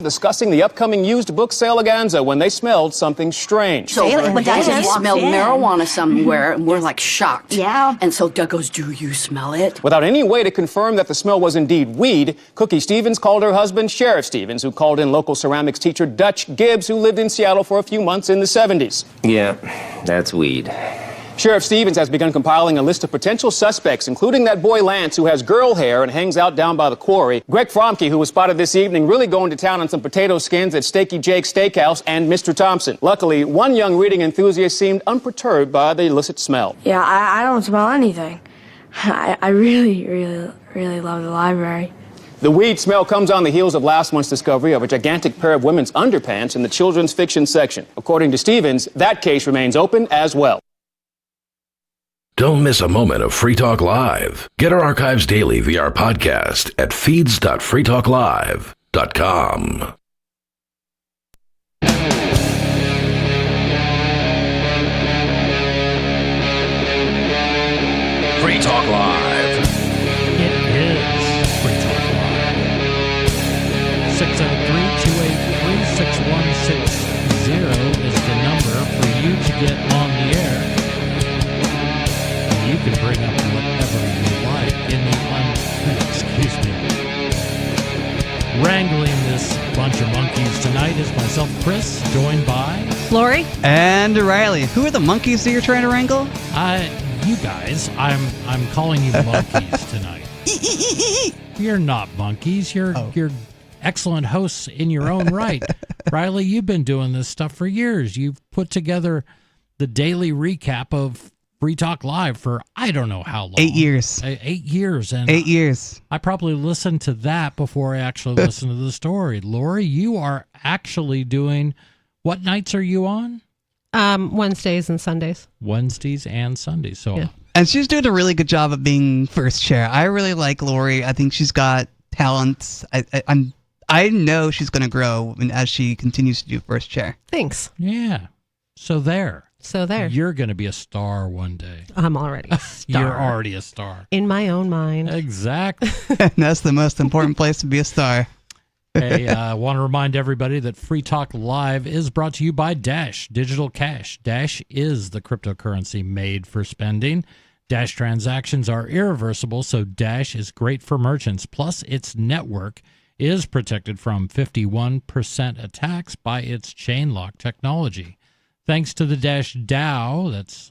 discussing the upcoming used book sale when they smelled something strange. So he smelled marijuana somewhere, and we're like shocked. Yeah. And so Doug goes, "Do you smell it?" Without any way to confirm that the smell was indeed weed, Cookie Stevens called her husband, Sheriff Stevens, who called in local ceramics teacher Dutch Gibbs, who lived in Seattle for a few months in the 70s. Yeah, that's weed. Sheriff Stevens has begun compiling a list of potential suspects, including that boy Lance, who has girl hair and hangs out down by the quarry, Greg Fromke, who was spotted this evening really going to town on some potato skins at Steaky Jake's Steakhouse, and Mr. Thompson. Luckily, one young reading enthusiast seemed unperturbed by the illicit smell. Yeah, I don't smell anything. I really love the library. The weed smell comes on the heels of last month's discovery of a gigantic pair of women's underpants in the children's fiction section. According to Stevens, that case remains open as well. Don't miss a moment of Free Talk Live. Get our archives daily via our podcast at feeds.freetalklive.com. Free Talk Live. It is Free Talk Live. 603-283-6160 is the number for you to get on the air. You can bring up whatever you like in the wrangling this bunch of monkeys tonight is myself, Chris, joined by Lori and Riley. Who are the monkeys that you're trying to wrangle? You guys. I'm calling you monkeys tonight. You're not monkeys. You're excellent hosts in your own right. Riley, you've been doing this stuff for years. You've put together the daily recap of Free Talk Live for I don't know how long. 8 years. 8 years. And 8 years. I probably listened to that before I actually listened to the story. Lori, you are actually doing, what nights are you on? Wednesdays and Sundays. Wednesdays and Sundays. So, yeah. And she's doing a really good job of being first chair. I really like Lori. I think she's got talents. I know she's going to grow as she continues to do first chair. Thanks. Yeah. So there. You're going to be a star one day. I'm already a star. You're already a star. In my own mind. Exactly. And that's the most important place to be a star. Hey, I want to remind everybody that Free Talk Live is brought to you by Dash Digital Cash. Dash is the cryptocurrency made for spending. Dash transactions are irreversible, so Dash is great for merchants. Plus, its network is protected from 51% attacks by its chain lock technology. Thanks to the Dash DAO, that's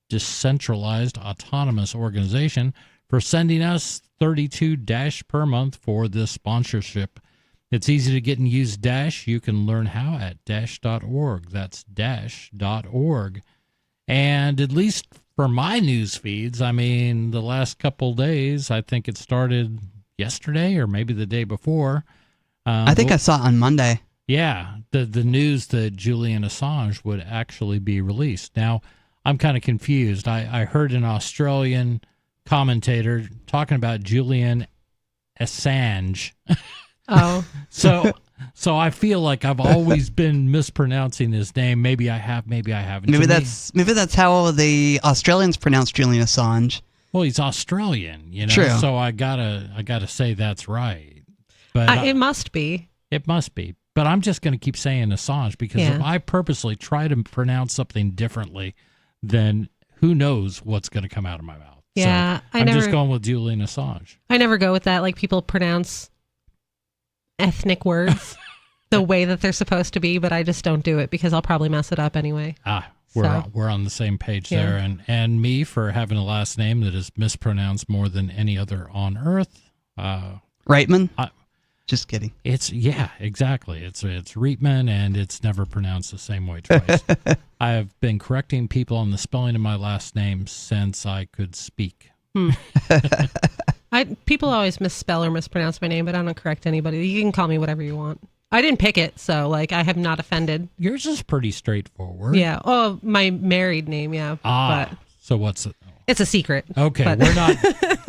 Decentralized Autonomous Organization, for sending us 32 Dash per month for this sponsorship. It's easy to get and use Dash. You can learn how at dash.org. That's dash.org. And at least for my news feeds, I mean, the last couple days, I think it started yesterday or maybe the day before. I think I saw it on Monday. Yeah, the news that Julian Assange would actually be released. Now, I'm kind of confused. I heard an Australian commentator talking about Julian Assange. Oh. So I feel like I've always been mispronouncing his name. Maybe I have, maybe I haven't. Maybe that's how the Australians pronounce Julian Assange. Well, he's Australian, you know. True. So I gotta say that's right. But it must be. It must be. But I'm just going to keep saying Assange because if I purposely try to pronounce something differently, then who knows what's going to come out of my mouth. Yeah, so I'm just going with Julian Assange. I never go with that. Like people pronounce ethnic words the way that they're supposed to be, but I just don't do it because I'll probably mess it up anyway. We're on the same page there. And me for having a last name that is mispronounced more than any other on earth. Reitman? Just kidding. Exactly. It's Reitman, and it's never pronounced the same way twice. I have been correcting people on the spelling of my last name since I could speak. People always misspell or mispronounce my name, but I don't correct anybody. You can call me whatever you want. I didn't pick it, so I have not offended. Yours is pretty straightforward. Yeah. Oh, my married name, yeah. But so what's it? It's a secret. Okay, we're not.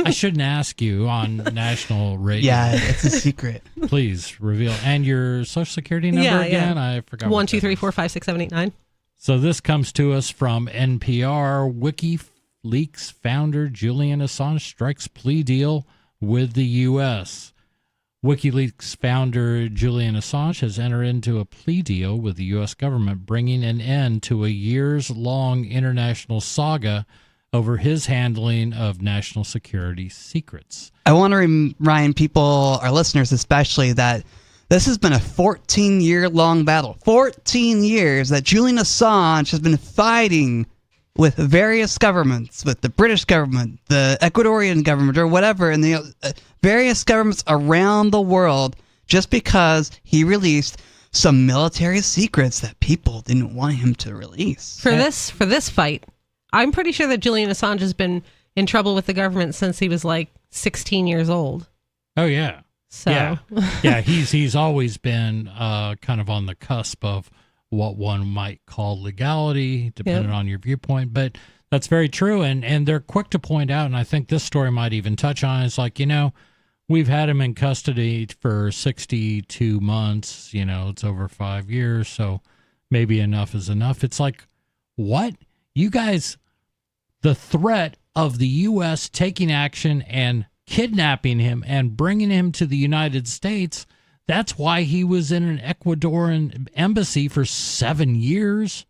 I shouldn't ask you on national radio. Yeah, it's a secret. Please reveal. And your social security number again? I forgot. 1, 2, 3, 4, 5, 6, 7, 8, 9. So this comes to us from NPR. WikiLeaks founder Julian Assange strikes plea deal with the U.S. WikiLeaks founder Julian Assange has entered into a plea deal with the U.S. government, bringing an end to a years-long international saga over his handling of national security secrets. I want to remind people, our listeners especially, that this has been a 14-year-long battle. 14 years that Julian Assange has been fighting with various governments, with the British government, the Ecuadorian government, or whatever, and the various governments around the world, just because he released some military secrets that people didn't want him to release. For this fight, I'm pretty sure that Julian Assange has been in trouble with the government since he was like 16 years old. Oh yeah. So yeah, he's always been kind of on the cusp of what one might call legality, depending on your viewpoint. But that's very true, and they're quick to point out, and I think this story might even touch on it. It's like, we've had him in custody for 62 months. It's over 5 years, so maybe enough is enough. It's like, what? You guys, the threat of the U.S. taking action and kidnapping him and bringing him to the United States, that's why he was in an Ecuadorian embassy for 7 years.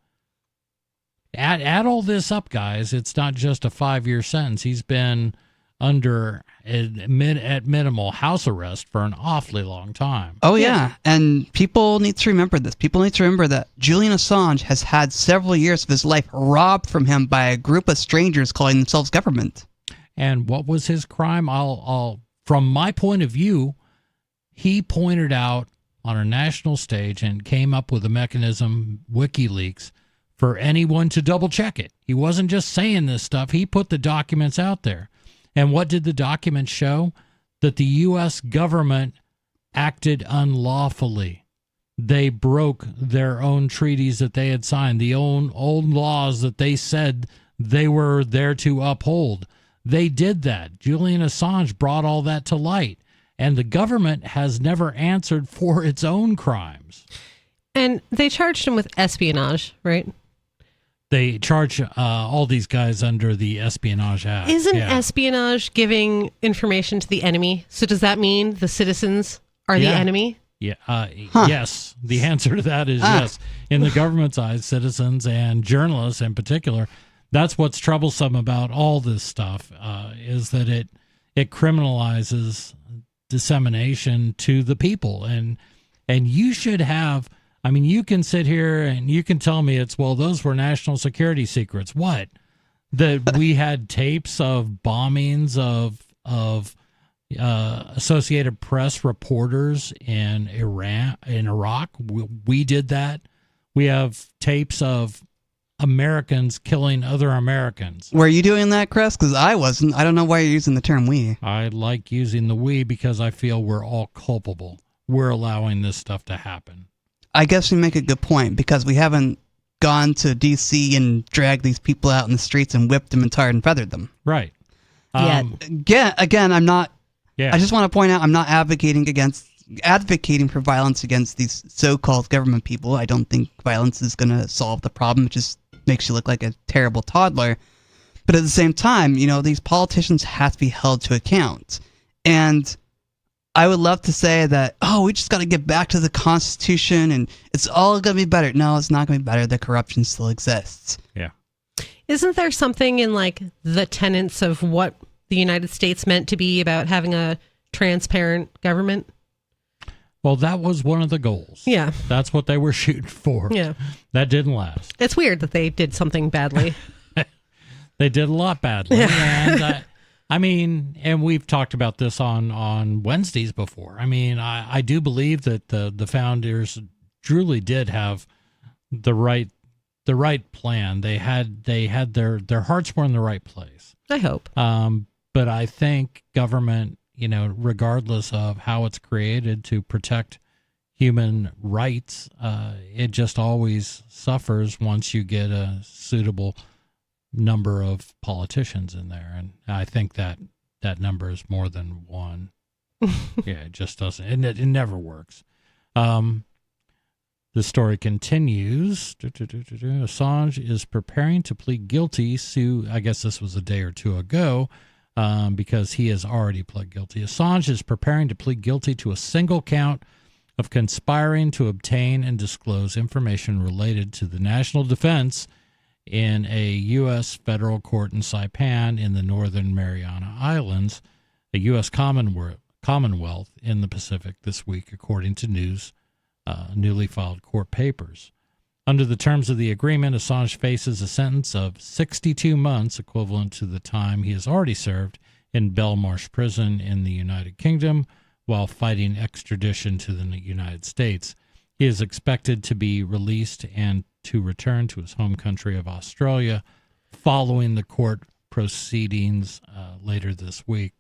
Add all this up, guys. It's not just a 5-year sentence. He's been under, at minimal, house arrest for an awfully long time. Oh, yeah. And people need to remember this. People need to remember that Julian Assange has had several years of his life robbed from him by a group of strangers calling themselves government. And what was his crime? I'll from my point of view, he pointed out on a national stage and came up with a mechanism, WikiLeaks, for anyone to double check it. He wasn't just saying this stuff. He put the documents out there. And what did the documents show? That the U.S. government acted unlawfully. They broke their own treaties that they had signed, the old laws that they said they were there to uphold. They did that. Julian Assange brought all that to light. And the government has never answered for its own crimes. And they charged him with espionage, right? They charge all these guys under the Espionage Act. Isn't espionage giving information to the enemy? So does that mean the citizens are the enemy? Yeah. Yes. The answer to that is yes. In the government's eyes, citizens and journalists in particular, that's what's troublesome about all this stuff, is that it criminalizes dissemination to the people. And you should have, you can sit here and you can tell me those were national security secrets. What? That we had tapes of bombings of Associated Press reporters in Iraq. We did that. We have tapes of Americans killing other Americans. Were you doing that, Chris? Because I wasn't. I don't know why you're using the term we. I like using the we because I feel we're all culpable. We're allowing this stuff to happen. I guess you make a good point, because we haven't gone to D.C. and dragged these people out in the streets and whipped them and tarred and feathered them. Right. Again, I'm not. Yeah. I just want to point out I'm not advocating for violence against these so-called government people. I don't think violence is going to solve the problem. It just makes you look like a terrible toddler. But at the same time, these politicians have to be held to account. And I would love to say that, we just got to get back to the Constitution and it's all going to be better. No, it's not going to be better. The corruption still exists. Yeah. Isn't there something in like the tenets of what the United States meant to be about having a transparent government? Well, that was one of the goals. Yeah. That's what they were shooting for. Yeah. That didn't last. It's weird that they did something badly. They did a lot badly. Yeah. And and we've talked about this on Wednesdays before. I do believe that the founders truly did have the right plan. They had their hearts were in the right place. I hope. But I think government, regardless of how it's created to protect human rights, it just always suffers once you get a suitable number of politicians in there. And I think that number is more than one. Yeah, it just doesn't. It never works. The story continues. Assange is preparing to plead guilty. I guess this was a day or two ago. because he has already pled guilty. Assange is preparing to plead guilty to a single count of conspiring to obtain and disclose information related to the national defense in a U.S. federal court in Saipan in the Northern Mariana Islands, a U.S. Commonwealth in the Pacific this week, according to newly filed court papers. Under the terms of the agreement, Assange faces a sentence of 62 months, equivalent to the time he has already served in Belmarsh Prison in the United Kingdom, while fighting extradition to the United States. He is expected to be released and to return to his home country of Australia following the court proceedings later this week.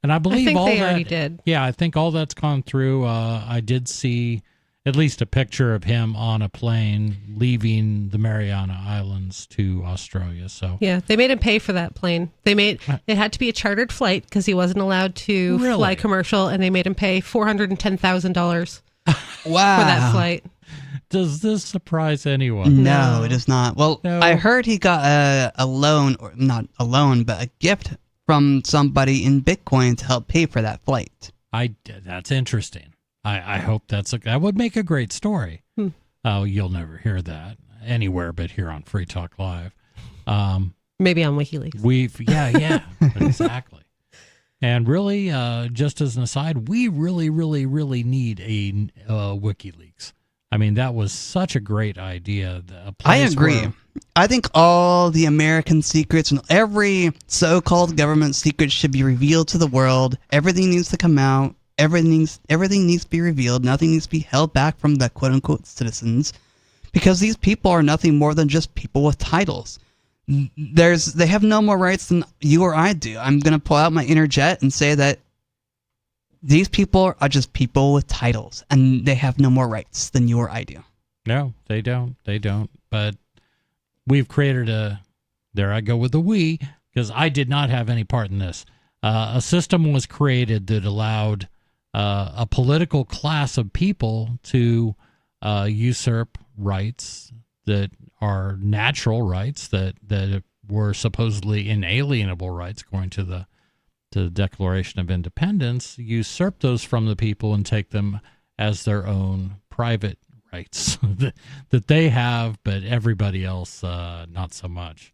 And I believe they already already did. Yeah, I think all that's gone through. I did see at least a picture of him on a plane leaving the Mariana Islands to Australia. So Yeah, they made him pay for that plane. It had to be a chartered flight because he wasn't allowed to fly commercial, and they made him pay $410,000 Wow. for that flight. Does this surprise anyone? No, it does not. Well, No. I heard he got a loan, or not a loan, but a gift from somebody in Bitcoin to help pay for that flight. That's interesting. I hope that would make a great story. Oh, you'll never hear that anywhere but here on Free Talk Live. Maybe on WikiLeaks. Yeah, exactly. And really, just as an aside, we really, really, really need a WikiLeaks. I mean, that was such a great idea. I agree. I think all the American secrets and every so-called government secret should be revealed to the world. Everything needs to come out. Everything needs to be revealed. Nothing needs to be held back from the quote-unquote citizens, because these people are nothing more than just people with titles. They have no more rights than you or I do. I'm going to pull out my inner jet and say that these people are just people with titles, and they have no more rights than you or I do. No, they don't. They don't. But we've created there I go with the we, because I did not have any part in this. A system was created that allowed a political class of people to usurp rights that are natural rights that were supposedly inalienable rights according to the Declaration of Independence, usurp those from the people and take them as their own private rights that they have, but everybody else not so much.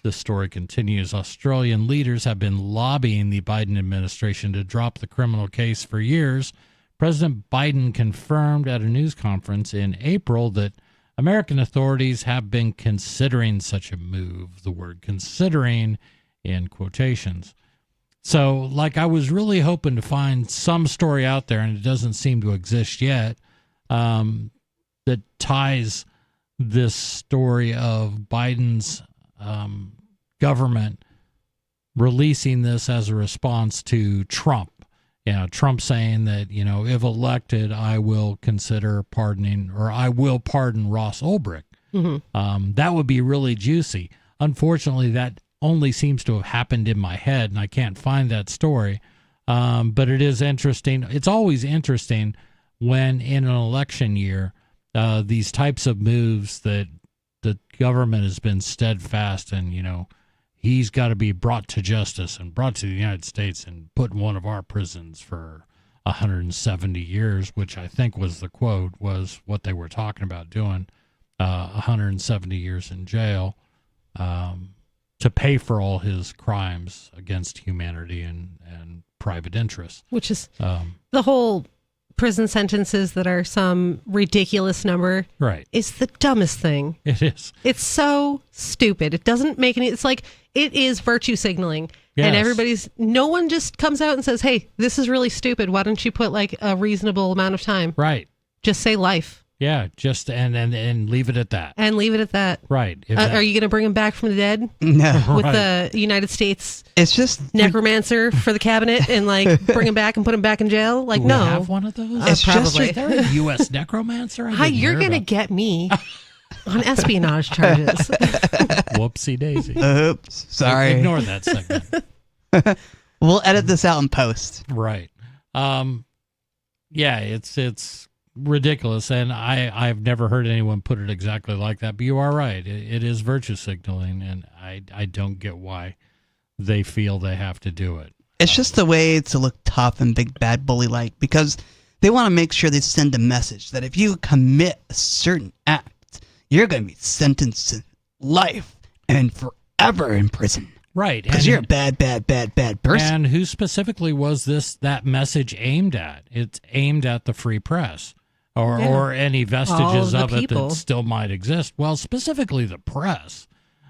The story continues. Australian leaders have been lobbying the Biden administration to drop the criminal case for years. President Biden confirmed at a news conference in April that American authorities have been considering such a move, the word considering in quotations. So, like, I was really hoping to find some story out there, and it doesn't seem to exist yet, that ties this story of Biden's government releasing this as a response to Trump. Trump saying that, if elected, I will consider pardoning, or I will pardon Ross Ulbricht. Mm-hmm. That would be really juicy. Unfortunately, that only seems to have happened in my head, and I can't find that story. But it is interesting. It's always interesting when in an election year, these types of moves that the government has been steadfast and, he's got to be brought to justice and brought to the United States and put in one of our prisons for 170 years, which I think was the quote, was what they were talking about doing, 170 years in jail, to pay for all his crimes against humanity and private interests. Which is the whole prison sentences that are some ridiculous number. Right. Is the dumbest thing. It is. It's so stupid. It doesn't make any, it's like, it is virtue signaling. Yes. And no one just comes out and says, hey, this is really stupid. Why don't you put like a reasonable amount of time? Right. Just say life. Yeah, just and leave it at that. And leave it at that. Right. Are you going to bring him back from the dead? No. With the United States It's just necromancer for the cabinet and like bring him back and put him back in jail? Like, Do no. we have one of those? It's probably. Is there a U.S. necromancer? Hi, you're going to get me on espionage charges. Whoopsie daisy. oops, sorry. Ignore that segment. We'll edit this out in post. Right. Yeah, it's ridiculous, and I've never heard anyone put it exactly like that, but you are right. It is virtue signaling, and I don't get why they feel they have to do it. It's just a way to look tough and big bad bully-like, because they want to make sure they send a message that if you commit a certain act, you're going to be sentenced to life and forever in prison. Right. Because you're a bad person. And who specifically was that message aimed at? It's aimed at the free press or any vestiges of it that still might exist. Well, specifically the press.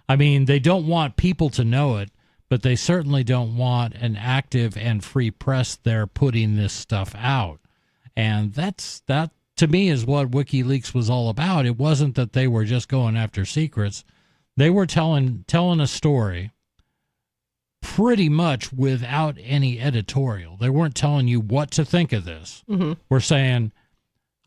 I mean, they don't want people to know it, but they certainly don't want an active and free press there putting this stuff out. And that, to me, is what WikiLeaks was all about. It wasn't that they were just going after secrets. They were telling a story pretty much without any editorial. They weren't telling you what to think of this. Mm-hmm. We're saying,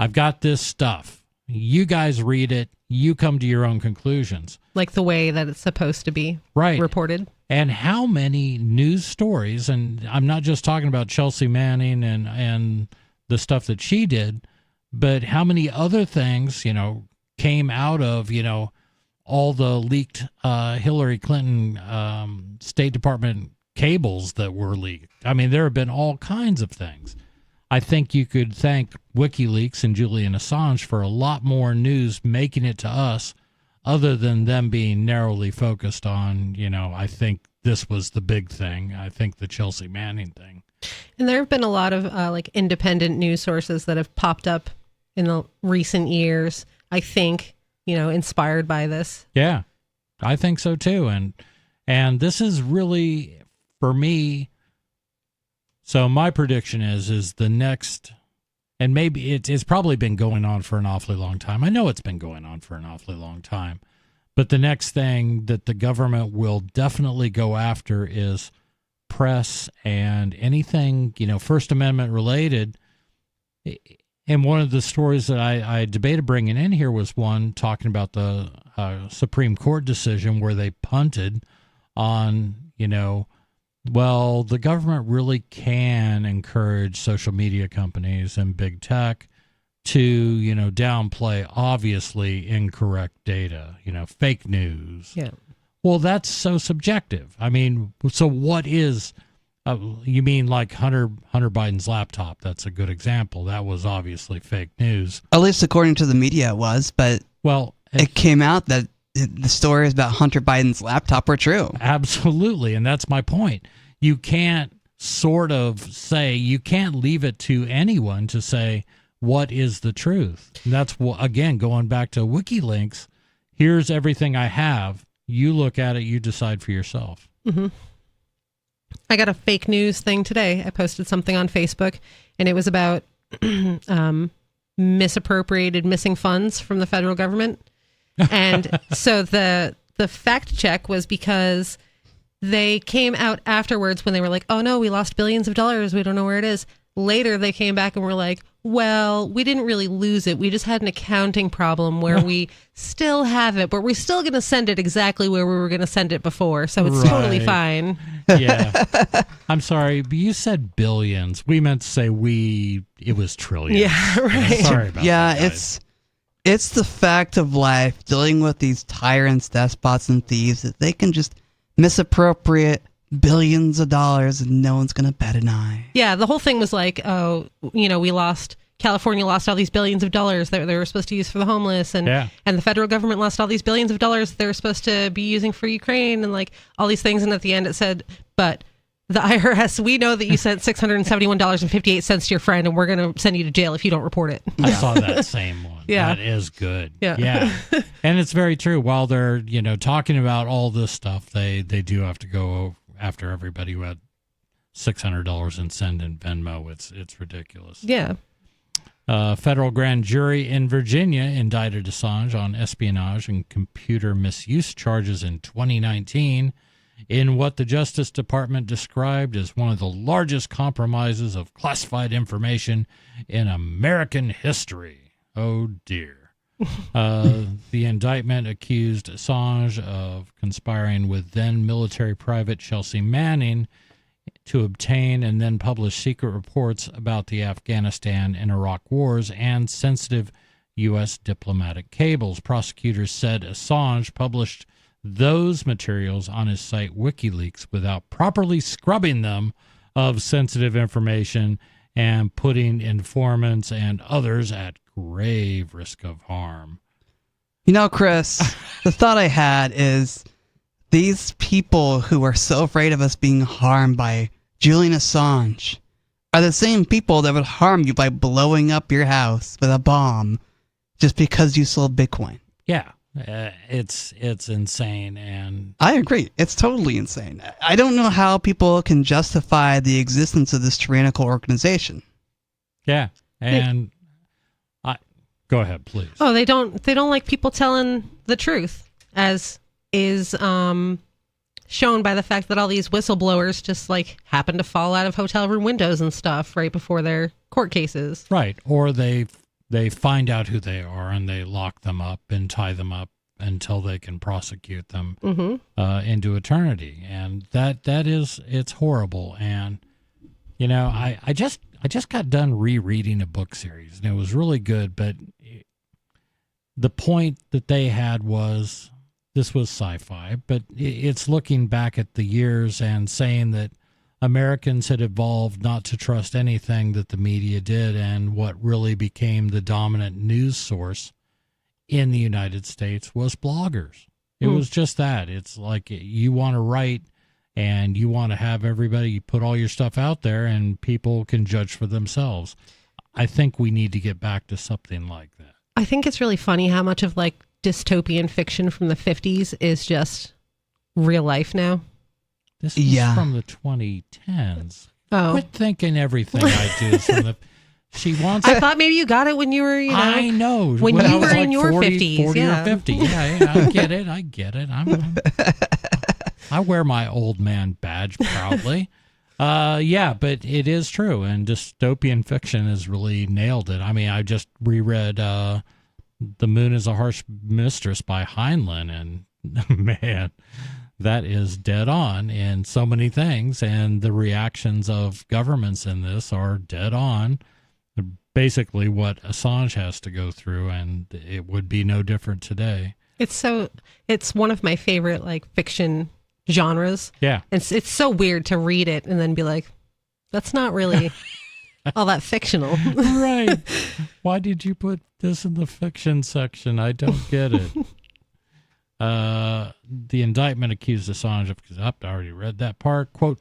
I've got this stuff. You guys read it. You come to your own conclusions. Like the way that it's supposed to be reported. And how many news stories, and I'm not just talking about Chelsea Manning and the stuff that she did, but how many other things, came out of, all the leaked Hillary Clinton State Department cables that were leaked. I mean, there have been all kinds of things. I think you could thank WikiLeaks and Julian Assange for a lot more news making it to us, other than them being narrowly focused on, I think this was the big thing. I think the Chelsea Manning thing. And there have been a lot of independent news sources that have popped up in the recent years, I think, inspired by this. Yeah, I think so too. And this is really, for me, so my prediction is the next, and maybe it's probably been going on for an awfully long time. I know it's been going on for an awfully long time. But the next thing that the government will definitely go after is press and anything, First Amendment related. And one of the stories that I debated bringing in here was one talking about the Supreme Court decision where they punted on, well, the government really can encourage social media companies and big tech to, downplay obviously incorrect data, fake news. Yeah. Well, that's so subjective. I mean, so what is, you mean like Hunter Biden's laptop? That's a good example. That was obviously fake news. At least according to the media it was, but it came out that the stories about Hunter Biden's laptop were true. Absolutely, and that's my point. You can't you can't leave it to anyone to say, what is the truth? And that's, again, going back to WikiLeaks, here's everything I have. You look at it, you decide for yourself. Mm-hmm. I got a fake news thing today. I posted something on Facebook, and it was about misappropriated missing funds from the federal government. And so the fact check was because they came out afterwards when they were like, oh no, we lost billions of dollars. We don't know where it is. Later, they came back and were like, well, we didn't really lose it. We just had an accounting problem where we still have it, but we're still going to send it exactly where we were going to send it before. So it's totally fine. Yeah. I'm sorry, but you said billions. We meant to say it was trillions. Yeah, right. Sorry about that, guys. It's the fact of life dealing with these tyrants, despots, and thieves that they can just misappropriate billions of dollars and no one's going to bat an eye. Yeah, the whole thing was like, California lost all these billions of dollars that they were supposed to use for the homeless, and the federal government lost all these billions of dollars they were supposed to be using for Ukraine, and like all these things. And at the end it said, but the IRS, we know that you sent $671.58 to your friend, and we're going to send you to jail if you don't report it. I saw that same one. Yeah. That is good. Yeah. And it's very true. While they're, talking about all this stuff, they do have to go after everybody who had $600 in send in Venmo. It's ridiculous. Yeah. Federal grand jury in Virginia indicted Assange on espionage and computer misuse charges in 2019 in what the Justice Department described as one of the largest compromises of classified information in American history. Oh, dear. The indictment accused Assange of conspiring with then military private Chelsea Manning to obtain and then publish secret reports about the Afghanistan and Iraq wars and sensitive U.S. diplomatic cables. Prosecutors said Assange published those materials on his site WikiLeaks without properly scrubbing them of sensitive information and putting informants and others at grave risk of harm. You know, Chris, the thought I had is these people who are so afraid of us being harmed by Julian Assange are the same people that would harm you by blowing up your house with a bomb just because you sold Bitcoin. Yeah, it's insane. And I agree. It's totally insane. I don't know how people can justify the existence of this tyrannical organization. Yeah, and go ahead, please. Oh, they don't like people telling the truth, as is shown by the fact that all these whistleblowers just like happen to fall out of hotel room windows and stuff right before their court cases. Right, or they find out who they are and they lock them up and tie them up until they can prosecute them into eternity, and it's horrible. And you know, I just got done rereading a book series, and it was really good, but the point that they had was, this was sci-fi, but it's looking back at the years and saying that Americans had evolved not to trust anything that the media did, and what really became the dominant news source in the United States was bloggers. It was just that. It's like you want to write and you want to have everybody put all your stuff out there and people can judge for themselves. I think we need to get back to something like that. I think it's really funny how much of like dystopian fiction from the 50s is just real life now. This is from the 2010s. Oh. Quit thinking everything I do is from the... She wants... I thought maybe you got it when you were, I know. When you I was were like in your 40, 50s. 40 Yeah. or 50. Yeah, I get it. I wear my old man badge proudly. Yeah, but it is true. And dystopian fiction has really nailed it. I mean, I just reread The Moon is a Harsh Mistress by Heinlein, and man, that is dead on in so many things. And the reactions of governments in this are dead on. Basically what Assange has to go through, and it would be no different today. It's one of my favorite like fiction genres. Yeah. It's so weird to read it and then be like, that's not really all that fictional. Right. Why did you put this in the fiction section? I don't get it. The indictment accused Assange of, I already read that part, quote,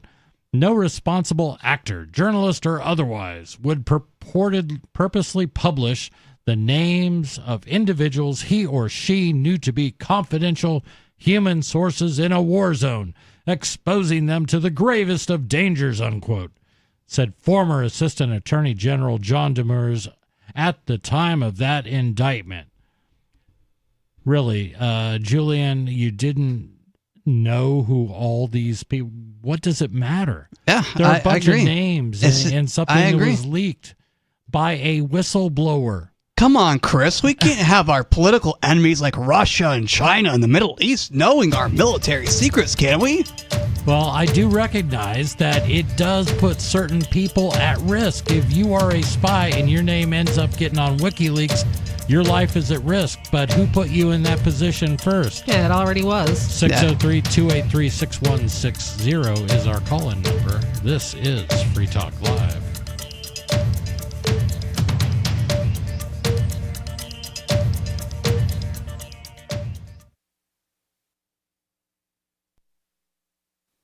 no responsible actor, journalist, or otherwise would purposely publish the names of individuals he or she knew to be confidential human sources in a war zone, exposing them to the gravest of dangers, unquote, said former Assistant Attorney General John Demers at the time of that indictment. Really, Julian, you didn't know who all these people... What does it matter? Yeah, there are a bunch I agree. of names and something that was leaked by a whistleblower. Come on, Chris. We can't have our political enemies like Russia and China and the Middle East knowing our military secrets, can we? Well, I do recognize that it does put certain people at risk. If you are a spy and your name ends up getting on WikiLeaks, your life is at risk. But who put you in that position first? Yeah, it already was. 603-283-6160 is our call-in number. This is Free Talk Live.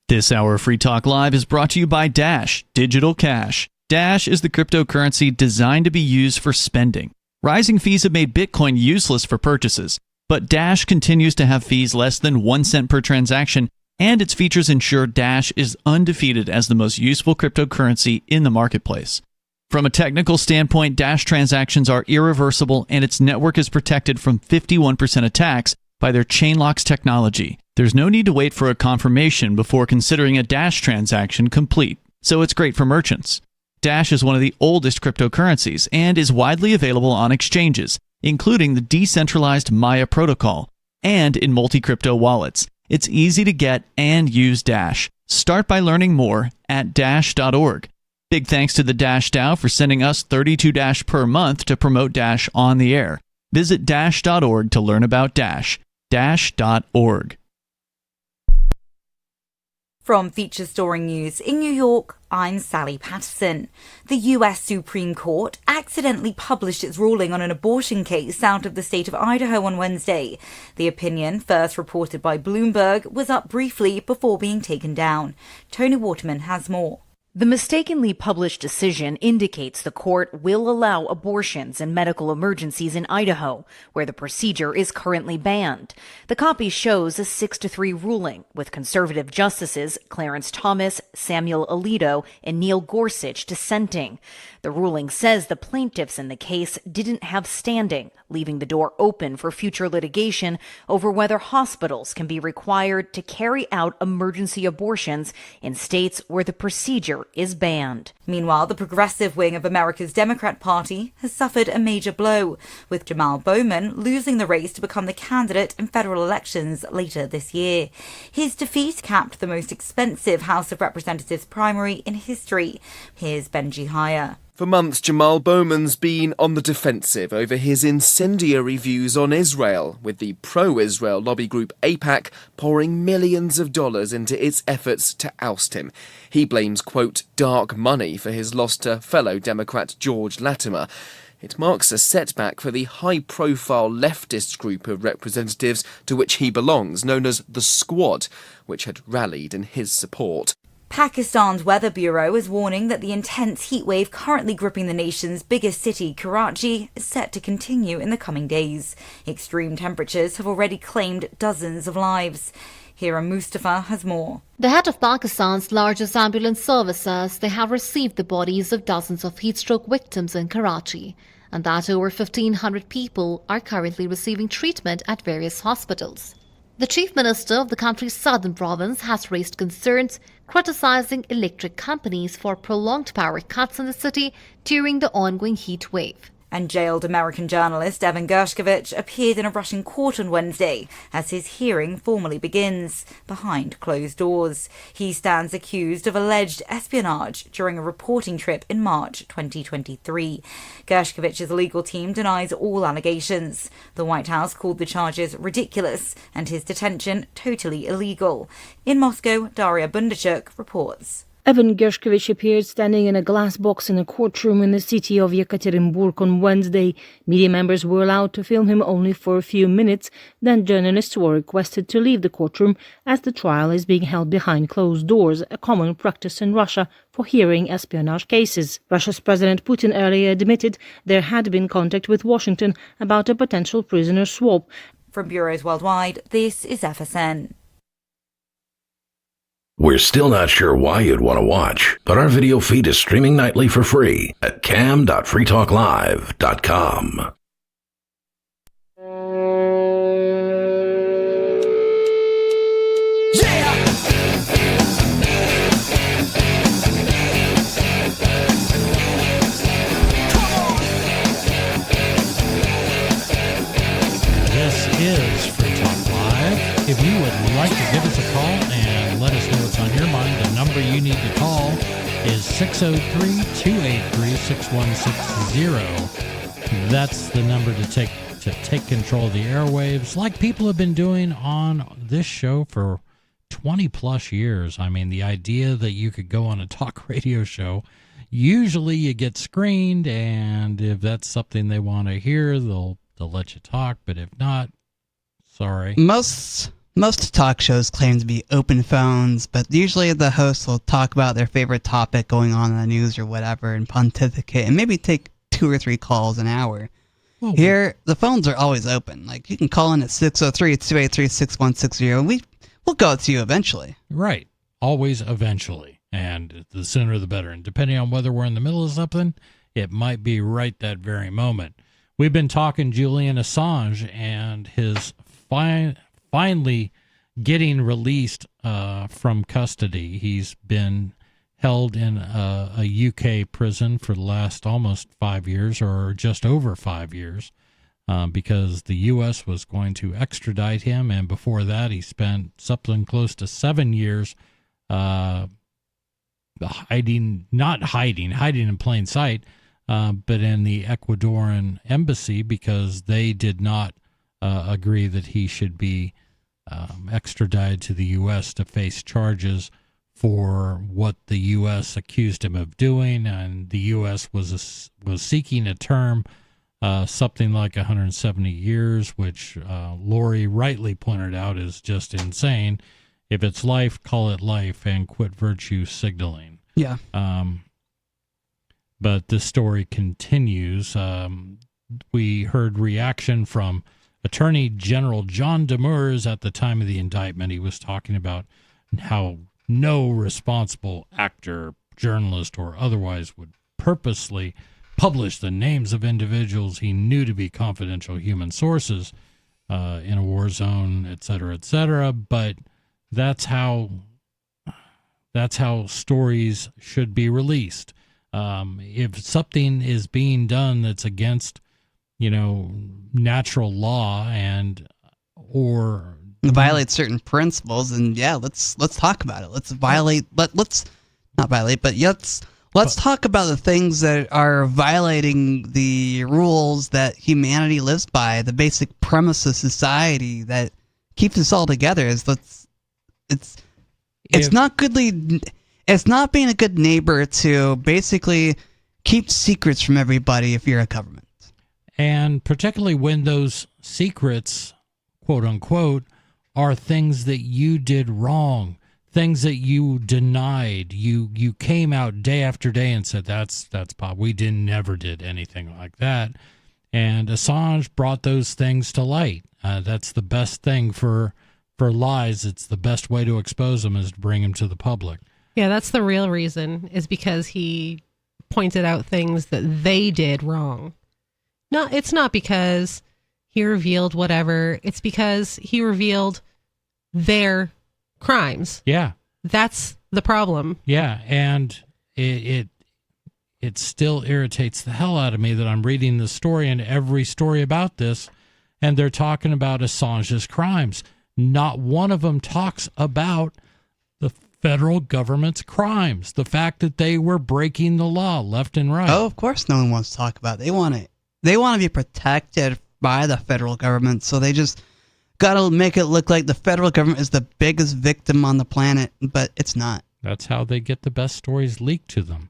This hour of Free Talk Live is brought to you by Dash Digital Cash. Dash is the cryptocurrency designed to be used for spending. Rising fees have made Bitcoin useless for purchases, but Dash continues to have fees less than 1 cent per transaction, and its features ensure Dash is undefeated as the most useful cryptocurrency in the marketplace. From a technical standpoint, Dash transactions are irreversible, and its network is protected from 51% attacks by their Chainlocks technology. There's no need to wait for a confirmation before considering a Dash transaction complete, so it's great for merchants. Dash is one of the oldest cryptocurrencies and is widely available on exchanges, including the decentralized Maya protocol, and in multi-crypto wallets. It's easy to get and use Dash. Start by learning more at dash.org. Big thanks to the Dash DAO for sending us 32 Dash per month to promote Dash on the air. Visit dash.org to learn about Dash. Dash.org. From Feature Story News in New York, I'm Sally Patterson. The U.S. Supreme Court accidentally published its ruling on an abortion case out of the state of Idaho on Wednesday. The opinion, first reported by Bloomberg, was up briefly before being taken down. Tony Waterman has more. The mistakenly published decision indicates the court will allow abortions and medical emergencies in Idaho, where the procedure is currently banned. The copy shows a 6-3 ruling, with conservative justices Clarence Thomas, Samuel Alito, and Neil Gorsuch dissenting. The ruling says the plaintiffs in the case didn't have standing, leaving the door open for future litigation over whether hospitals can be required to carry out emergency abortions in states where the procedure is banned. Meanwhile, the progressive wing of America's Democrat Party has suffered a major blow, with Jamal Bowman losing the race to become the candidate in federal elections later this year. His defeat capped the most expensive House of Representatives primary in history. Here's Benji Hire. For months, Jamal Bowman's been on the defensive over his incendiary views on Israel, with the pro-Israel lobby group AIPAC pouring millions of dollars into its efforts to oust him. He blames, quote, dark money for his loss to fellow Democrat George Latimer. It marks a setback for the high-profile leftist group of representatives to which he belongs, known as the Squad, which had rallied in his support. Pakistan's Weather Bureau is warning that the intense heatwave currently gripping the nation's biggest city, Karachi, is set to continue in the coming days. Extreme temperatures have already claimed dozens of lives. Hira Mustafa has more. The head of Pakistan's largest ambulance service says they have received the bodies of dozens of heatstroke victims in Karachi, and that over 1,500 people are currently receiving treatment at various hospitals. The chief minister of the country's southern province has raised concerns criticizing electric companies for prolonged power cuts in the city during the ongoing heat wave. And jailed American journalist Evan Gershkovich appeared in a Russian court on Wednesday as his hearing formally begins, behind closed doors. He stands accused of alleged espionage during a reporting trip in March 2023. Gershkovich's legal team denies all allegations. The White House called the charges ridiculous and his detention totally illegal. In Moscow, Daria Bundarchuk reports. Evan Gershkovich appeared standing in a glass box in a courtroom in the city of Yekaterinburg on Wednesday. Media members were allowed to film him only for a few minutes. Then journalists were requested to leave the courtroom as the trial is being held behind closed doors, a common practice in Russia for hearing espionage cases. Russia's President Putin earlier admitted there had been contact with Washington about a potential prisoner swap. From bureaus worldwide, this is FSN. We're still not sure why you'd want to watch, but our video feed is streaming nightly for free at cam.freetalklive.com. This is Free Talk Live. If you would like to give us a call and let us know what's on your mind, the number you need to call is 603-283-6160. That's the number to take control of the airwaves, like people have been doing on this show for 20 plus years. I mean, the idea that you could go on a talk radio show, usually you get screened, and if that's something they want to hear, they'll let you talk, but if not, sorry. Most talk shows claim to be open phones, but usually the host will talk about their favorite topic going on in the news or whatever and pontificate and maybe take 2 or 3 calls an hour. Oh. Here, the phones are always open. Like, you can call in at 603-283-6160 and we'll go to you eventually. Right. Always eventually. And the sooner the better. And depending on whether we're in the middle of something, it might be right that very moment. We've been talking Julian Assange and his finally getting released from custody. He's been held in a UK prison for the last almost 5 years, or just over 5 years, because the U.S. was going to extradite him, and before that he spent something close to 7 years hiding in plain sight, but in the Ecuadorian embassy, because they did not agree that he should be extradited to the U.S. to face charges for what the U.S. accused him of doing, and the U.S. was seeking a term, something like 170 years, which Lori rightly pointed out is just insane. If it's life, call it life, and quit virtue signaling. Yeah. But this story continues. We heard reaction from Attorney General John Demers at the time of the indictment. He was talking about how no responsible actor, journalist, or otherwise would purposely publish the names of individuals he knew to be confidential human sources in a war zone, et cetera, but that's how stories should be released. If something is being done that's against, natural law or violate certain principles, and let's talk about it. Let's talk about the things that are violating the rules that humanity lives by, the basic premise of society that keeps us all together. It's not being a good neighbor to basically keep secrets from everybody if you're a government. And particularly when those secrets, quote unquote, are things that you did wrong, things that you denied. You came out day after day and said, that's Bob. We never did anything like that. And Assange brought those things to light. That's the best thing for lies. It's the best way to expose them is to bring them to the public. Yeah, that's the real reason, is because he pointed out things that they did wrong. No, it's not because he revealed whatever. It's because he revealed their crimes. Yeah. That's the problem. Yeah, and it still irritates the hell out of me that I'm reading this story and every story about this, and they're talking about Assange's crimes. Not one of them talks about the federal government's crimes, the fact that they were breaking the law left and right. Oh, of course no one wants to talk about it. They want to be protected by the federal government, so they just got to make it look like the federal government is the biggest victim on the planet, but it's not. That's how they get the best stories leaked to them.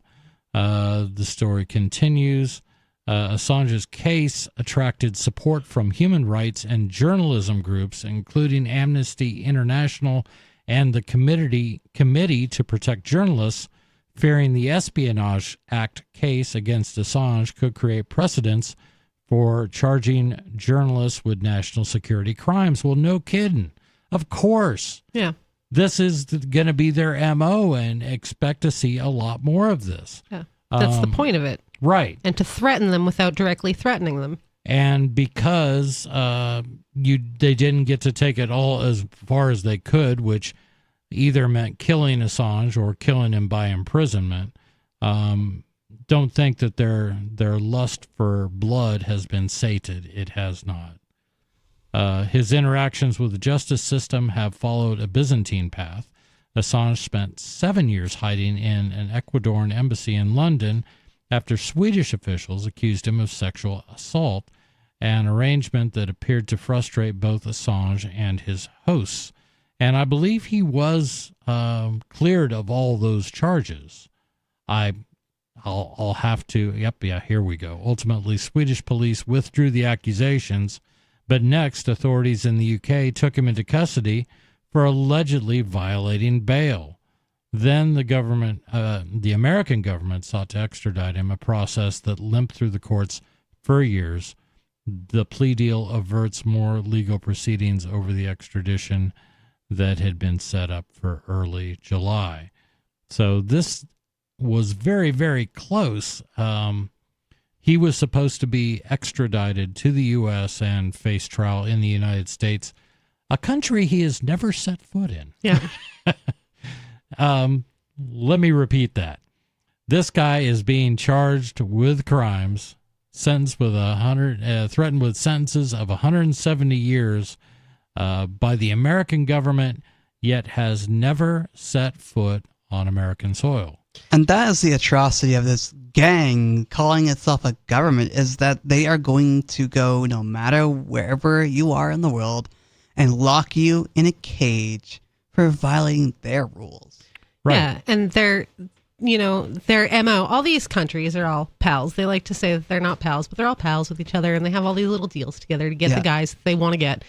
The story continues. Assange's case attracted support from human rights and journalism groups, including Amnesty International and the Committee to Protect Journalists, fearing the Espionage Act case against Assange could create precedents for charging journalists with national security crimes. Well, no kidding. Of course. Yeah. This is going to be their MO, and expect to see a lot more of this. Yeah. That's the point of it. Right. And to threaten them without directly threatening them. And because they didn't get to take it all as far as they could, which either meant killing Assange or killing him by imprisonment, don't think that their lust for blood has been sated. It has not. His interactions with the justice system have followed a Byzantine path. Assange spent 7 years hiding in an Ecuadorian embassy in London after Swedish officials accused him of sexual assault, an arrangement that appeared to frustrate both Assange and his hosts. And I believe he was cleared of all those charges. I'll have to, here we go. Ultimately, Swedish police withdrew the accusations, but next, authorities in the UK took him into custody for allegedly violating bail. Then the American government sought to extradite him, a process that limped through the courts for years. The plea deal averts more legal proceedings over the extradition that had been set up for early July. So this was very, very close. He was supposed to be extradited to the U.S. and face trial in the United States, a country he has never set foot in. Yeah. Let me repeat that. This guy is being charged with crimes, sentenced with threatened with sentences of 170 years by the American government, yet has never set foot on American soil. And that is the atrocity of this gang calling itself a government, is that they are going to go no matter wherever you are in the world and lock you in a cage for violating their rules. Right. Yeah, and their MO, all these countries are all pals. They like to say that they're not pals, but they're all pals with each other, and they have all these little deals together to get the guys that they want to get.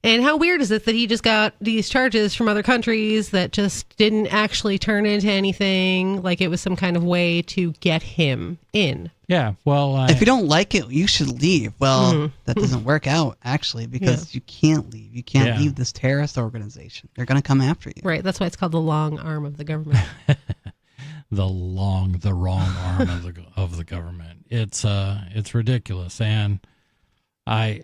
And how weird is it that he just got these charges from other countries that just didn't actually turn into anything, like it was some kind of way to get him in? Yeah, well... if you don't like it, you should leave. Well, that doesn't work out, actually, because you can't leave. You can't leave this terrorist organization. They're going to come after you. Right, that's why it's called the long arm of the government. the wrong arm of the government. It's ridiculous, and I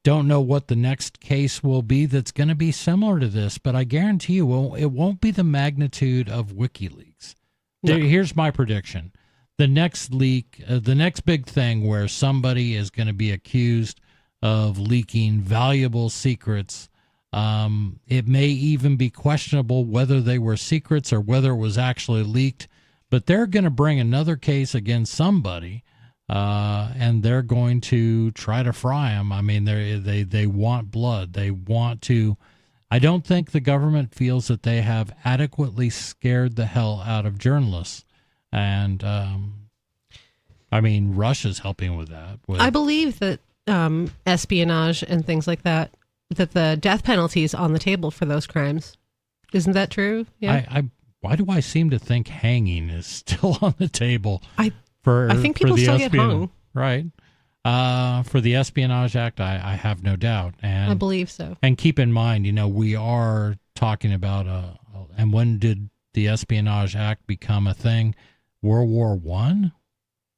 don't know what the next case will be that's going to be similar to this, but I guarantee you it won't be the magnitude of WikiLeaks. No. Here's my prediction. The next leak, the next big thing where somebody is going to be accused of leaking valuable secrets, it may even be questionable whether they were secrets or whether it was actually leaked, but they're going to bring another case against somebody, and they're going to try to fry them. I mean, they want blood. They want to. I don't think the government feels that they have adequately scared the hell out of journalists. And, I mean, Russia's helping with that. I believe that espionage and things like that the death penalty is on the table for those crimes. Isn't that true? Yeah. Why do I seem to think hanging is still on the table? I think people still get hung. Right. For the Espionage Act, I have no doubt. And I believe so. And keep in mind, we are talking about, and when did the Espionage Act become a thing? World War I?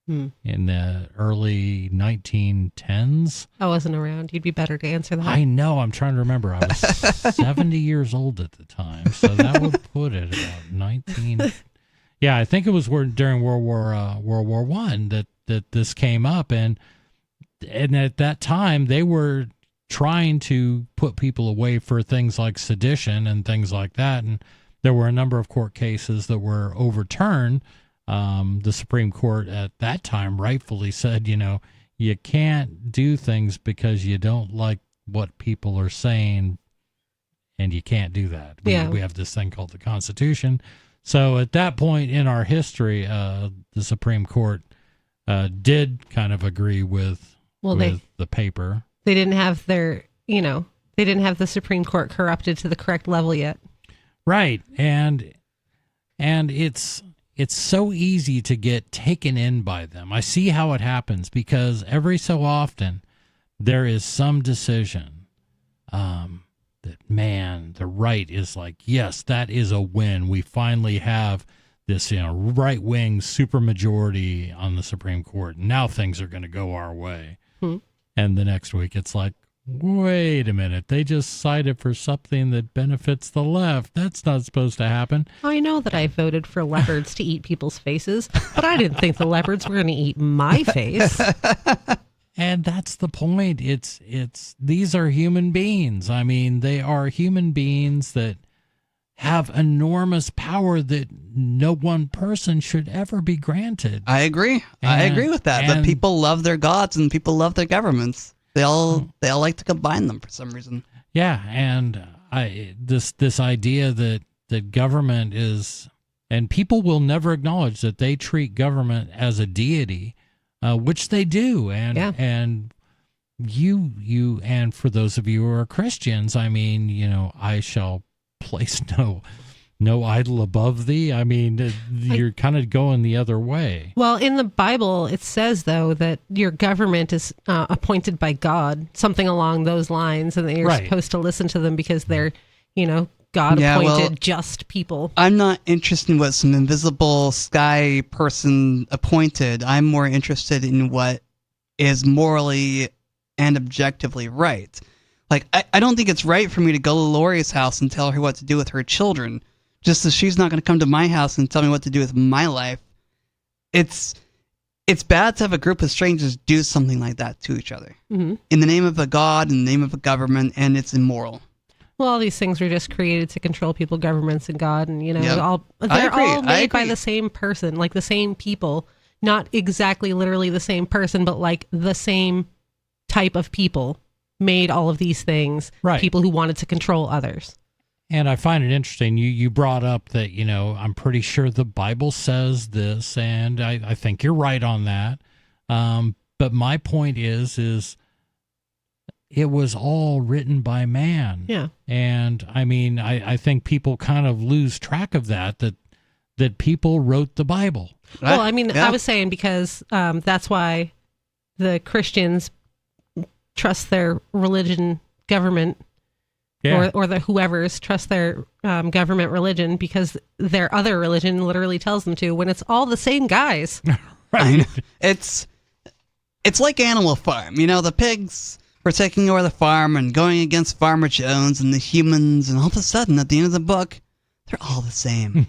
In the early 1910s. I wasn't around. You'd be better to answer that. I know. I'm trying to remember. I was 70 years old at the time, so that would put it about 19. Yeah, I think it was during World War I that this came up, and at that time they were trying to put people away for things like sedition and things like that, and there were a number of court cases that were overturned. The Supreme Court at that time rightfully said, you can't do things because you don't like what people are saying, and you can't do that. We have this thing called the Constitution. So at that point in our history, the Supreme Court did kind of agree with the paper. They didn't have they didn't have the Supreme Court corrupted to the correct level yet. Right. And it's so easy to get taken in by them. I see how it happens because every so often there is some decision that, man, the right is like, yes, that is a win. We finally have this, right-wing supermajority on the Supreme Court. Now things are going to go our way. And the next week it's like, wait a minute, they just cited for something that benefits the left. That's not supposed to happen. I know that I voted for leopards to eat people's faces, but I didn't think the leopards were going to eat my face. And that's the point. It's these are human beings. I mean, they are human beings that have enormous power that no one person should ever be granted. I agree. I agree with that. But people love their gods and people love their governments. They all like to combine them for some reason. Yeah, and this idea that government is, and people will never acknowledge that they treat government as a deity, which they do, and you and for those of you who are Christians, I mean, I shall place no idol above thee. I mean, you're kind of going the other way. Well, in the Bible, it says, though, that your government is appointed by God, something along those lines, and that you're supposed to listen to them because they're, God-appointed just people. I'm not interested in what some invisible sky person appointed. I'm more interested in what is morally and objectively right. Like, I don't think it's right for me to go to Lori's house and tell her what to do with her children, just as she's not going to come to my house and tell me what to do with my life. It's bad to have a group of strangers do something like that to each other in the name of a god, in the name of a government, and it's immoral. Well, all these things were just created to control people, governments, and God, and they're all made by the same person, like the same people, not exactly literally the same person, but like the same type of people made all of these things. Right. People who wanted to control others. And I find it interesting. You brought up that, I'm pretty sure the Bible says this, and I think you're right on that. But my point is it was all written by man. Yeah. And I mean, I think people kind of lose track of that people wrote the Bible. Well, I mean, I was saying because that's why the Christians trust their religion government. Yeah. Or the whoever's trust their government religion because their other religion literally tells them to, when it's all the same guys. Right. It's like Animal Farm. The pigs were taking over the farm and going against Farmer Jones and the humans, and all of a sudden, at the end of the book, they're all the same.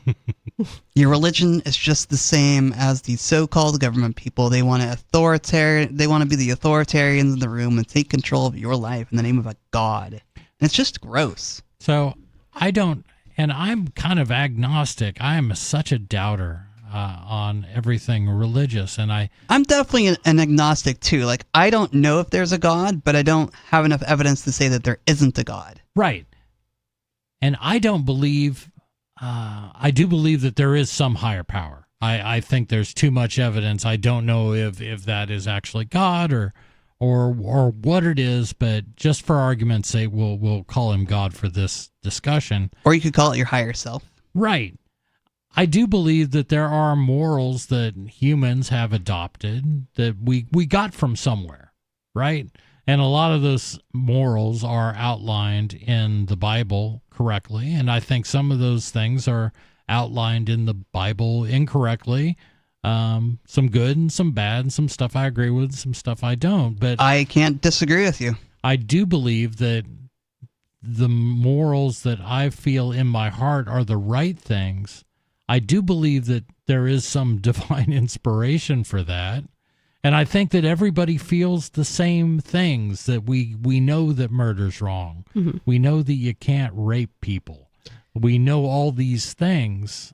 Your religion is just the same as the so-called government people. They want to be the authoritarians in the room and take control of your life in the name of a god. And it's just gross. So I'm kind of agnostic. I am such a doubter on everything religious, and I'm definitely an agnostic too. Like, I don't know if there's a God, but I don't have enough evidence to say that there isn't a God. Right. And I don't believe. I do believe that there is some higher power. I think there's too much evidence. I don't know if that is actually God or what it is, but just for argument's sake, we'll call him God for this discussion. Or you could call it your higher self. Right. I do believe that there are morals that humans have adopted that we got from somewhere, right? And a lot of those morals are outlined in the Bible correctly, and I think some of those things are outlined in the Bible incorrectly. Some good and some bad, and some stuff I agree with, some stuff I don't. But I can't disagree with you. I do believe that the morals that I feel in my heart are the right things. I do believe that there is some divine inspiration for that. And I think that everybody feels the same things, that we know that murder's wrong. Mm-hmm. We know that you can't rape people. We know all these things.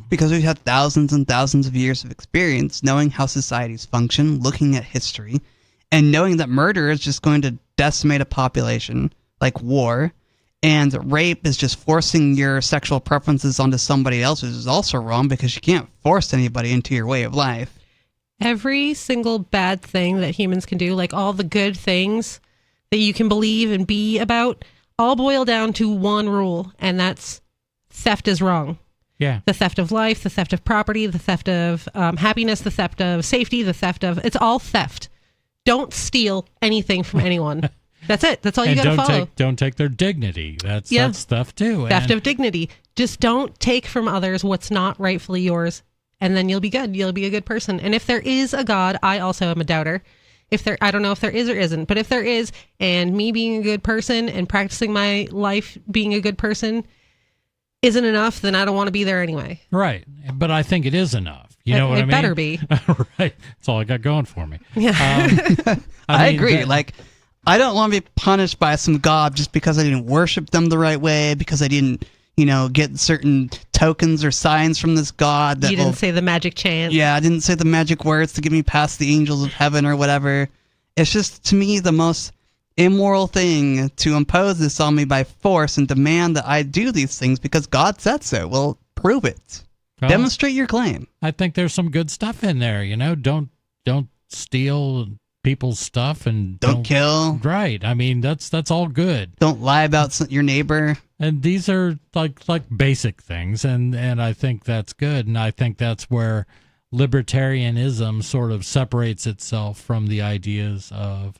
Because we've had thousands and thousands of years of experience knowing how societies function, looking at history, and knowing that murder is just going to decimate a population, like war, and rape is just forcing your sexual preferences onto somebody else, which is also wrong because you can't force anybody into your way of life. Every single bad thing that humans can do, like all the good things that you can believe and be about, all boil down to one rule, and that's theft is wrong. Yeah. The theft of life, the theft of property, the theft of happiness, the theft of safety, it's all theft. Don't steal anything from anyone. That's it. That's all you got to follow. Don't take their dignity. That's theft too. Theft of dignity. Just don't take from others what's not rightfully yours, and then you'll be good. You'll be a good person. And if there is a God, I also am a doubter. I don't know if there is or isn't, but if there is, and me being a good person and practicing my life being a good person isn't enough, then I don't want to be there anyway. Right. But I think it is enough. You know what I mean? It better be. Right. That's all I got going for me. Yeah. I agree. I don't want to be punished by some god just because I didn't worship them the right way, because I didn't, get certain tokens or signs from this god. You didn't say the magic chant. Yeah, I didn't say the magic words to get me past the angels of heaven or whatever. It's just, to me, the most immoral thing to impose this on me by force and demand that I do these things because God said so. Well, prove it. Well, demonstrate your claim. I think there's some good stuff in there. Don't steal people's stuff and don't kill. Right. I mean, that's all good. Don't lie about your neighbor. And these are like basic things, and I think that's good. And I think that's where libertarianism sort of separates itself from the ideas of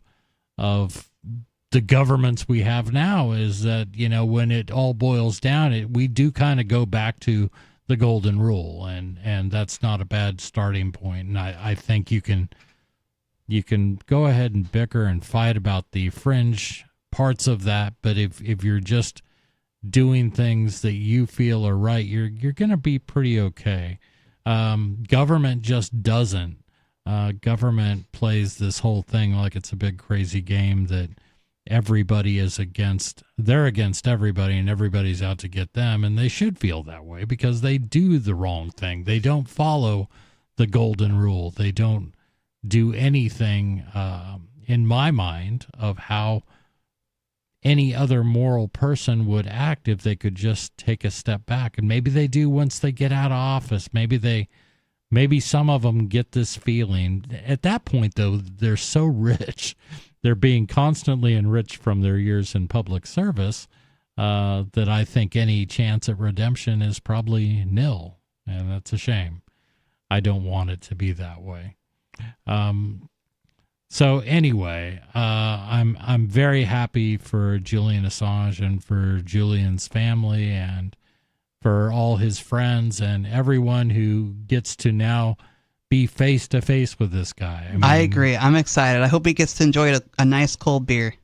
the governments we have now, is that, when it all boils down, we do kind of go back to the golden rule, and that's not a bad starting point. And I think you can go ahead and bicker and fight about the fringe parts of that, but if you're just doing things that you feel are right, you're going to be pretty okay. Government just doesn't. Government plays this whole thing like it's a big crazy game that everybody is against. They're against everybody, and everybody's out to get them, and they should feel that way because they do the wrong thing. They don't follow the golden rule. They don't do anything, in my mind, of how any other moral person would act if they could just take a step back. And maybe they do once they get out of office. Maybe some of them get this feeling. At that point, though, they're so rich. They're being constantly enriched from their years in public service that I think any chance at redemption is probably nil. And that's a shame. I don't want it to be that way. So anyway, I'm very happy for Julian Assange and for Julian's family and for all his friends and everyone who gets to now be face to face with this guy. I agree. I'm excited. I hope he gets to enjoy a nice cold beer.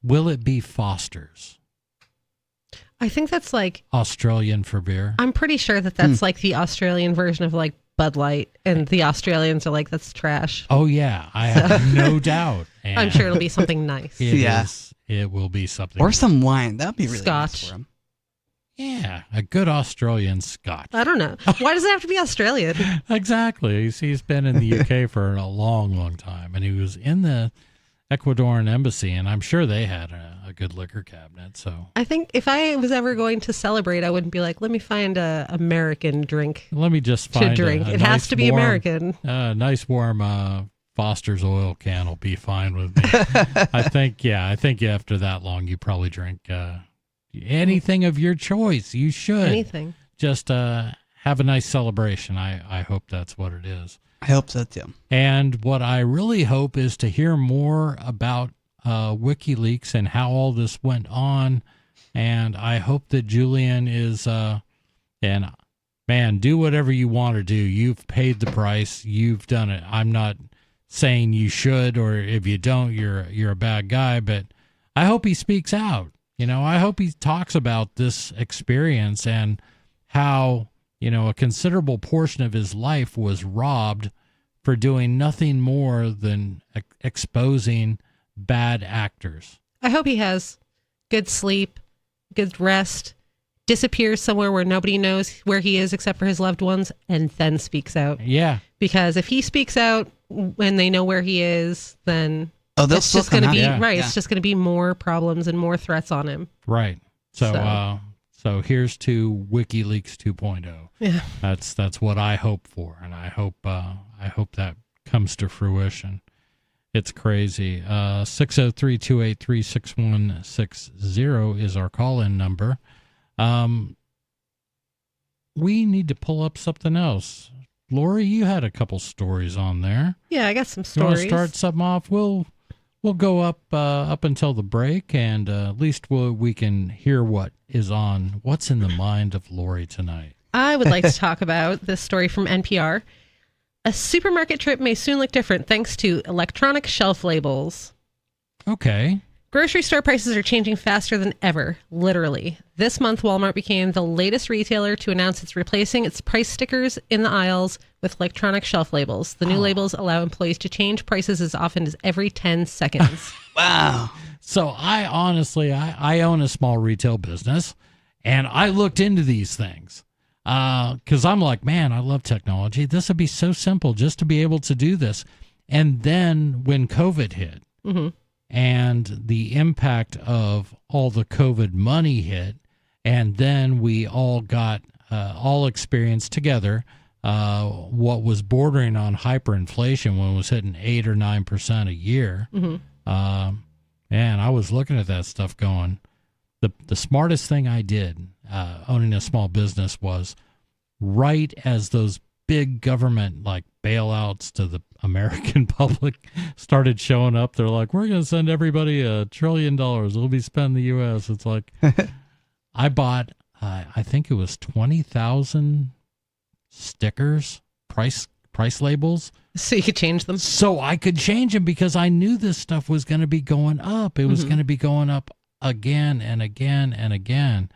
Will it be Foster's? I think that's like Australian for beer. I'm pretty sure that's like the Australian version of like Bud Light, and the Australians are like, that's trash. Oh yeah, I have no doubt. And I'm sure it'll be something nice. It will be something. Or some wine. That'd be really Scotch. nice for him. Yeah, a good Australian Scotch. I don't know. Why does it have to be Australian? Exactly. He's been in the UK for a long, long time, and he was in the Ecuadorian embassy, and I'm sure they had a good liquor cabinet. So I think if I was ever going to celebrate, I wouldn't be like, let me find a American drink. Let me just find to drink. It nice has to be warm, American. Nice warm Foster's oil can will be fine with me. I think after that long, you probably drink anything of your choice. You should. Anything. Just have a nice celebration. I hope that's what it is. I hope so too. And what I really hope is to hear more about WikiLeaks and how all this went on. And I hope that Julian is, and man, do whatever you want to do. You've paid the price. You've done it. I'm not saying you should, or if you don't, you're a bad guy. But I hope he speaks out. I hope he talks about this experience and how, a considerable portion of his life was robbed for doing nothing more than exposing bad actors. I hope he has good sleep, good rest, disappears somewhere where nobody knows where he is except for his loved ones, and then speaks out. Yeah. Because if he speaks out when they know where he is, then they'll it's just going to be Yeah. It's just going to be more problems and more threats on him. Right. So here's to WikiLeaks 2.0. Yeah. That's what I hope for, and I hope that comes to fruition. It's crazy. 603-283-6160 is our call-in number. We need to pull up something else. Lori, you had a couple stories on there. Yeah, I got some You stories. want to start something off? We'll go up until the break, and at least we can hear what's in the mind of Lori tonight. I would like to talk about this story from NPR. A supermarket trip may soon look different thanks to electronic shelf labels. Okay. Grocery store prices are changing faster than ever, literally. This month, Walmart became the latest retailer to announce it's replacing its price stickers in the aisles with electronic shelf labels. The new labels allow employees to change prices as often as every 10 seconds. Wow. So I honestly own a small retail business, and I looked into these things because I'm like, man, I love technology. This would be so simple just to be able to do this. And then when COVID hit, and the impact of all the COVID money hit, and then we all got all experienced together what was bordering on hyperinflation when it was hitting 8 or 9% a year. Man, I was looking at that stuff going, the smartest thing I did owning a small business was right as those big government like bailouts to the American public started showing up. They're like, we're going to send everybody $1 trillion. It'll be spent in the U.S. It's like, I bought, I think it was 20,000 stickers, price labels. So you could change them? So I could change them because I knew this stuff was going to be going up. It was going to be going up again and again and again.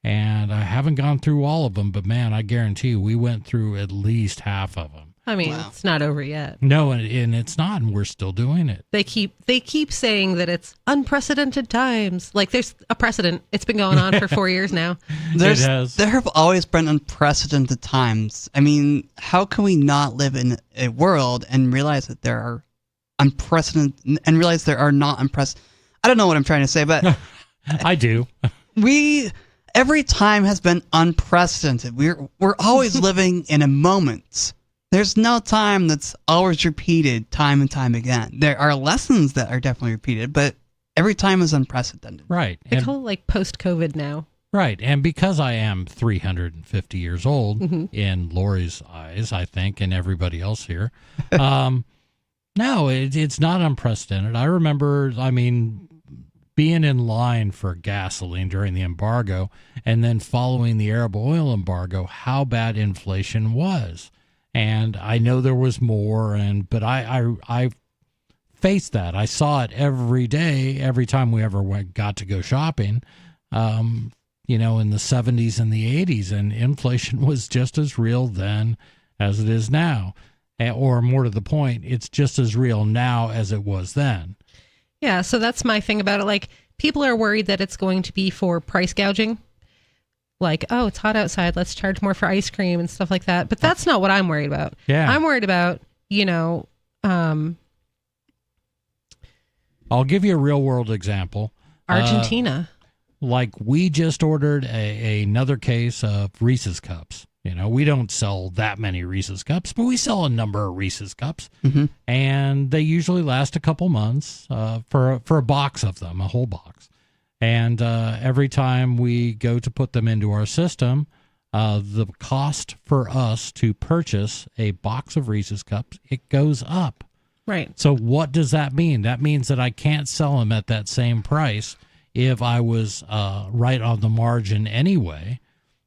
And I haven't gone through all of them, but man, I guarantee you we went through at least half of them. I mean, It's not over yet. No, and it's not, and we're still doing it. They keep saying that it's unprecedented times. Like there's a precedent. It's been going on for 4 years now. It has. There have always been unprecedented times. I mean, how can we not live in a world and realize that there are unprecedented and realize there are not unprecedented? I don't know what I'm trying to say, but I do. Every time has been unprecedented. We're always living in a moment. There's no time that's always repeated time and time again. There are lessons that are definitely repeated, but every time is unprecedented. Right. They call it like post-COVID now. Right. And because I am 350 years old in Lori's eyes, I think, and everybody else here, no, it's not unprecedented. I remember, being in line for gasoline during the embargo and then following the Arab oil embargo, how bad inflation was. And I know there was more, but I faced that. I saw it every day, every time we ever got to go shopping, in the 70s and the 80s. And inflation was just as real then as it is now. Or more to the point, it's just as real now as it was then. Yeah, so that's my thing about it. Like, people are worried that it's going to be for price gouging. Like, oh, it's hot outside, let's charge more for ice cream and stuff like that. But that's not what I'm worried about. Yeah. I'm worried about, I'll give you a real world example. Argentina. Like, we just ordered another case of Reese's Cups. We don't sell that many Reese's Cups, but we sell a number of Reese's Cups. Mm-hmm. And they usually last a couple months for a box of them, a whole box. And every time we go to put them into our system, the cost for us to purchase a box of Reese's Cups, it goes up. Right. So what does that mean? That means that I can't sell them at that same price if I was right on the margin anyway.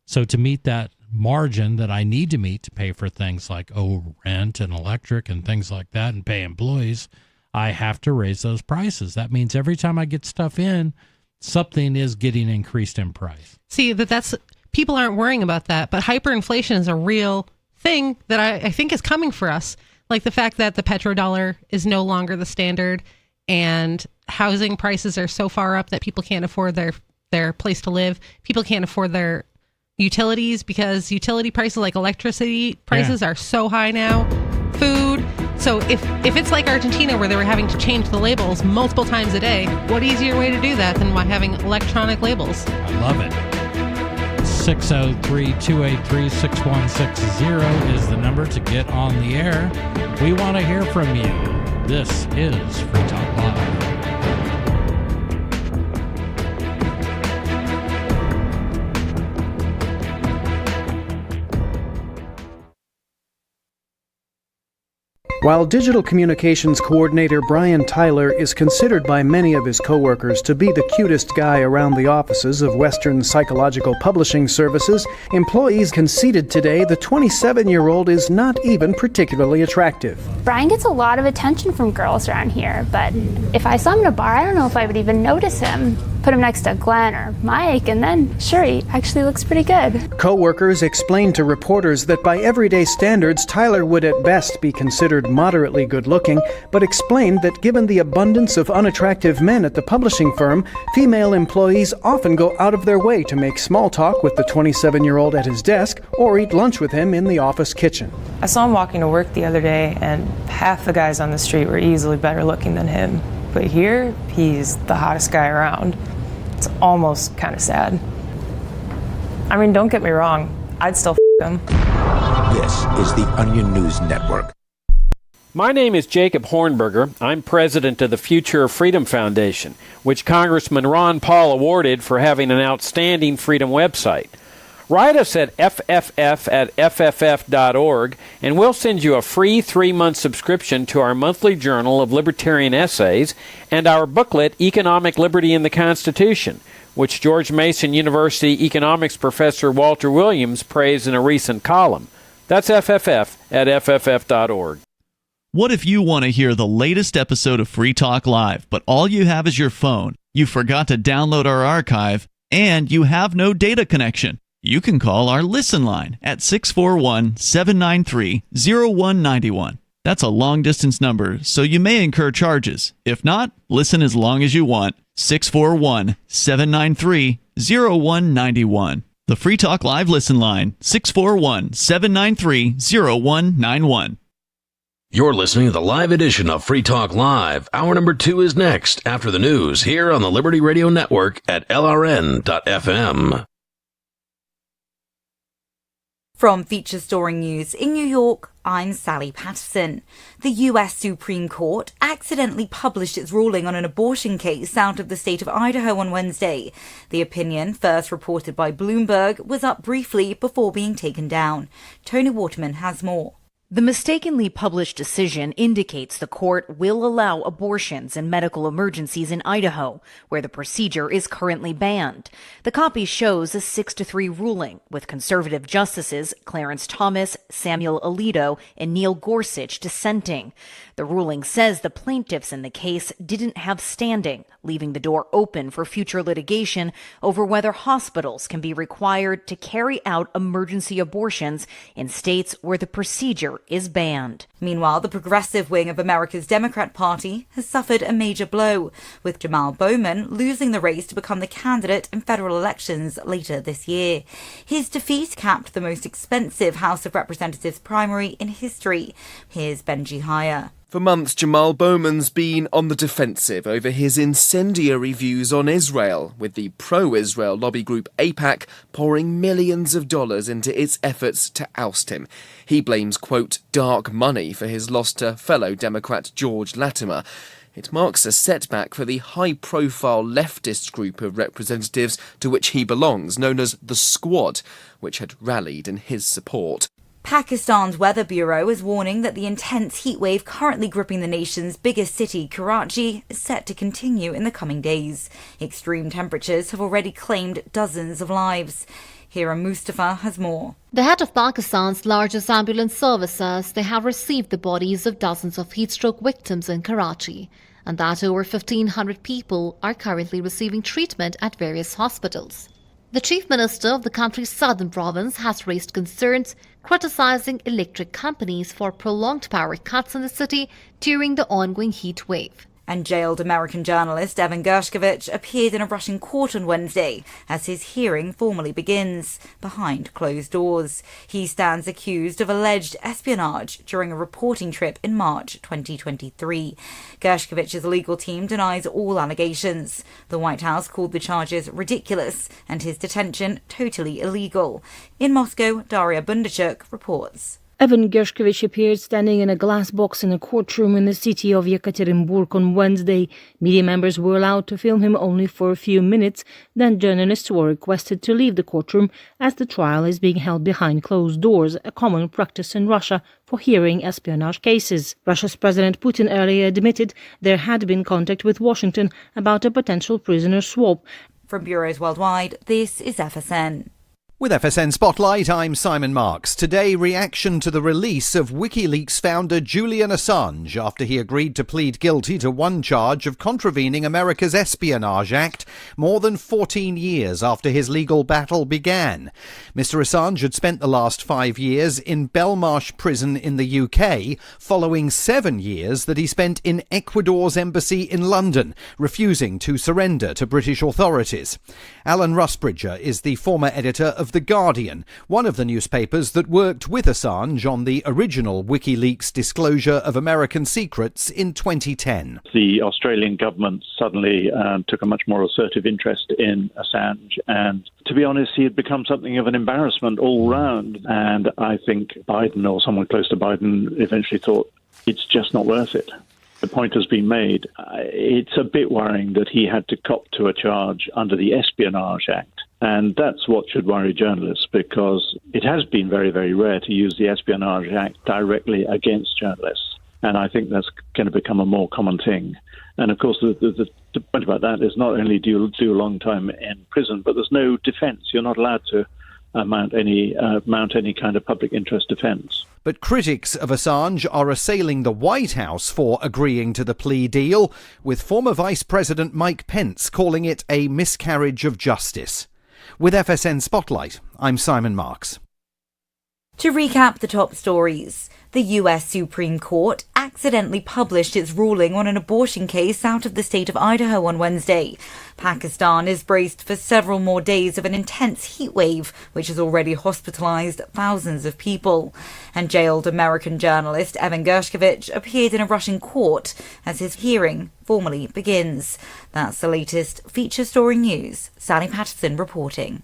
So to meet that margin that I need to meet to pay for things like rent and electric and things like that and pay employees, I have to raise those prices. That means every time I get stuff in, something is getting increased in price. See, that's people aren't worrying about that, but hyperinflation is a real thing that I think is coming for us. Like the fact that the petrodollar is no longer the standard and housing prices are so far up that people can't afford their place to live. People can't afford their utilities because utility prices like electricity prices are so high now. Food. So if it's like Argentina where they were having to change the labels multiple times a day, what easier way to do that than by having electronic labels? I love it. 603-283-6160 is the number to get on the air. We want to hear from you. This is Free Talk Live. While Digital Communications Coordinator Brian Tyler is considered by many of his coworkers to be the cutest guy around the offices of Western Psychological Publishing Services, employees conceded today the 27-year-old is not even particularly attractive. Brian gets a lot of attention from girls around here, but if I saw him in a bar, I don't know if I would even notice him. Put him next to Glenn or Mike, and then, sure, he actually looks pretty good. Co-workers explained to reporters that by everyday standards, Tyler would at best be considered moderately good-looking, but explained that given the abundance of unattractive men at the publishing firm, female employees often go out of their way to make small talk with the 27-year-old at his desk or eat lunch with him in the office kitchen. I saw him walking to work the other day, and half the guys on the street were easily better looking than him. But here, he's the hottest guy around. It's almost kind of sad. I mean, don't get me wrong, I'd still him. This is the Onion News Network. My name is Jacob Hornberger. I'm president of the Future of Freedom Foundation, which Congressman Ron Paul awarded for having an outstanding freedom website. Write us at fff@fff.org, and we'll send you a free 3-month subscription to our monthly journal of libertarian essays and our booklet, Economic Liberty in the Constitution, which George Mason University economics professor Walter Williams praised in a recent column. That's fff@fff.org. What if you want to hear the latest episode of Free Talk Live, but all you have is your phone, you forgot to download our archive, and you have no data connection? You can call our Listen line at 641-793-0191. That's a long-distance number, so you may incur charges. If not, listen as long as you want. 641-793-0191. The Free Talk Live Listen line, 641-793-0191. You're listening to the live edition of Free Talk Live. Hour number 2 is next after the news here on the Liberty Radio Network at LRN.FM. From Feature Storing News in New York, I'm Sally Patterson. The US Supreme Court accidentally published its ruling on an abortion case out of the state of Idaho on Wednesday. The opinion, first reported by Bloomberg, was up briefly before being taken down. Tony Waterman has more. The mistakenly published decision indicates the court will allow abortions and medical emergencies in Idaho, where the procedure is currently banned. The copy shows a 6-3 ruling, with conservative justices Clarence Thomas, Samuel Alito, and Neil Gorsuch dissenting. The ruling says the plaintiffs in the case didn't have standing, leaving the door open for future litigation over whether hospitals can be required to carry out emergency abortions in states where the procedure is banned. Meanwhile, the progressive wing of America's Democrat Party has suffered a major blow, with Jamal Bowman losing the race to become the candidate in federal elections later this year. His defeat capped the most expensive House of Representatives primary in history. Here's Benji Hire. For months, Jamal Bowman's been on the defensive over his incendiary views on Israel, with the pro-Israel lobby group AIPAC pouring millions of dollars into its efforts to oust him. He blames, quote, dark money for his loss to fellow Democrat George Latimer. It marks a setback for the high-profile leftist group of representatives to which he belongs, known as the Squad, which had rallied in his support. Pakistan's Weather Bureau is warning that the intense heatwave currently gripping the nation's biggest city, Karachi, is set to continue in the coming days. Extreme temperatures have already claimed dozens of lives. Hira Mustafa has more. The head of Pakistan's largest ambulance service says they have received the bodies of dozens of heatstroke victims in Karachi, and that over 1,500 people are currently receiving treatment at various hospitals. The chief minister of the country's southern province has raised concerns criticizing electric companies for prolonged power cuts in the city during the ongoing heat wave. And jailed American journalist Evan Gershkovich appeared in a Russian court on Wednesday as his hearing formally begins, behind closed doors. He stands accused of alleged espionage during a reporting trip in March 2023. Gershkovich's legal team denies all allegations. The White House called the charges ridiculous and his detention totally illegal. In Moscow, Daria Bundychuk reports. Evan Gershkovich appeared standing in a glass box in a courtroom in the city of Yekaterinburg on Wednesday. Media members were allowed to film him only for a few minutes, then journalists were requested to leave the courtroom as the trial is being held behind closed doors, a common practice in Russia for hearing espionage cases. Russia's President Putin earlier admitted there had been contact with Washington about a potential prisoner swap. From bureaus worldwide, this is FSN. With FSN Spotlight, I'm Simon Marks. Today, reaction to the release of WikiLeaks founder Julian Assange after he agreed to plead guilty to one charge of contravening America's Espionage Act more than 14 years after his legal battle began. Mr. Assange had spent the last 5 years in Belmarsh prison in the UK, following 7 years that he spent in Ecuador's embassy in London, refusing to surrender to British authorities. Alan Rusbridger is the former editor of The Guardian, one of the newspapers that worked with Assange on the original WikiLeaks disclosure of American secrets in 2010. The Australian government suddenly took a much more assertive interest in Assange, and to be honest, he had become something of an embarrassment all round. And I think Biden, or someone close to Biden, eventually thought it's just not worth it. The point has been made. It's a bit worrying that he had to cop to a charge under the Espionage Act. And that's what should worry journalists, because it has been very, very rare to use the Espionage Act directly against journalists. And I think that's going to become a more common thing. And of course, the point about that is not only do you do a long time in prison, but there's no defense. You're not allowed to mount any kind of public interest defense. But critics of Assange are assailing the White House for agreeing to the plea deal, with former Vice President Mike Pence calling it a miscarriage of justice. With FSN Spotlight, I'm Simon Marks. To recap the top stories, the US Supreme Court accidentally published its ruling on an abortion case out of the state of Idaho on Wednesday. Pakistan is braced for several more days of an intense heat wave, which has already hospitalized thousands of people. And jailed American journalist Evan Gershkovich appeared in a Russian court as his hearing formally begins. That's the latest feature story news. Sally Patterson reporting.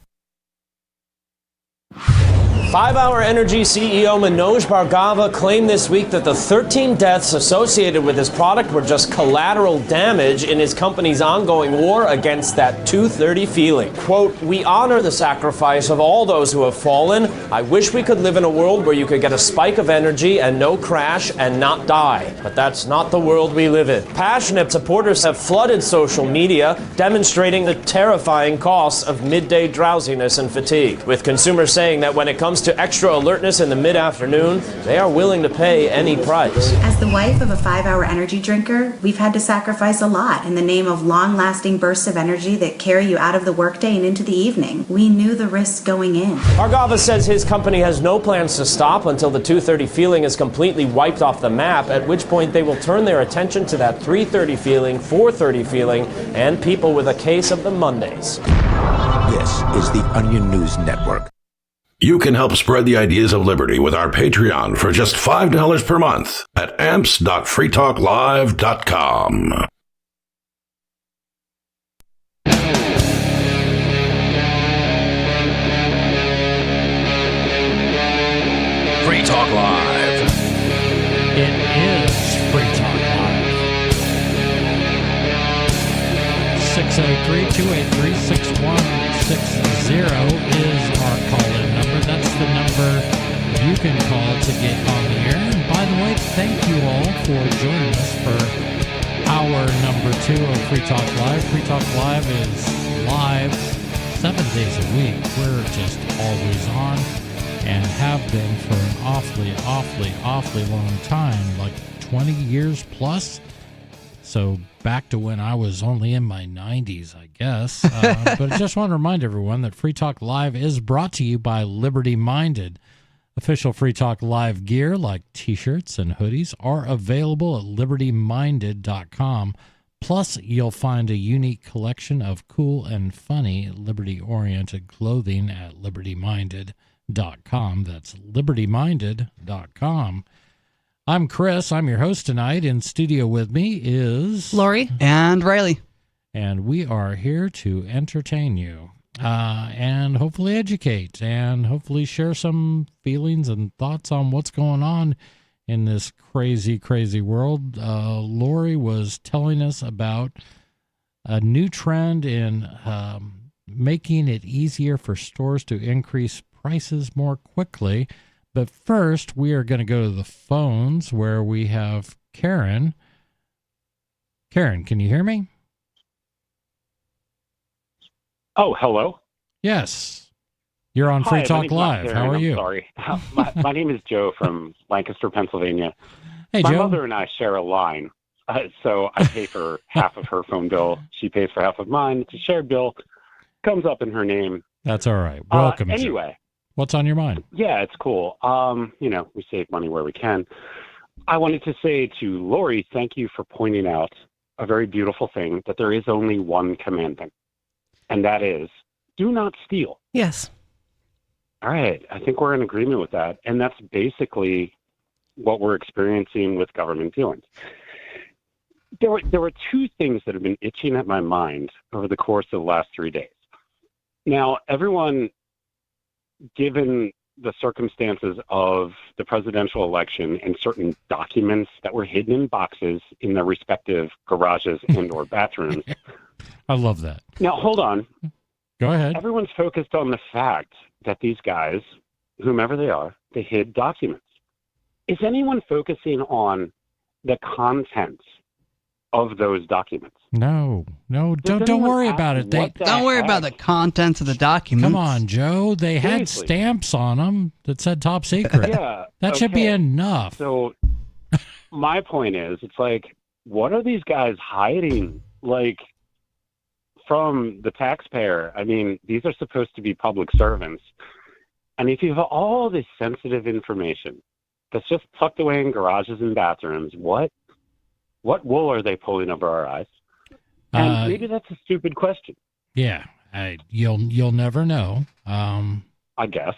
5-Hour Energy CEO Manoj Bhargava claimed this week that the 13 deaths associated with his product were just collateral damage in his company's ongoing war against that 230 feeling. Quote, "We honor the sacrifice of all those who have fallen. I wish we could live in a world where you could get a spike of energy and no crash and not die. But that's not the world we live in." Passionate supporters have flooded social media, demonstrating the terrifying costs of midday drowsiness and fatigue, with consumers saying that when it comes to extra alertness in the mid-afternoon, they are willing to pay any price. As the wife of a 5-hour energy drinker, we've had to sacrifice a lot in the name of long-lasting bursts of energy that carry you out of the workday and into the evening. We knew the risks going in. Bhargava says his company has no plans to stop until the 230 feeling is completely wiped off the map, at which point they will turn their attention to that 330 feeling, 430 feeling, and people with a case of the Mondays. This is the Onion News Network. You can help spread the ideas of liberty with our Patreon for just $5 per month at amps.freetalklive.com. Free Talk Live. It is Free Talk Live. 603-283-6160 is our call-in number. That's the number you can call to get on the air. And by the way, thank you all for joining us for hour number 2 of Free Talk Live. Free Talk Live is live 7 days a week. We're just always on and have been for an awfully long time, like 20 years plus. So back to when I was only in my 90s, I guess. But I just want to remind everyone that Free Talk Live is brought to you by Liberty Minded. Official Free Talk Live gear like t-shirts and hoodies are available at libertyminded.com. Plus, you'll find a unique collection of cool and funny liberty-oriented clothing at libertyminded.com. That's libertyminded.com. I'm Chris. I'm your host tonight. In studio with me is Lori and Riley. And we are here to entertain you and hopefully educate and hopefully share some feelings and thoughts on what's going on in this crazy world. Lori was telling us about a new trend in making it easier for stores to increase prices more quickly. But first, we are going to go to the phones where we have Karen. Karen, can you hear me? Oh, hello. Yes. You're on Free Talk Live. How are you? Sorry. My name is Joe from Lancaster, Pennsylvania. Hey, my Joe. mother and I share a line, so I pay for half of her phone bill. She pays for half of mine. It's a shared bill. Comes up in her name. That's all right. Welcome. Joe. Anyway. What's on your mind? Yeah, it's cool. We save money where we can. I wanted to say to Lori, thank you for pointing out a very beautiful thing, that there is only one commandment, and that is, do not steal. Yes. All right. I think we're in agreement with that, and that's basically what we're experiencing with government dealings. There were two things that have been itching at my mind over the course of the last 3 days. Now, everyone, given the circumstances of the presidential election and certain documents that were hidden in boxes in their respective garages and or bathrooms. I love that. Now, hold on. Go ahead. Everyone's focused on the fact that these guys, whomever they are, they hid documents. Is anyone focusing on the contents of those documents? No, don't worry about it. Don't worry about the contents of the documents. Come on, Joe. They had Seriously. stamps on them that said top secret. Yeah. That should be okay. enough. So my point is, it's like, what are these guys hiding, like, from the taxpayer? I mean, these are supposed to be public servants. And if you have all this sensitive information that's just tucked away in garages and bathrooms, what wool are they pulling over our eyes? And maybe that's a stupid question. Yeah, you'll never know. I guess.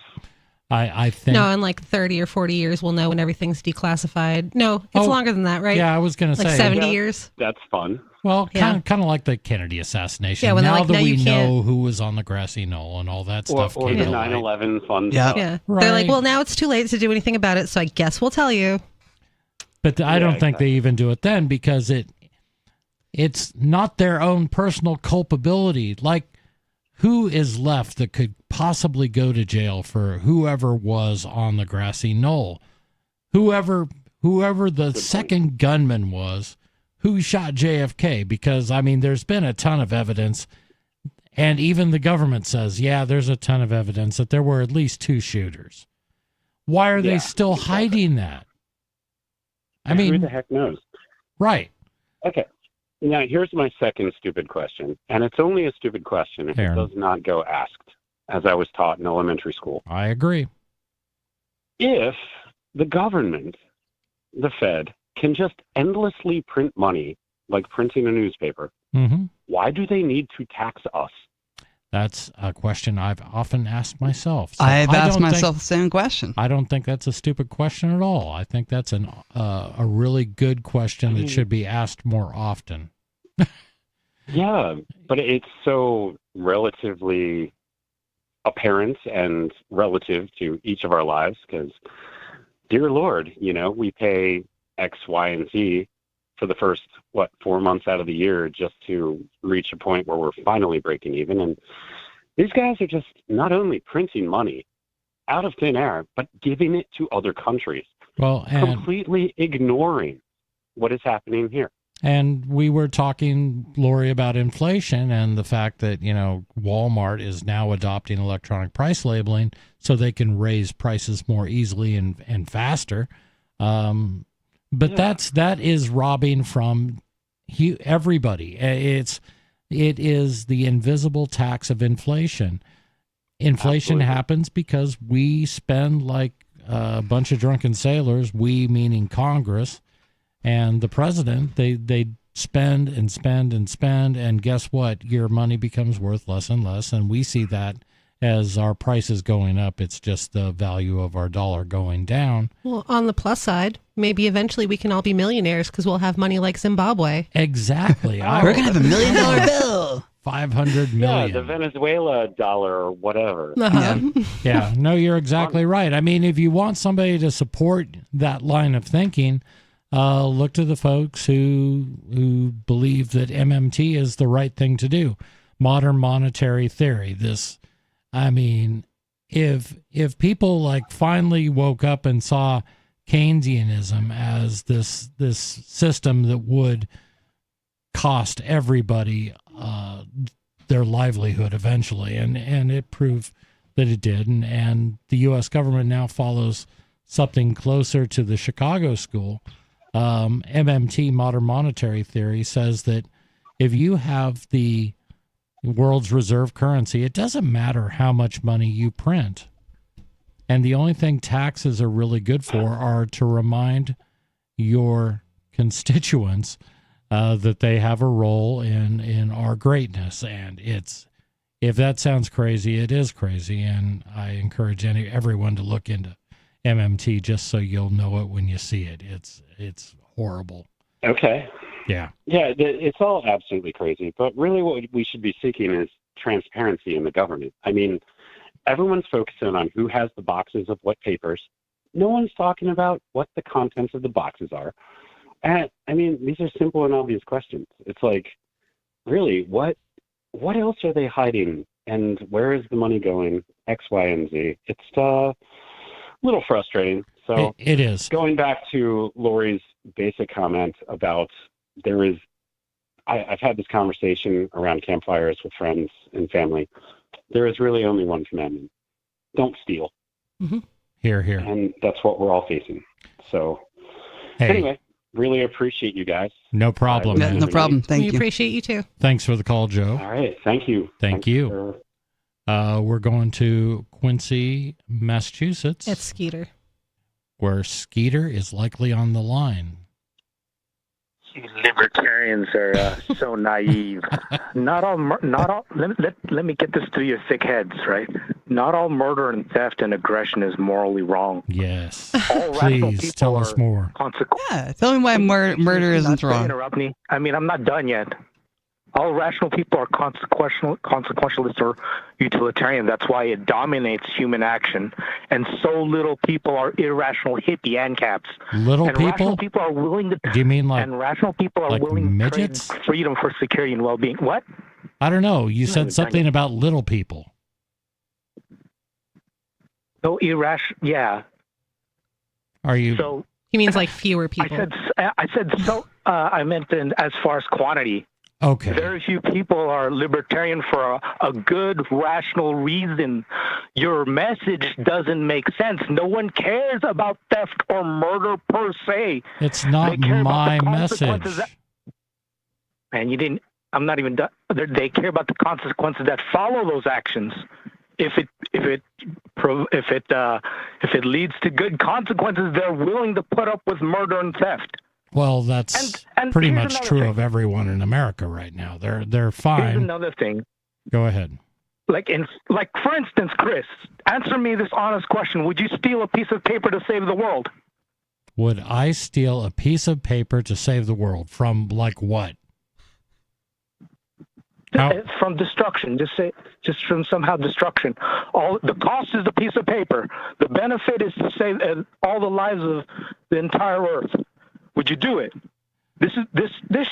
I think. No, in like 30 or 40 years, we'll know when everything's declassified. No, it's longer than that, right? Yeah, I was going to say. Like 70 years? That's fun. Well, kind of like the Kennedy assassination. Yeah, when now like, that now we you know who was on the grassy knoll and all that stuff Or came the to light. 9/11 fun Yeah. stuff. Yeah. Right. They're like, well, now it's too late to do anything about it, so I guess we'll tell you. But I don't think they even do it then because it's not their own personal culpability. Like, who is left that could possibly go to jail for whoever was on the grassy knoll? Whoever the second gunman was who shot JFK, because, I mean, there's been a ton of evidence, and even the government says, yeah, there's a ton of evidence that there were at least 2 shooters. Why are they still hiding that? I mean, who the heck knows? Right. Okay. Now, here's my second stupid question, and it's only a stupid question if it does not go asked, as I was taught in elementary school. I agree. If the government, the Fed, can just endlessly print money, like printing a newspaper, why do they need to tax us? That's a question I've often asked myself. So I've asked myself the same question. I don't think that's a stupid question at all. I think that's a really good question that should be asked more often. Yeah, but it's so relatively apparent and relative to each of our lives because, dear Lord, we pay X, Y, and Z for the first, 4 months out of the year just to reach a point where we're finally breaking even. And these guys are just not only printing money out of thin air, but giving it to other countries. Well, and completely ignoring what is happening here. And we were talking, Lori, about inflation and the fact that, Walmart is now adopting electronic price labeling so they can raise prices more easily and faster. But that is robbing from everybody. It is the invisible tax of inflation. Inflation happens because we spend like a bunch of drunken sailors, we meaning Congress and the president. They spend and spend and spend, and guess what? Your money becomes worth less and less, and we see that as our prices going up. It's just the value of our dollar going down. Well, on the plus side, maybe eventually we can all be millionaires because we'll have money like Zimbabwe. Exactly. We're going to have $1 million bill. 500 million. Yeah, the Venezuela dollar or whatever. Yeah, no, you're exactly right. I mean, if you want somebody to support that line of thinking, look to the folks who believe that MMT is the right thing to do. Modern monetary theory. If people like finally woke up and saw Keynesianism as this system that would cost everybody their livelihood eventually, and it proved that it did, and the U.S. government now follows something closer to the Chicago school. MMT, modern monetary theory, says that if you have the world's reserve currency, it doesn't matter how much money you print. And the only thing taxes are really good for are to remind your constituents that they have a role in our greatness. And if that sounds crazy, it is crazy. And I encourage everyone to look into MMT just so you'll know it when you see it. It's horrible. Okay. Yeah. Yeah, it's all absolutely crazy. But really what we should be seeking is transparency in the government. I mean, everyone's focusing on who has the boxes of what papers. No one's talking about what the contents of the boxes are. And I mean, these are simple and obvious questions. It's like, really, what else are they hiding? And where is the money going? X, Y, and Z. It's a little frustrating. So it is. Going back to Lori's basic comment about I've had this conversation around campfires with friends and family. There is really only one commandment. Don't steal. Mm-hmm. Here. And that's what we're all facing. So anyway, really appreciate you guys. No problem. No problem. Thank you. We appreciate you too. Thanks for the call, Joe. All right. Thank you. Thank you. We're going to Quincy, Massachusetts. It's Skeeter. Where Skeeter is likely on the line. You libertarians are so naive. Not all. Let me get this through your thick heads, right? Not all murder and theft and aggression is morally wrong. Yes. All rational Please people tell us more. Yeah, tell me why murder isn't wrong. Interrupt me. I mean, I'm not done yet. All rational people are consequentialist or utilitarian. That's why it dominates human action. And so little people are irrational hippie ANCAPs. Little and people? Rational people are willing to. Do you mean like? And rational people are like willing midgets? to trade freedom for security and well-being. What? I don't know. You said something about little people. So irrational. Yeah. Are you? So he means like fewer people. I said so. I meant as far as quantity. Okay. Very few people are libertarian for a good, rational reason. Your message doesn't make sense. No one cares about theft or murder per se. It's not my message. And you didn't. I'm not even done. They care about the consequences that follow those actions. If it leads to good consequences, they're willing to put up with murder and theft. Well, that's and pretty here's much another true thing. of everyone in America right now. They're Here's fine. another thing. Go ahead. Like for instance, Chris, answer me this honest question: would you steal a piece of paper to save the world? Would I steal a piece of paper to save the world from like what? From destruction, just from somehow destruction. All the cost is the piece of paper. The benefit is to save all the lives of the entire earth. Would you do it? This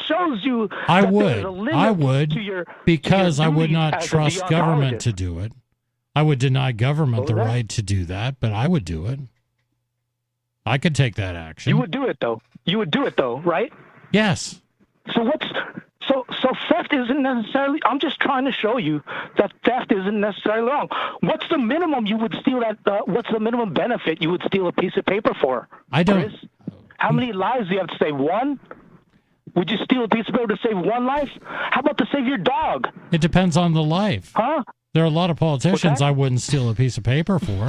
shows you. I that would. there's a limit I would to your, because to your I would duties not as a trust government deontologist. to do it. I would deny government the right to do that, but I would do it. I could take that action. You would do it though. You would do it though, right? Yes. So so theft isn't necessarily. I'm just trying to show you that theft isn't necessarily wrong. What's the minimum you would steal that? What's the minimum benefit you would steal a piece of paper for? I don't. Chris? How many lives do you have to save? One? Would you steal a piece of paper to save one life? How about to save your dog? It depends on the life. Huh? There are a lot of politicians I wouldn't steal a piece of paper for.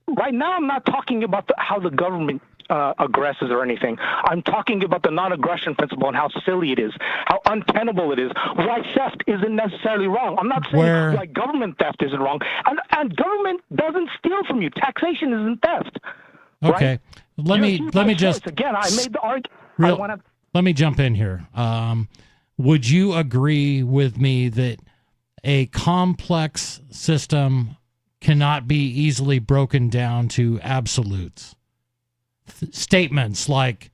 Right now, I'm not talking about how the government aggresses or anything. I'm talking about the non-aggression principle and how silly it is, how untenable it is, why theft isn't necessarily wrong. I'm not saying why government theft isn't wrong. And government doesn't steal from you. Taxation isn't theft. Okay. Right? Let me just again. I made the argument. Let me jump in here. Would you agree with me that a complex system cannot be easily broken down to absolutes? Statements like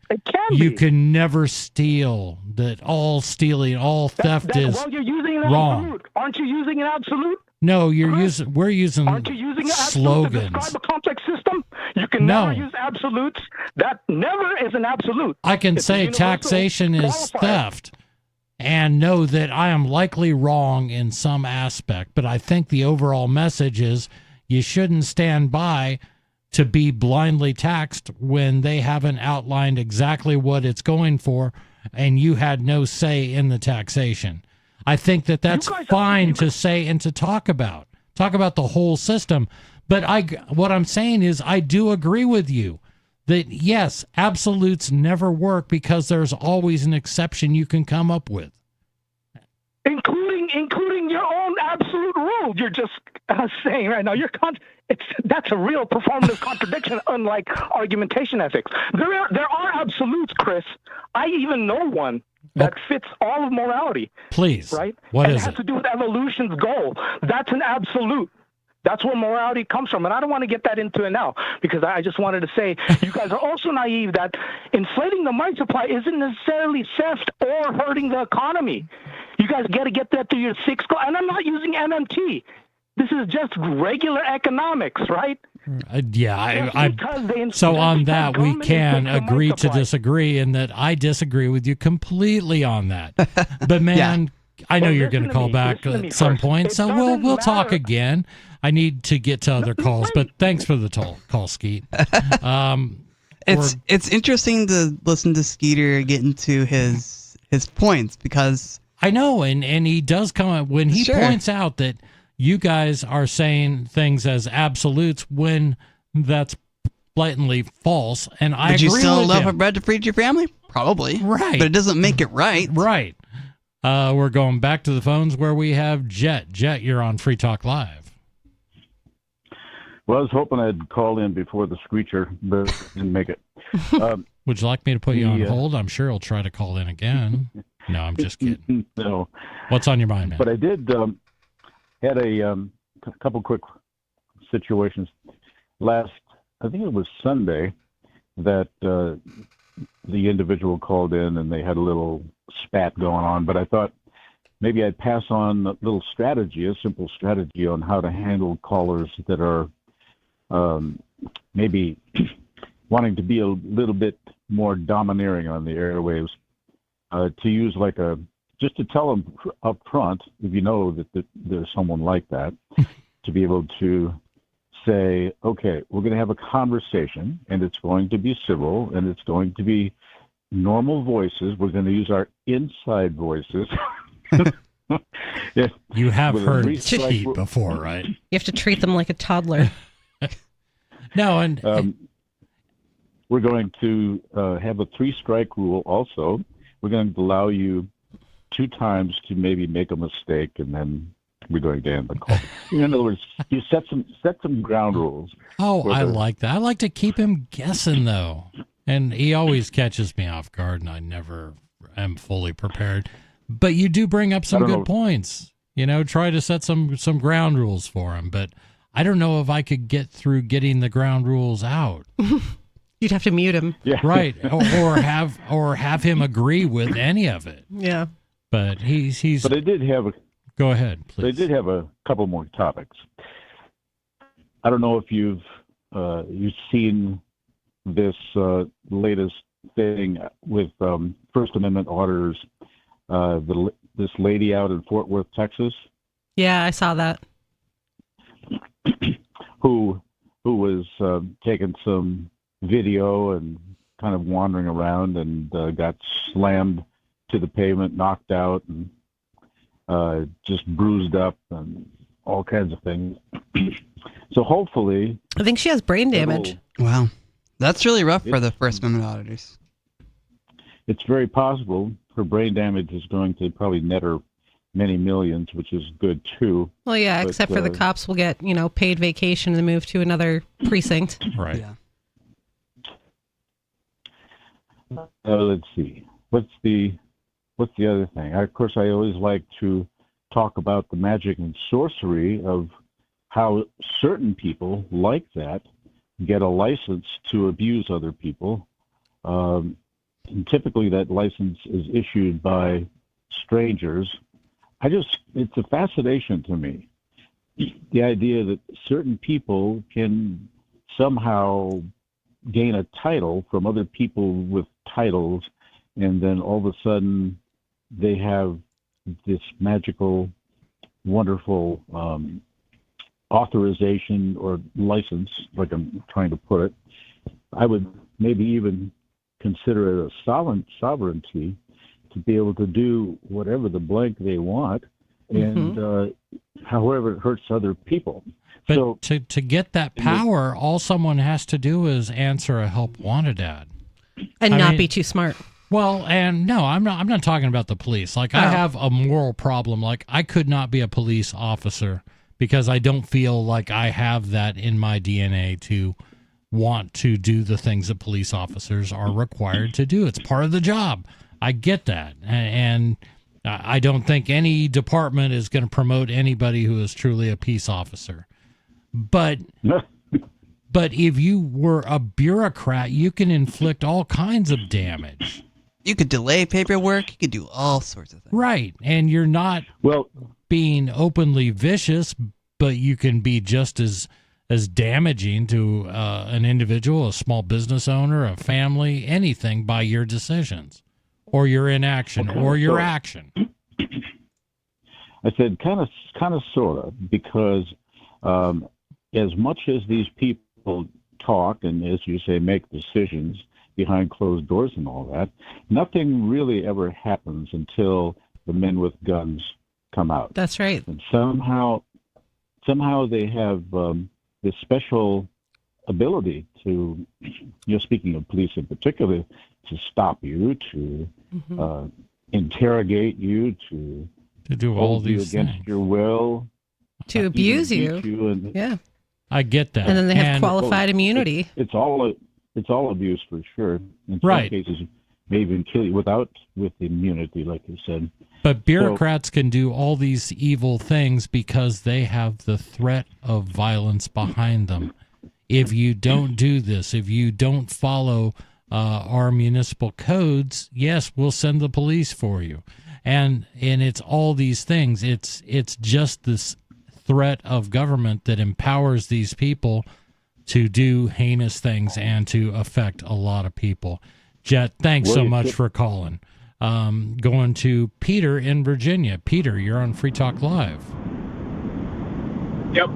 you can never steal, that all stealing, all theft is well, you're using an wrong. absolute. Aren't you using an absolute? No, we're using Aren't you using an absolute slogans. to describe a complex system? You can never use absolutes. That never is an absolute. I can It's a say universal taxation is qualifier. theft and know that I am likely wrong in some aspect, but I think the overall message is you shouldn't stand by to be blindly taxed when they haven't outlined exactly what it's going for and you had no say in the taxation. I think that that's fine to say and to talk about the whole system. But what I'm saying is I do agree with you that, yes, absolutes never work because there's always an exception you can come up with. Including your own absolute rule. You're just saying right now, that's a real performative contradiction, unlike argumentation ethics. There are absolutes, Chris. I even know one that fits all of morality. Please. Right? What and is it has it? to do with evolution's goal. That's an absolute. That's where morality comes from. And I don't want to get that into it now because I just wanted to say you guys are also naive that inflating the money supply isn't necessarily theft or hurting the economy. You guys got to get that through your thick skull. And I'm not using MMT. This is just regular economics, right? So on that, we can agree to disagree in that I disagree with you completely on that. But man, I know you're going to call back at some point, so we'll talk again. I need to get to other calls, but thanks for the call, Skeet. It's interesting to listen to Skeeter get into his points because I know, and he does come up when he Sure. points out that you guys are saying things as absolutes when that's blatantly false, and I Would agree you still with love him. a bread to feed your family? Probably. Right. But it doesn't make it right. Right. We're going back to the phones where we have Jet. Jet, you're on Free Talk Live. Well, I was hoping I'd call in before the screecher, but didn't make it. Would you like me to put you on hold? I'm sure he'll try to call in again. No, I'm just kidding. No. What's on your mind, man? But I did had a couple quick situations. I think it was Sunday, that the individual called in and they had a little spat going on. But I thought maybe I'd pass on a little strategy, a simple strategy on how to handle callers that are maybe wanting to be a little bit more domineering on the airwaves. To use just to tell them up front, if you know that there's someone like that, to be able to say, okay, we're going to have a conversation, and it's going to be civil, and it's going to be normal voices. We're going to use our inside voices. You have With a heard three-strike cheat before, right? You have to treat them like a toddler. No, and we're going to have a 3-strike rule also. We're going to allow you 2 times to maybe make a mistake, and then we're going to end the call. In other words, you set some ground rules. Oh, I like that. I like to keep him guessing, though. And he always catches me off guard, and I never am fully prepared. But you do bring up some good points. Try to set some ground rules for him. But I don't know if I could get through getting the ground rules out. You'd have to mute him. Yeah. Right. Or have him agree with any of it. Yeah. But he's. But I did have Go ahead, please. They did have a couple more topics. I don't know if you've seen this latest thing with First Amendment auditors. This lady out in Fort Worth, Texas. Yeah, I saw that. Who was taking some video and kind of wandering around and got slammed to the pavement, knocked out, and just bruised up and all kinds of things. So hopefully, I think she has brain damage. Wow. That's really rough for the First Amendment auditors. It's very possible her brain damage is going to probably net her many millions, which is good too. Well, yeah, But, except for the cops will get, paid vacation and move to another precinct. Right. Yeah. Let's see. What's the other thing? Of course, I always like to talk about the magic and sorcery of how certain people like that get a license to abuse other people. And typically that license is issued by strangers. It's a fascination to me. The idea that certain people can somehow gain a title from other people with titles, and then all of a sudden they have this magical, wonderful authorization or license, like I'm trying to put it. I would maybe even consider it a sovereignty to be able to do whatever the blank they want, and however it hurts other people. But so to get that power, all someone has to do is answer a help wanted ad. And not be too smart. Well, and no, I'm not talking about the police. Like, I have a moral problem. Like, I could not be a police officer because I don't feel like I have that in my DNA to want to do the things that police officers are required to do. It's part of the job. I get that. And I don't think any department is going to promote anybody who is truly a peace officer. But if you were a bureaucrat, you can inflict all kinds of damage. You could delay paperwork. You could do all sorts of things. Right. And you're not being openly vicious, but you can be just as damaging to an individual, a small business owner, a family, anything by your decisions or your inaction or your action. I said kind of, sort of, because as much as these people talk and, as you say, make decisions behind closed doors and all that, nothing really ever happens until the men with guns come out. That's right. And somehow they have this special ability to, speaking of police in particular, to stop you, to interrogate you, to do all hold you these against things. your will, to abuse even beat you. and, Yeah. I get that. And then they have qualified immunity. It's all abuse for sure. In some Right. cases, may even kill you with immunity, like you said. But bureaucrats can do all these evil things because they have the threat of violence behind them. If you don't do this, if you don't follow our municipal codes, yes, we'll send the police for you. And it's all these things. It's just this threat of government that empowers these people to do heinous things and to affect a lot of people. Jet, thanks so much for calling. Going to Peter in Virginia. Peter, you're on Free Talk Live. Yep.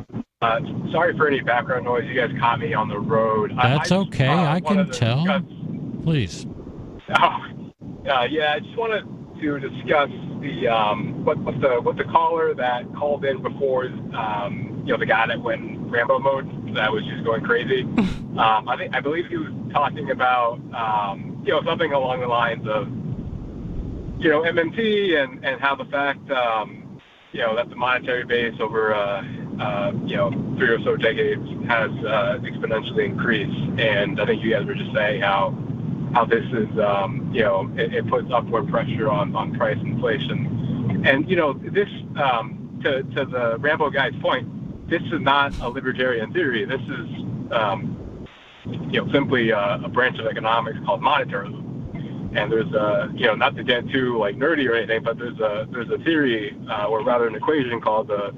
Sorry for any background noise. You guys caught me on the road. That's okay. I can tell. Please. I just wanted to discuss the what the caller that called in before, the guy that went Rambo mode, that was just going crazy. I believe he was talking about something along the lines of MMT and how the fact that the monetary base over 3 or so decades has exponentially increased. And I think you guys were just saying how this is it puts upward pressure on price inflation. And this to the Rambo guy's point, this is not a libertarian theory. This is simply a branch of economics called monetarism. And there's not to get too nerdy or anything, but there's a theory or rather an equation called the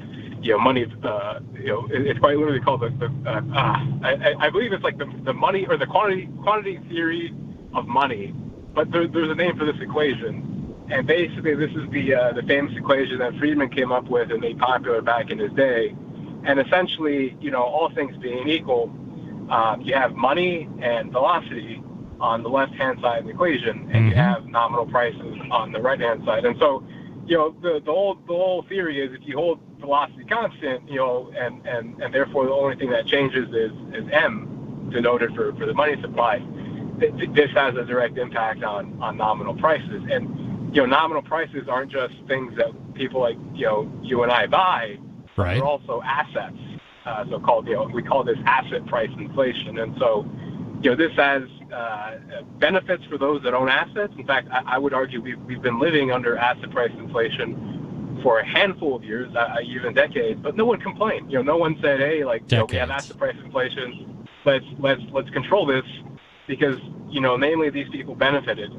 money. It's quite literally called I believe it's like the money or the quantity theory of money. But there's a name for this equation, and basically this is the famous equation that Friedman came up with and made popular back in his day. And essentially, all things being equal, you have money and velocity on the left-hand side of the equation, and you have nominal prices on the right-hand side. And so, the whole theory is if you hold velocity constant, and therefore the only thing that changes is M, denoted for the money supply. This has a direct impact on nominal prices. And nominal prices aren't just things that people like you and I buy. Right. They're also assets. So-called we call this asset price inflation. And so this has benefits for those that own assets. In fact, I would argue we've been living under asset price inflation for a handful of years, even decades, but no one complained. No one said, "Hey, we have asset price inflation. Let's control this," because namely these people benefited.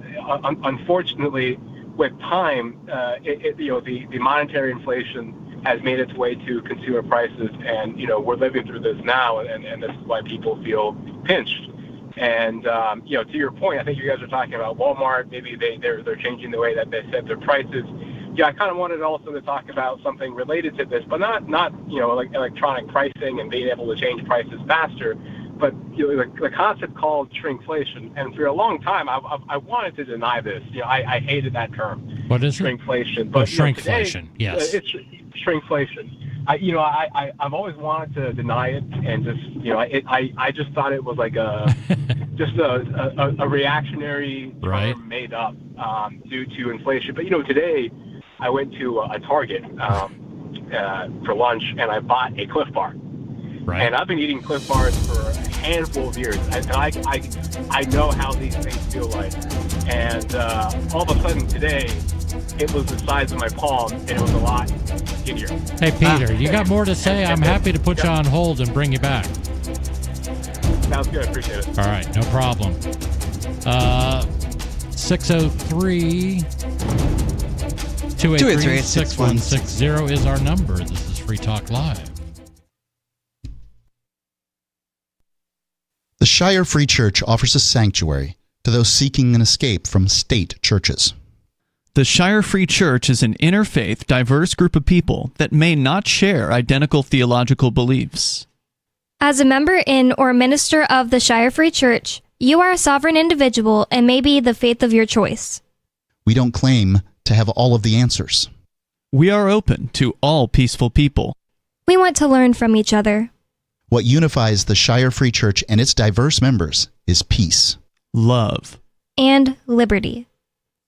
Unfortunately, with time, the monetary inflation has made its way to consumer prices, and we're living through this now, and this is why people feel pinched. And to your point, I think you guys are talking about Walmart. Maybe they're changing the way that they set their prices. Yeah, I kind of wanted also to talk about something related to this, but not like electronic pricing and being able to change prices faster, but the concept called shrinkflation. And for a long time, I wanted to deny this. I hated that term. What is shrinkflation? But shrinkflation. Today, yes, it's shrinkflation. I've always wanted to deny it, and just I just thought it was like a reactionary term made up due to inflation. But today I went to a Target for lunch, and I bought a Cliff Bar. Right. And I've been eating Cliff Bars for a handful of years, and I know how these things feel like. And all of a sudden today, it was the size of my palm, and it was a lot skinnier. Hey, Peter, you got more to say? I'm happy to put you on hold and bring you back. Sounds good. Appreciate it. All right, no problem. 603 283 6160 is our number. This is Free Talk Live. The Shire Free Church offers a sanctuary to those seeking an escape from state churches. The Shire Free Church is an interfaith, diverse group of people that may not share identical theological beliefs. As a member in or minister of the Shire Free Church, you are a sovereign individual and may be the faith of your choice. We don't claim to have all of the answers. We are open to all peaceful people. We want to learn from each other. What unifies the Shire Free Church and its diverse members is peace, love, and liberty.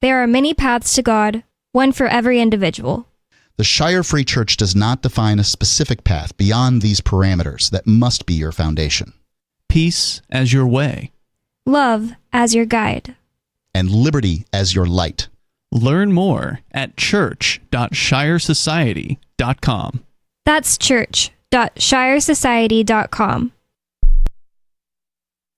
There are many paths to God, one for every individual. The Shire Free Church does not define a specific path beyond these parameters that must be your foundation. Peace as your way. Love as your guide. And liberty as your light. Learn more at church.shiresociety.com. That's church.shiresociety.com.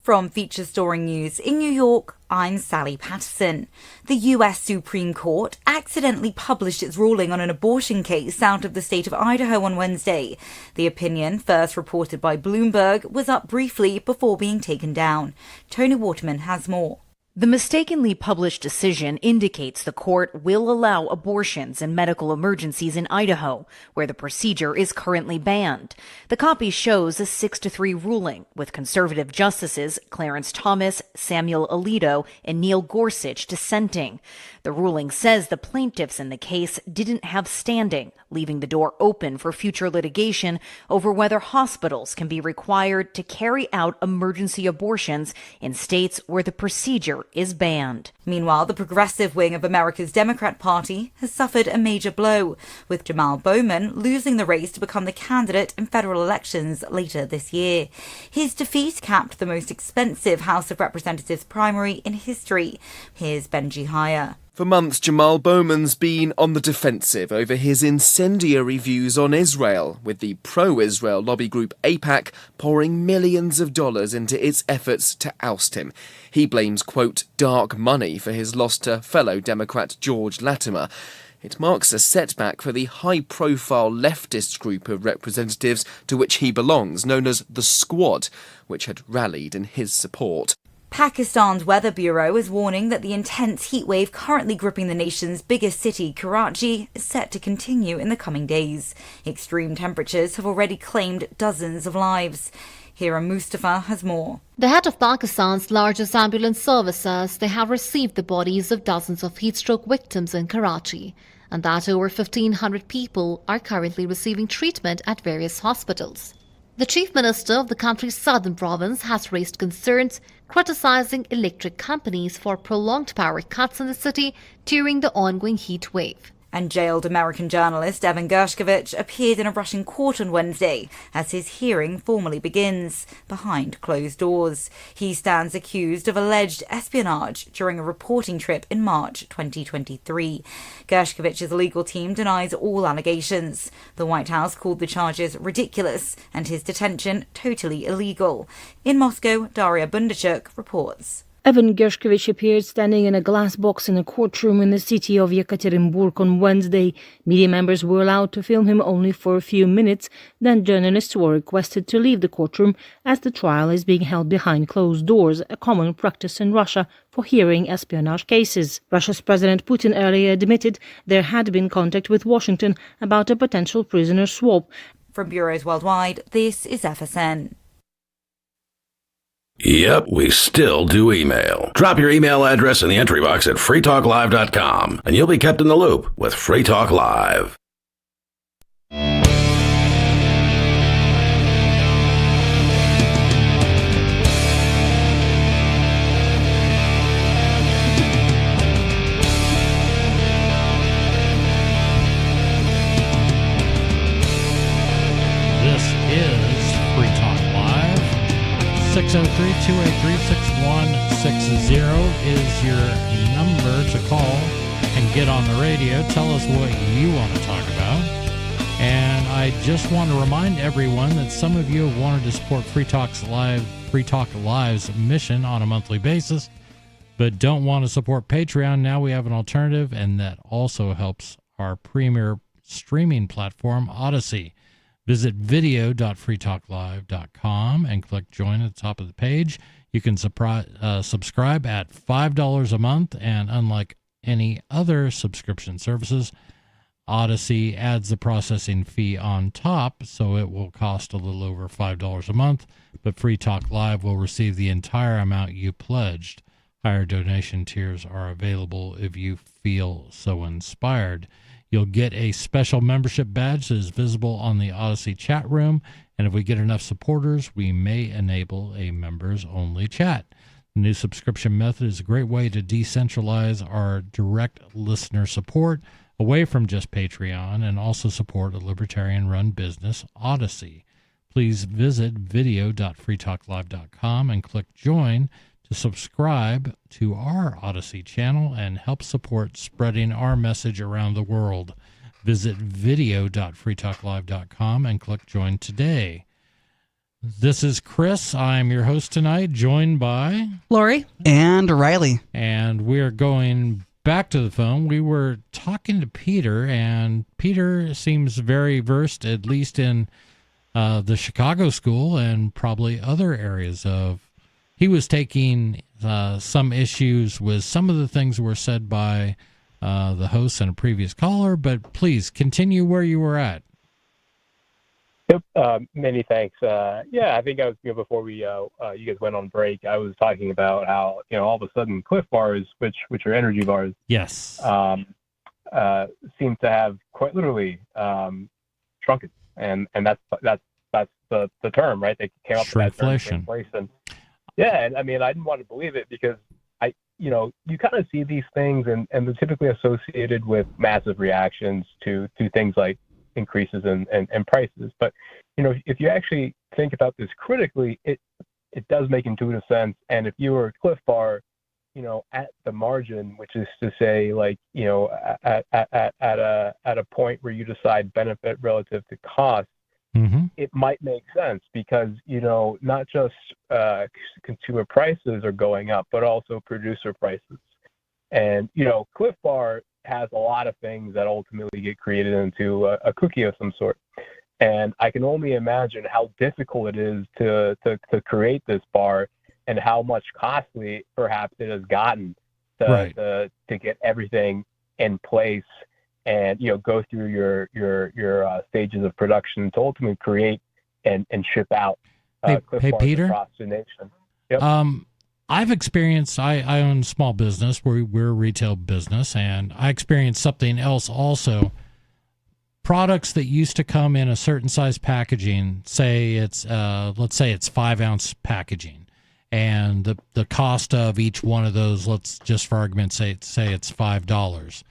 From Feature Storing News in New York, I'm Sally Patterson. The US Supreme Court accidentally published its ruling on an abortion case out of the state of Idaho on Wednesday. The opinion, first reported by Bloomberg, was up briefly before being taken down. Tony Waterman has more. The mistakenly published decision indicates the court will allow abortions and medical emergencies in Idaho, where the procedure is currently banned. The copy shows a 6-3 ruling, with conservative justices Clarence Thomas, Samuel Alito, and Neil Gorsuch dissenting. The ruling says the plaintiffs in the case didn't have standing, leaving the door open for future litigation over whether hospitals can be required to carry out emergency abortions in states where the procedure is banned. Meanwhile, the progressive wing of America's Democrat Party has suffered a major blow, with Jamal Bowman losing the race to become the candidate in federal elections later this year. His defeat capped the most expensive House of Representatives primary in history. Here's Benji Hire. For months, Jamal Bowman's been on the defensive over his incendiary views on Israel, with the pro-Israel lobby group AIPAC pouring millions of dollars into its efforts to oust him. He blames, quote, dark money for his loss to fellow Democrat George Latimer. It marks a setback for the high-profile leftist group of representatives to which he belongs, known as the Squad, which had rallied in his support. Pakistan's Weather Bureau is warning that the intense heatwave currently gripping the nation's biggest city, Karachi, is set to continue in the coming days. Extreme temperatures have already claimed dozens of lives. Hira Mustafa has more. The head of Pakistan's largest ambulance service says they have received the bodies of dozens of heatstroke victims in Karachi, and that over 1,500 people are currently receiving treatment at various hospitals. The chief minister of the country's southern province has raised concerns criticizing electric companies for prolonged power cuts in the city during the ongoing heat wave. And jailed American journalist Evan Gershkovich appeared in a Russian court on Wednesday as his hearing formally begins, behind closed doors. He stands accused of alleged espionage during a reporting trip in March 2023. Gershkovich's legal team denies all allegations. The White House called the charges ridiculous and his detention totally illegal. In Moscow, Daria Bundichuk reports. Evan Gershkovich appeared standing in a glass box in a courtroom in the city of Yekaterinburg on Wednesday. Media members were allowed to film him only for a few minutes, then journalists were requested to leave the courtroom as the trial is being held behind closed doors, a common practice in Russia for hearing espionage cases. Russia's President Putin earlier admitted there had been contact with Washington about a potential prisoner swap. From bureaus worldwide, this is FSN. Yep, we still do email. Drop your email address in the entry box at freetalklive.com, and you'll be kept in the loop with Free Talk Live. This is Free Talk Live. 603-283-6160 is your number to call and get on the radio. Tell us what you want to talk about. And I just want to remind everyone that some of you have wanted to support Free Talk Live's mission on a monthly basis, but don't want to support Patreon. Now we have an alternative, and that also helps our premier streaming platform, Odyssey. Visit video.freetalklive.com and click join at the top of the page. You can subscribe at $5 a month, and unlike any other subscription services, Odyssey adds the processing fee on top, so it will cost a little over $5 a month, but Free Talk Live will receive the entire amount you pledged Higher donation tiers are available if you feel so inspired. You'll get a special membership badge that is visible on the Odyssey chat room, and if we get enough supporters, we may enable a members-only chat. The new subscription method is a great way to decentralize our direct listener support away from just Patreon and also support a libertarian-run business, Odyssey. Please visit video.freetalklive.com and click Join to subscribe to our Odyssey channel and help support spreading our message around the world. Visit video.freetalklive.com and click Join today. This is Chris. I'm your host tonight, joined by Lori and Riley. And we're going back to the phone. We were talking to Peter, and Peter seems very versed, at least in the Chicago school and probably other areas of. He was taking some issues with some of the things that were said by the host and a previous caller, but please continue where you were at. Yep. Many thanks. Yeah, I think I was before we you guys went on break. I was talking about how all of a sudden Cliff bars, which are energy bars, yes, seem to have quite literally shrunken, and that's the term, right? They came up with that term, shrinkflation. Yeah, and I mean, I didn't want to believe it because you kind of see these things, and they're typically associated with massive reactions to things like increases in prices. But if you actually think about this critically, it does make intuitive sense. And if you were a Cliff Bar, at the margin, which is to say, like at a point where you decide benefit relative to cost, it might make sense because not just consumer prices are going up, but also producer prices. And Cliff Bar has a lot of things that ultimately get created into a cookie of some sort. And I can only imagine how difficult it is to create this bar and how much costly perhaps it has gotten to get everything in place and go through your stages of production to ultimately create and ship out Cliff Bars Peter? across the nation. Yep. I've experienced, I own a small business, we're a retail business, and I experienced something else also. Products that used to come in a certain size packaging, say it's, let's say it's 5-ounce packaging, and the cost of each one of those, let's just for argument's sake, say it's $5.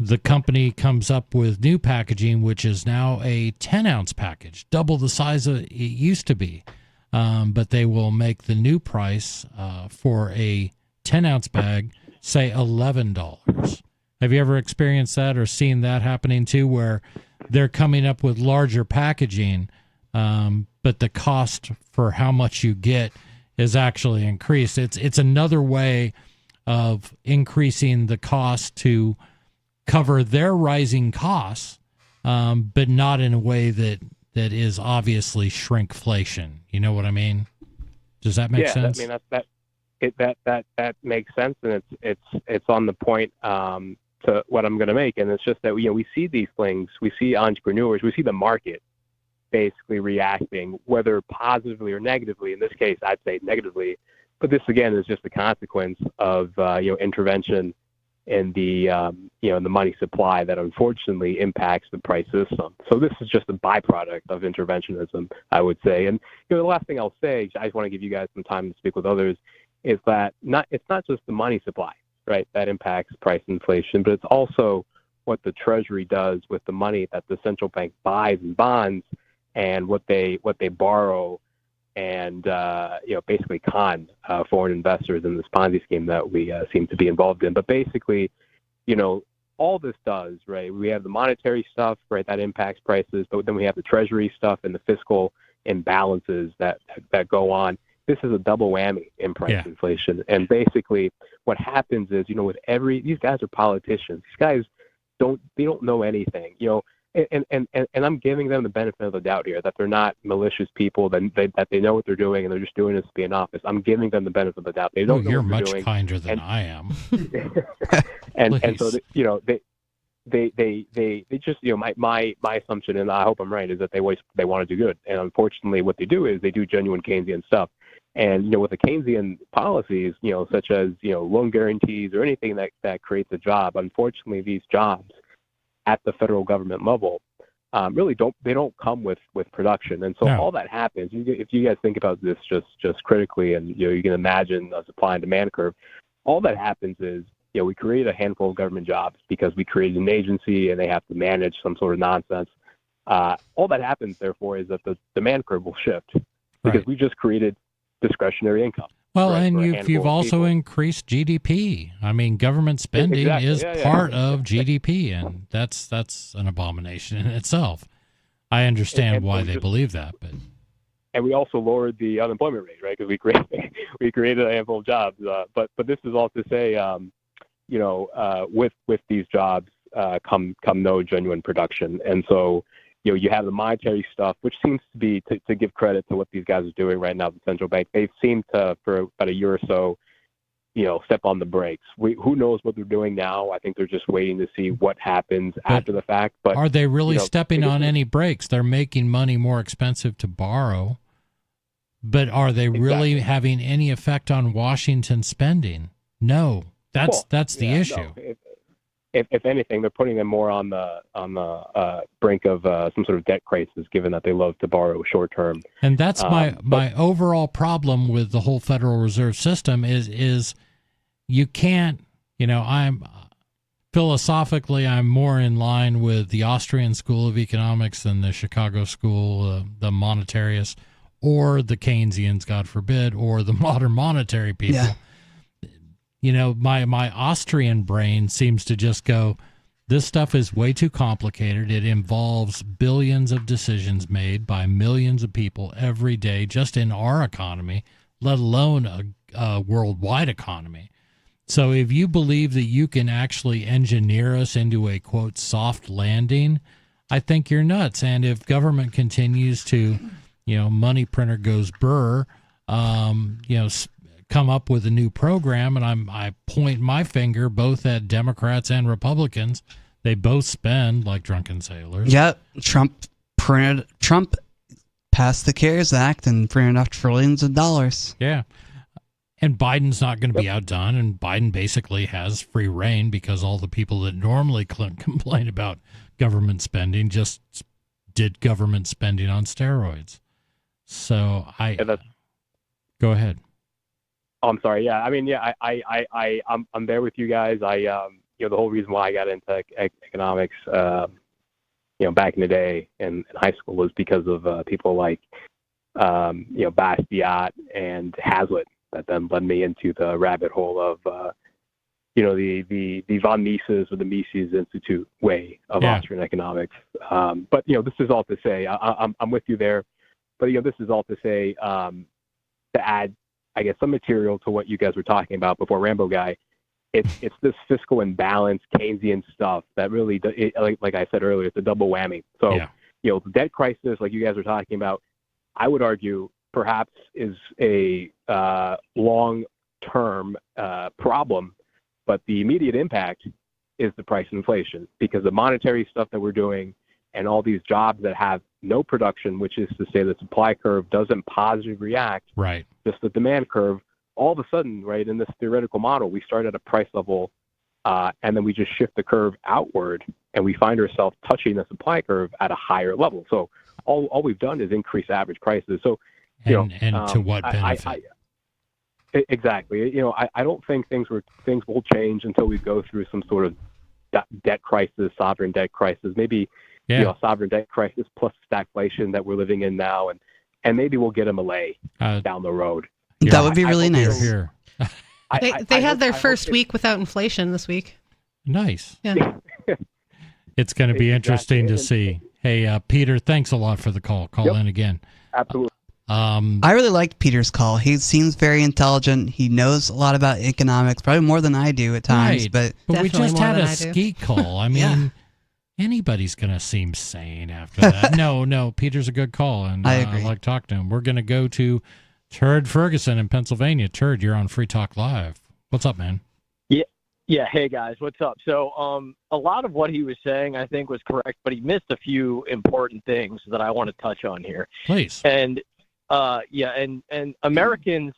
The company comes up with new packaging, which is now a 10-ounce package, double the size of it used to be. But they will make the new price for a 10-ounce bag, say $11. Have you ever experienced that or seen that happening too, where they're coming up with larger packaging, but the cost for how much you get is actually increased? It's another way of increasing the cost to cover their rising costs, but not in a way that is obviously shrinkflation. You know what I mean? Does that make sense? Yeah, I mean that makes sense, and it's on the point to what I'm going to make, and it's just that we see these things, we see entrepreneurs, we see the market basically reacting, whether positively or negatively. In this case, I'd say negatively, but this again is just a consequence of intervention in the in the money supply that unfortunately impacts the price system. So this is just a byproduct of interventionism, I would say. And the last thing I'll say, I just want to give you guys some time to speak with others, is that it's not just the money supply, right, that impacts price inflation, but it's also what the Treasury does with the money that the central bank buys in bonds and what they borrow and basically con foreign investors in this Ponzi scheme that we seem to be involved in. But basically, all this does, right? We have the monetary stuff, right, that impacts prices, but then we have the Treasury stuff and the fiscal imbalances that go on. This is a double whammy in price inflation. And basically, what happens is, with these guys are politicians. These guys don't know anything, And I'm giving them the benefit of the doubt here, that they're not malicious people, that they know what they're doing and they're just doing this to be in office. I'm giving them the benefit of the doubt. They don't know you're what they're much doing. kinder than I am. and so they just my assumption, and I hope I'm right, is that they want to do good. And unfortunately, what they do is they do genuine Keynesian stuff. And, with the Keynesian policies, such as, loan guarantees or anything that creates a job, unfortunately, these jobs at the federal government level really don't come with production. And so all that happens, if you guys think about this just critically, and, you can imagine a supply and demand curve, all that happens is, we create a handful of government jobs because we created an agency and they have to manage some sort of nonsense. All that happens, therefore, is that the demand curve will shift because we just created discretionary income. Well, and you've also increased GDP. I mean, government spending is part of GDP, and that's an abomination in itself. I understand why they believe that, but and we also lowered the unemployment rate, right? Because we created a handful of jobs. But this is all to say, with these jobs come no genuine production, and so. You have the monetary stuff, which seems to be, to give credit to what these guys are doing right now, the central bank, they seem to, for about a year or so, step on the brakes. Who knows what they're doing now? I think they're just waiting to see what happens after the fact. But are they really stepping on any brakes? They're making money more expensive to borrow, but are they really having any effect on Washington spending? No, that's the issue. No. If anything, they're putting them more on the brink of some sort of debt crisis, given that they love to borrow short term. And that's my overall problem with the whole Federal Reserve System is you can't, I'm philosophically, I'm more in line with the Austrian School of Economics than the Chicago School, the monetarists, or the Keynesians, God forbid, or the modern monetary people. Yeah. My Austrian brain seems to just go, this stuff is way too complicated. It involves billions of decisions made by millions of people every day, just in our economy, let alone a worldwide economy. So if you believe that you can actually engineer us into a, quote, soft landing, I think you're nuts. And if government continues to, money printer goes burr, come up with a new program, and I point my finger both at Democrats and Republicans. They both spend like drunken sailors. Yep, Trump passed the CARES Act and printed out trillions of dollars. Yeah, and Biden's not going to be outdone, and Biden basically has free reign because all the people that normally complain about government spending just did government spending on steroids. So go ahead. I'm sorry. Yeah, I mean, yeah, I'm there with you guys. The whole reason why I got into economics, back in the day in high school was because of people like, Bastiat and Hazlitt that then led me into the rabbit hole of, the von Mises or the Mises Institute way of Austrian economics. But this is all to say, I'm with you there. But this is all to say, to add, I guess, some material to what you guys were talking about before, Rambo Guy. It's this fiscal imbalance, Keynesian stuff that really, like I said earlier, it's a double whammy. So, the debt crisis, like you guys were talking about, I would argue perhaps is a long-term problem, but the immediate impact is the price inflation, because the monetary stuff that we're doing and all these jobs that have no production, which is to say the supply curve doesn't positively react, right? Just the demand curve, all of a sudden, right, in this theoretical model, we start at a price level, and then we just shift the curve outward, and we find ourselves touching the supply curve at a higher level. So all we've done is increase average prices. So, to what benefit? Exactly. I don't think things will change until we go through some sort of debt crisis, sovereign debt crisis, maybe. Yeah. Sovereign debt crisis plus stagflation that we're living in now, and maybe we'll get a Malay down the road. That would be really nice. They had their first week without inflation this week. Nice. Yeah. It's going to be interesting to see. Hey, Peter, thanks a lot for the call. Call in again. Absolutely. I really liked Peter's call. He seems very intelligent. He knows a lot about economics, probably more than I do at times. Right. But we just had a ski call. I mean, anybody's going to seem sane after that. No, Peter's a good call, and I agree. I like talking to him. We're going to go to Turd Ferguson in Pennsylvania. Turd, you're on Free Talk Live. What's up, man? Yeah. Hey, guys. What's up? So a lot of what he was saying, I think, was correct, but he missed a few important things that I want to touch on here. Please. And and Americans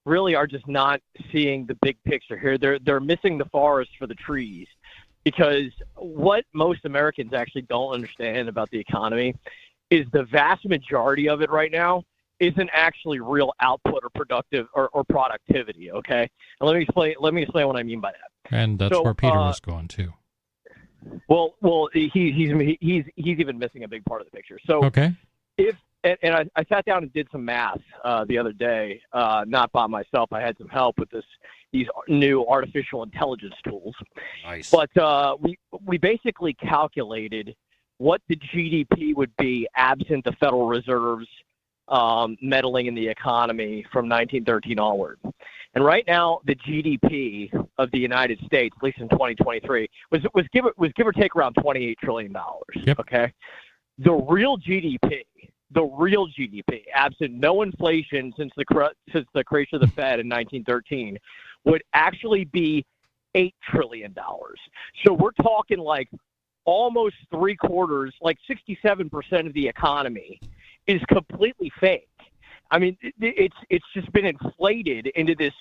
really are just not seeing the big picture here. They're missing the forest for the trees, because what most Americans actually don't understand about the economy is the vast majority of it right now isn't actually real output or productive or productivity. Okay, and let me explain what I mean by that. And that's where Peter was going too. Well, he's even missing a big part of the picture. So okay, and I sat down and did some math the other day, not by myself. I had some help with these new artificial intelligence tools. Nice. But we basically calculated what the GDP would be absent the Federal Reserve's meddling in the economy from 1913 onward. And right now, the GDP of the United States, at least in 2023, was give or take around $28 trillion. Yep. Okay, the real GDP, absent no inflation since the creation of the Fed in 1913, would actually be $8 trillion. So we're talking like almost 3/4, like 67% of the economy is completely fake. I mean, it's just been inflated into this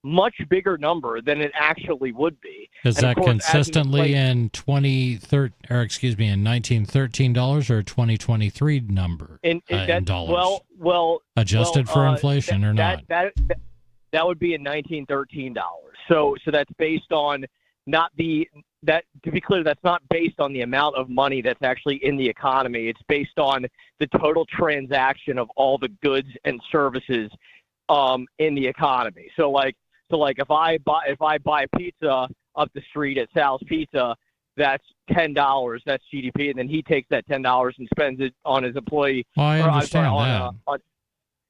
much bigger number than it actually would be. Is that consistently in 1913 dollars or 2023 number in dollars? Well, adjusted for inflation or not? That would be in $1913. So that's based on to be clear, that's not based on the amount of money that's actually in the economy. It's based on the total transaction of all the goods and services in the economy. So like if I buy pizza up the street at Sal's Pizza, that's $10. That's GDP, and then he takes that $10 and spends it on his employee. Well, I understand that.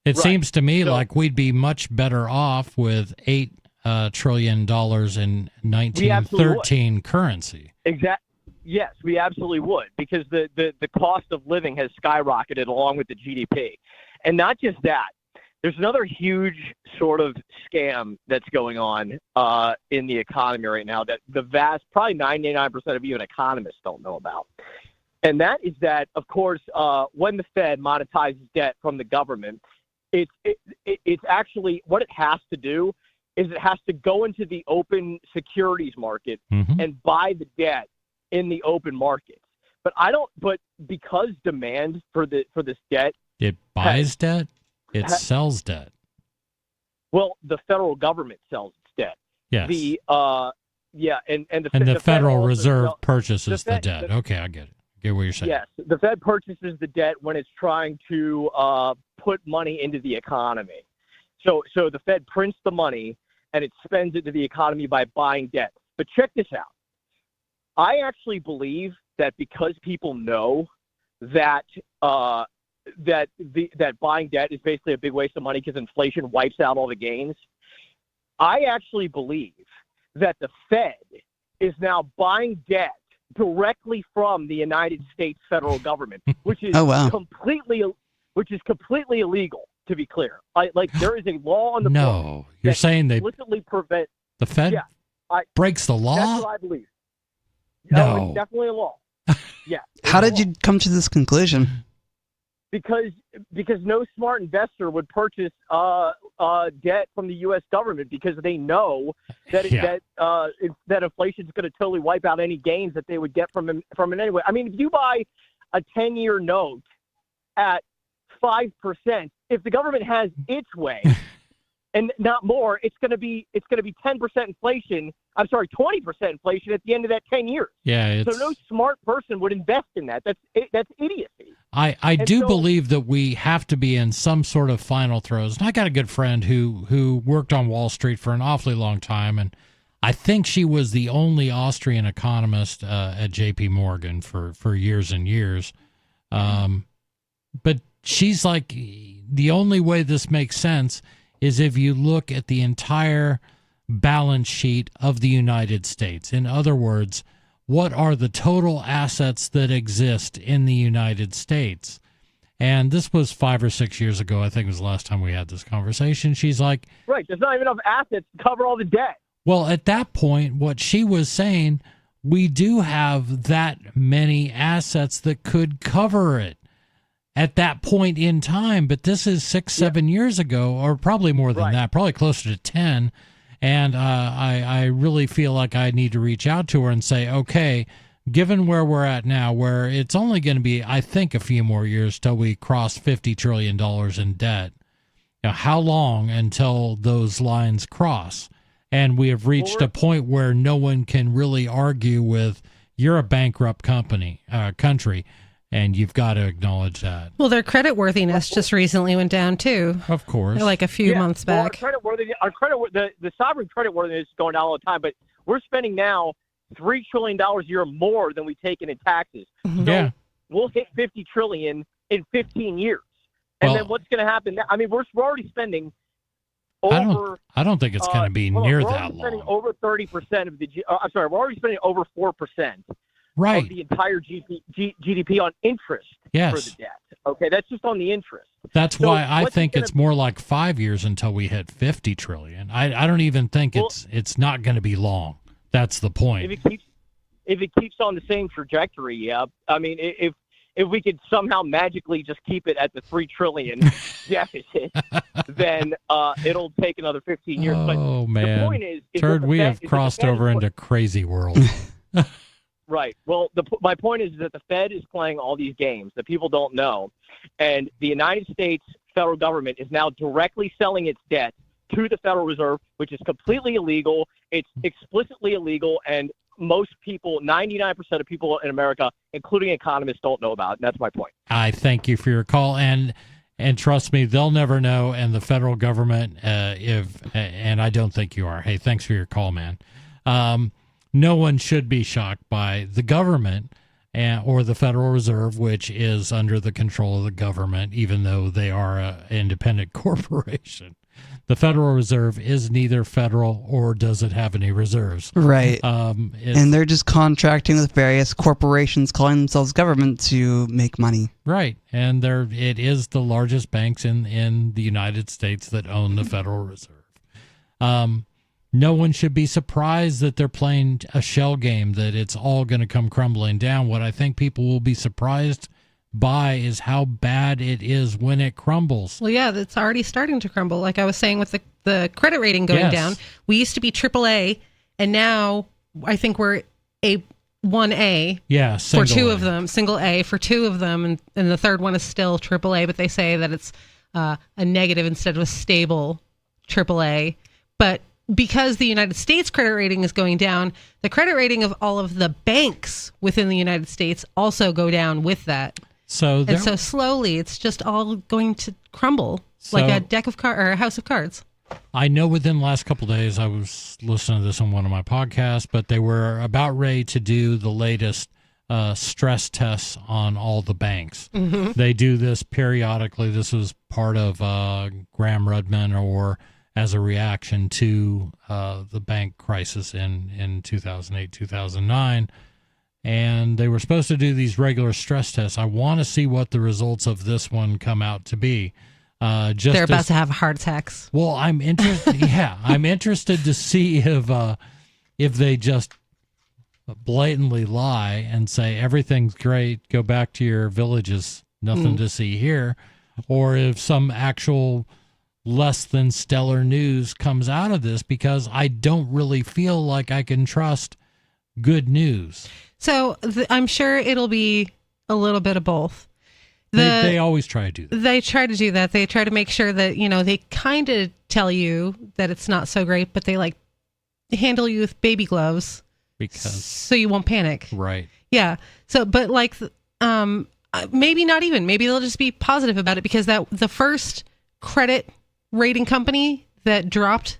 It seems to me like we'd be much better off with $8 trillion in 1913 currency. Yes, we absolutely would, because the cost of living has skyrocketed along with the GDP. And not just that, there's another huge sort of scam that's going on in the economy right now that probably 99% of even economists don't know about. And that is that, of course, when the Fed monetizes debt from the government, it's actually what it has to do is it has to go into the open securities market and buy the debt in the open market. But because demand for this debt, it buys debt, it sells debt. Well, the federal government sells its debt. Yes. And the Federal Reserve purchases the debt. Okay, I get it. Get what you're saying. Yes, the Fed purchases the debt when it's trying to put money into the economy. So the Fed prints the money and it spends it to the economy by buying debt. But check this out. I actually believe that because people know that that buying debt is basically a big waste of money because inflation wipes out all the gains, I actually believe that the Fed is now buying debt directly from the United States federal government, which is completely illegal. To be clear, there is a law on the books. You're saying they explicitly prevent the Fed breaks the law? That's what I believe. No, it's definitely a law. Yeah. How did you come to this conclusion? Because no smart investor would purchase debt from the U.S. government because they know that that inflation is going to totally wipe out any gains that they would get from it anyway. I mean, if you buy a 10-year note at 5%, if the government has its way and not more, it's going to be 10% inflation. I'm sorry, 20% inflation at the end of that 10 years. Yeah. So no smart person would invest in that. That's idiocy. I do believe that we have to be in some sort of final throes. And I got a good friend who worked on Wall Street for an awfully long time, and I think she was the only Austrian economist at J.P. Morgan for years and years. But she's like, the only way this makes sense is if you look at the entire balance sheet of the United States. In other words, what are the total assets that exist in the United States? And this was 5 or 6 years ago. I think it was the last time we had this conversation. She's like, right, there's not even enough assets to cover all the debt. Well, at that point, what she was saying, we do have that many assets that could cover it. at that point in time, but this is 6-7 years ago, or probably more than that, probably closer to 10. And I really feel like I need to reach out to her and say, okay, given where we're at now, where it's only going to be, I think, a few more years till we cross $50 trillion in debt, how long until those lines cross? And we have reached a point where no one can really argue with, you're a bankrupt country, and you've got to acknowledge that. Well, their credit worthiness just recently went down too. Of course, like a few months back. The sovereign credit worthiness is going down all the time, but we're spending now $3 trillion a year more than we take in taxes. So we'll hit $50 trillion in 15 years, and then what's going to happen? I mean, we're already spending. I don't think it's going to be near that long. We're spending over 30% of the. I'm sorry, we're already spending over 4%. Right. Of the entire GDP on interest for the debt. Okay, that's just on the interest. That's why I think it's more like 5 years until we hit 50 trillion. I don't even think it's not going to be long. That's the point. If it keeps on the same trajectory, yeah. I mean, if we could somehow magically just keep it at the $3 trillion deficit, then it'll take another 15 years. Oh, but man. the point is Third, we have crossed over into crazy world. Right. Well, my point is that the Fed is playing all these games that people don't know, and the United States federal government is now directly selling its debt to the Federal Reserve, which is completely illegal. It's explicitly illegal, and most people, 99% of people in America, including economists, don't know about it. And that's my point. I thank you for your call, and trust me, they'll never know. And the federal government, and I don't think you are. Hey, thanks for your call, man. No one should be shocked by the government or the Federal Reserve, which is under the control of the government, even though they are an independent corporation. The Federal Reserve is neither federal or does it have any reserves. Right. And they're just contracting with various corporations calling themselves government to make money. Right. And it is the largest banks in the United States that own the Federal Reserve. No one should be surprised that they're playing a shell game, that it's all going to come crumbling down. What I think people will be surprised by is how bad it is when it crumbles. Well, yeah, it's already starting to crumble. Like I was saying with the credit rating going down, we used to be AAA, and now I think we're A1A for two of them, single A for two of them, and the third one is still AAA, but they say that it's a negative instead of a stable AAA. But because the United States credit rating is going down, the credit rating of all of the banks within the United States also go down with that. So slowly, it's just all going to crumble like a deck of cards or a house of cards. I know within the last couple of days, I was listening to this on one of my podcasts, but they were about ready to do the latest stress tests on all the banks. Mm-hmm. They do this periodically. This was part of Graham Rudman, or as a reaction to the bank crisis in 2008, 2009. And they were supposed to do these regular stress tests. I want to see what the results of this one come out to be. They're about to have heart attacks. Well, I'm interested. Yeah, I'm interested to see if they just blatantly lie and say everything's great, go back to your villages, nothing to see here, or if some actual less than stellar news comes out of this, because I don't really feel like I can trust good news. So I'm sure it'll be a little bit of both. They always try to do that. They try to do that. They try to make sure that, they kind of tell you that it's not so great, but they handle you with baby gloves so you won't panic. Right. Yeah. So, but maybe not even. Maybe they'll just be positive about it, because the first credit rating company that dropped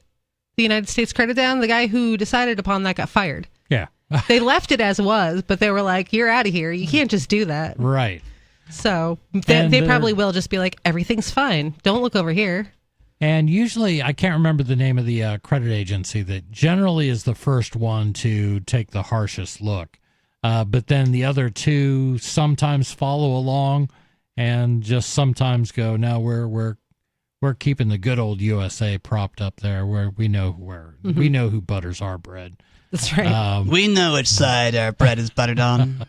the United States credit down, the guy who decided upon that got fired. Yeah. They left it as was, but they were like, you're out of here. You can't just do that. Right. So they probably will just be like, everything's fine. Don't look over here. And usually, I can't remember the name of the credit agency that generally is the first one to take the harshest look. But then the other two sometimes follow along and just sometimes go, no, we're keeping the good old USA propped up there, where we know who butters our bread. That's right. We know which side our bread is buttered on.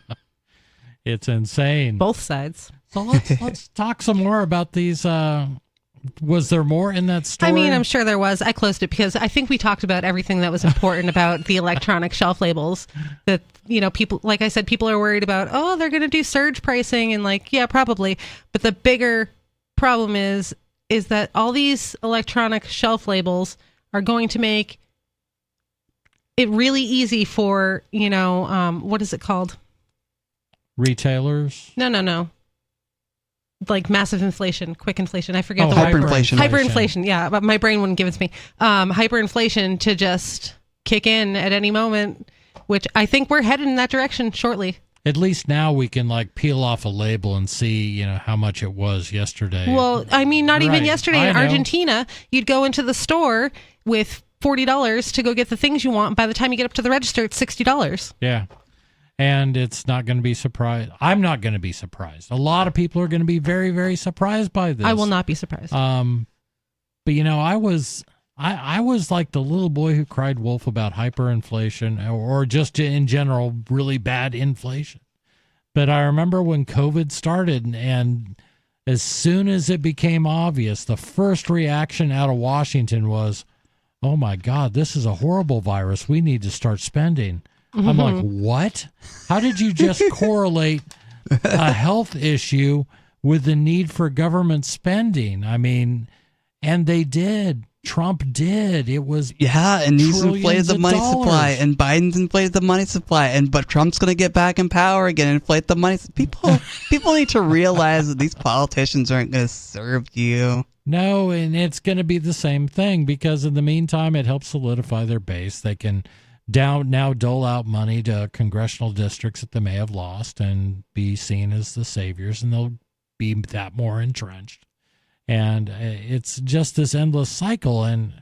It's insane. Both sides. So let's talk some more about these. Was there more in that story? I mean, I'm sure there was. I closed it because I think we talked about everything that was important about the electronic shelf labels. That, people, like I said, people are worried about, they're going to do surge pricing, and yeah, probably. But the bigger problem is that all these electronic shelf labels are going to make it really easy for, what is it called? Retailers? No. Like massive inflation, quick inflation. I forget the word. Hyperinflation. Hyperinflation, yeah. But my brain wouldn't give it to me. Hyperinflation to just kick in at any moment, which I think we're headed in that direction shortly. At least now we can peel off a label and see, how much it was yesterday. Well, I mean, not even Right. yesterday in Argentina, you'd go into the store with $40 to go get the things you want. By the time you get up to the register, it's $60. Yeah. And it's not going to be surprised. I'm not going to be surprised. A lot of people are going to be very, very surprised by this. I will not be surprised. But I was like the little boy who cried wolf about hyperinflation or just in general really bad inflation. But I remember when COVID started, and as soon as it became obvious, the first reaction out of Washington was, "Oh my God, this is a horrible virus. We need to start spending." I'm like, what? How did you just correlate a health issue with the need for government spending? I mean, and they did. Trump did. It was and he's inflated the money supply, and Biden's inflated the money supply, but Trump's going to get back in power again and inflate the money. People need to realize that these politicians aren't going to serve you. No, and it's going to be the same thing because in the meantime, it helps solidify their base. They can now dole out money to congressional districts that they may have lost and be seen as the saviors, and they'll be that more entrenched. And it's just this endless cycle. And,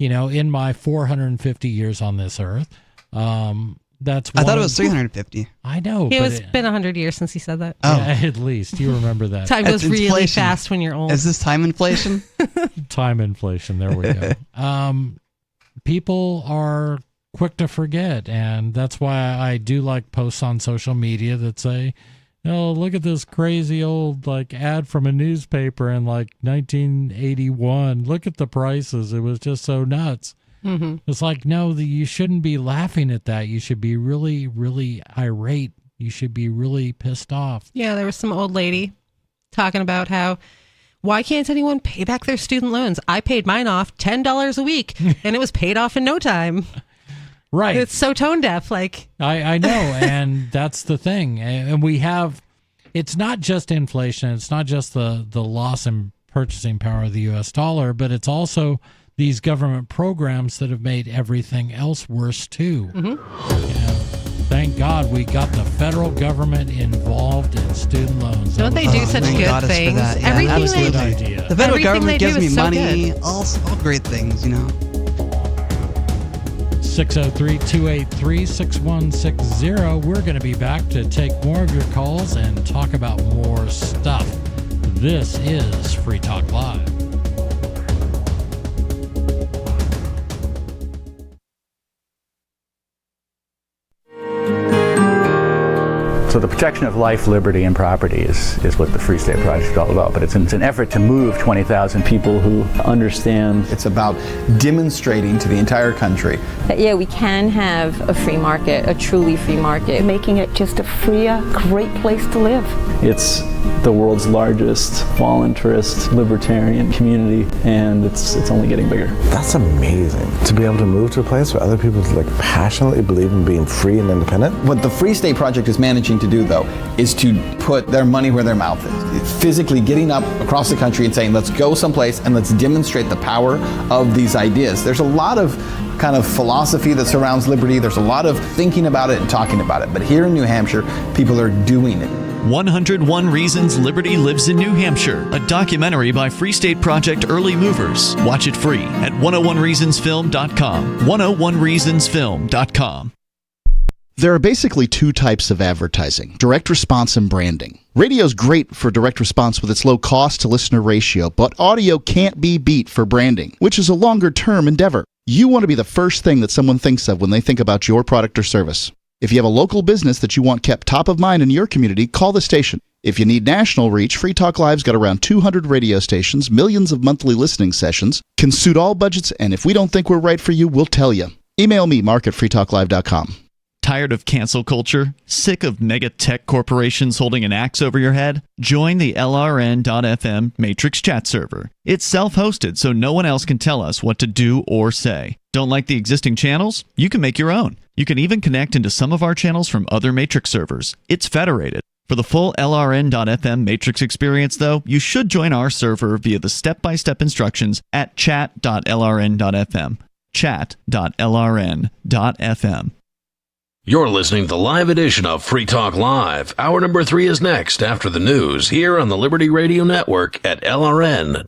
in my 450 years on this earth, that's I thought it was 350. I know. It's been 100 years since he said that. Oh. Yeah, at least. You remember that. Time goes really fast when you're old. Is this time inflation? Time inflation. There we go. People are quick to forget, and that's why I do like posts on social media that say, look at this crazy old ad from a newspaper in 1981. Look at the prices. It was just so nuts. Mm-hmm. It's no, you shouldn't be laughing at that. You should be really, really irate. You should be really pissed off. Yeah, there was some old lady talking about how, why can't anyone pay back their student loans? I paid mine off $10 a week, and it was paid off in no time. Right. It's so tone deaf. I know. And that's the thing. And it's not just inflation. It's not just the loss in purchasing power of the U.S. dollar, but it's also these government programs that have made everything else worse too. Mm-hmm. Thank God we got the federal government involved in student loans. Don't they do such good things? Yeah, everything good idea. The federal government gives me so money, all great things, 603-283-6160. We're going to be back to take more of your calls and talk about more stuff. This is Free Talk Live. So the protection of life, liberty, and property is what the Free State Project is all about. But it's an effort to move 20,000 people who understand. It's about demonstrating to the entire country that, we can have a free market, a truly free market. Making it just a freer, great place to live. It's the world's largest voluntarist libertarian community, and it's only getting bigger. That's amazing, to be able to move to a place where other people passionately believe in being free and independent. What the Free State Project is managing to do, though, is to put their money where their mouth is. Physically getting up across the country and saying, let's go someplace and let's demonstrate the power of these ideas. There's a lot of kind of philosophy that surrounds liberty. There's a lot of thinking about it and talking about it. But here in New Hampshire, people are doing it. 101 Reasons Liberty Lives in New Hampshire, a documentary by Free State Project Early Movers. Watch it free at 101reasonsfilm.com. 101reasonsfilm.com. There are basically two types of advertising, direct response and branding. Radio's great for direct response with its low cost to listener ratio, but audio can't be beat for branding, which is a longer term endeavor. You want to be the first thing that someone thinks of when they think about your product or service. If you have a local business that you want kept top of mind in your community, call the station. If you need national reach, Free Talk Live's got around 200 radio stations, millions of monthly listening sessions, can suit all budgets, and if we don't think we're right for you, we'll tell you. Email me, mark@freetalklive.com. Tired of cancel culture? Sick of mega tech corporations holding an axe over your head? Join the LRN.FM Matrix chat server. It's self-hosted, so no one else can tell us what to do or say. Don't like the existing channels? You can make your own. You can even connect into some of our channels from other Matrix servers. It's federated. For the full LRN.FM Matrix experience, though, you should join our server via the step-by-step instructions at chat.lrn.fm. Chat.lrn.fm. You're listening to the live edition of Free Talk Live. Hour number 3 is next after the news here on the Liberty Radio Network at LRN.FM.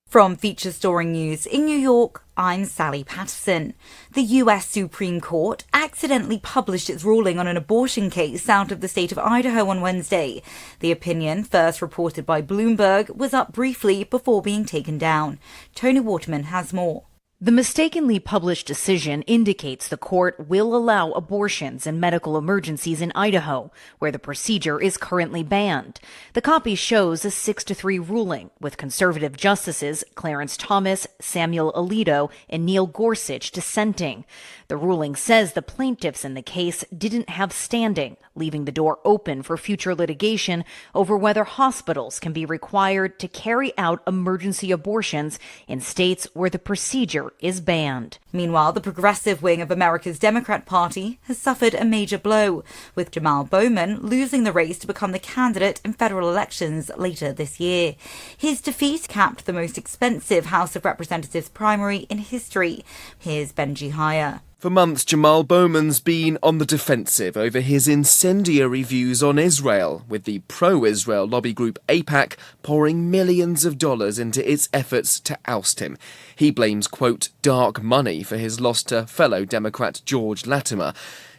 From Feature Storing News in New York, I'm Sally Patterson. The U.S. Supreme Court accidentally published its ruling on an abortion case out of the state of Idaho on Wednesday. The opinion, first reported by Bloomberg, was up briefly before being taken down. Tony Waterman has more. The mistakenly published decision indicates the court will allow abortions and medical emergencies in Idaho, where the procedure is currently banned. The copy shows a 6-3 ruling, with conservative justices Clarence Thomas, Samuel Alito, and Neil Gorsuch dissenting. The ruling says the plaintiffs in the case didn't have standing, leaving the door open for future litigation over whether hospitals can be required to carry out emergency abortions in states where the procedure is banned. Meanwhile, the progressive wing of America's Democrat Party has suffered a major blow, with Jamal Bowman losing the race to become the candidate in federal elections later this year. His defeat capped the most expensive House of Representatives primary in history. Here's Benji Hire. For months, Jamal Bowman's been on the defensive over his incendiary views on Israel, with the pro-Israel lobby group AIPAC pouring millions of dollars into its efforts to oust him. He blames, quote, dark money for his loss to fellow Democrat George Latimer.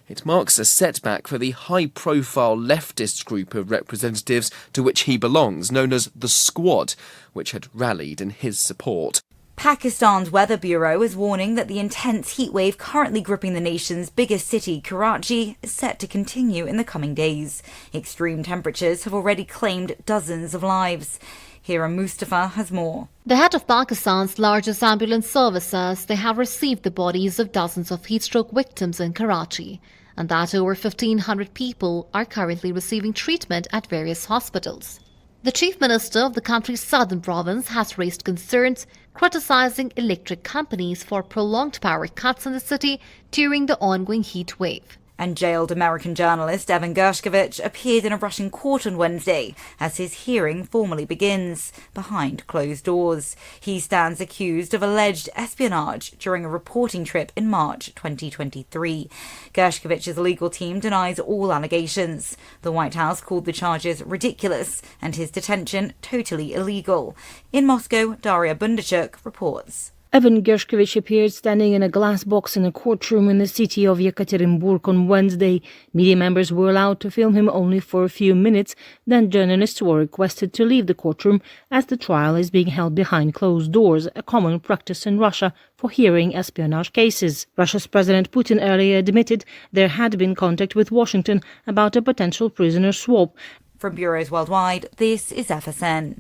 It marks a setback for the high-profile leftist group of representatives to which he belongs, known as the Squad, which had rallied in his support. Pakistan's Weather Bureau is warning that the intense heatwave currently gripping the nation's biggest city, Karachi, is set to continue in the coming days. Extreme temperatures have already claimed dozens of lives. Hira Mustafa has more. The head of Pakistan's largest ambulance service says they have received the bodies of dozens of heatstroke victims in Karachi, and that over 1,500 people are currently receiving treatment at various hospitals. The chief minister of the country's southern province has raised concerns criticizing electric companies for prolonged power cuts in the city during the ongoing heat wave. And jailed American journalist Evan Gershkovich appeared in a Russian court on Wednesday as his hearing formally begins, behind closed doors. He stands accused of alleged espionage during a reporting trip in March 2023. Gershkovich's legal team denies all allegations. The White House called the charges ridiculous and his detention totally illegal. In Moscow, Daria Bundarchuk reports. Evan Gershkovich appeared standing in a glass box in a courtroom in the city of Yekaterinburg on Wednesday. Media members were allowed to film him only for a few minutes, then journalists were requested to leave the courtroom as the trial is being held behind closed doors, a common practice in Russia for hearing espionage cases. Russia's President Putin earlier admitted there had been contact with Washington about a potential prisoner swap. From bureaus worldwide, this is FSN.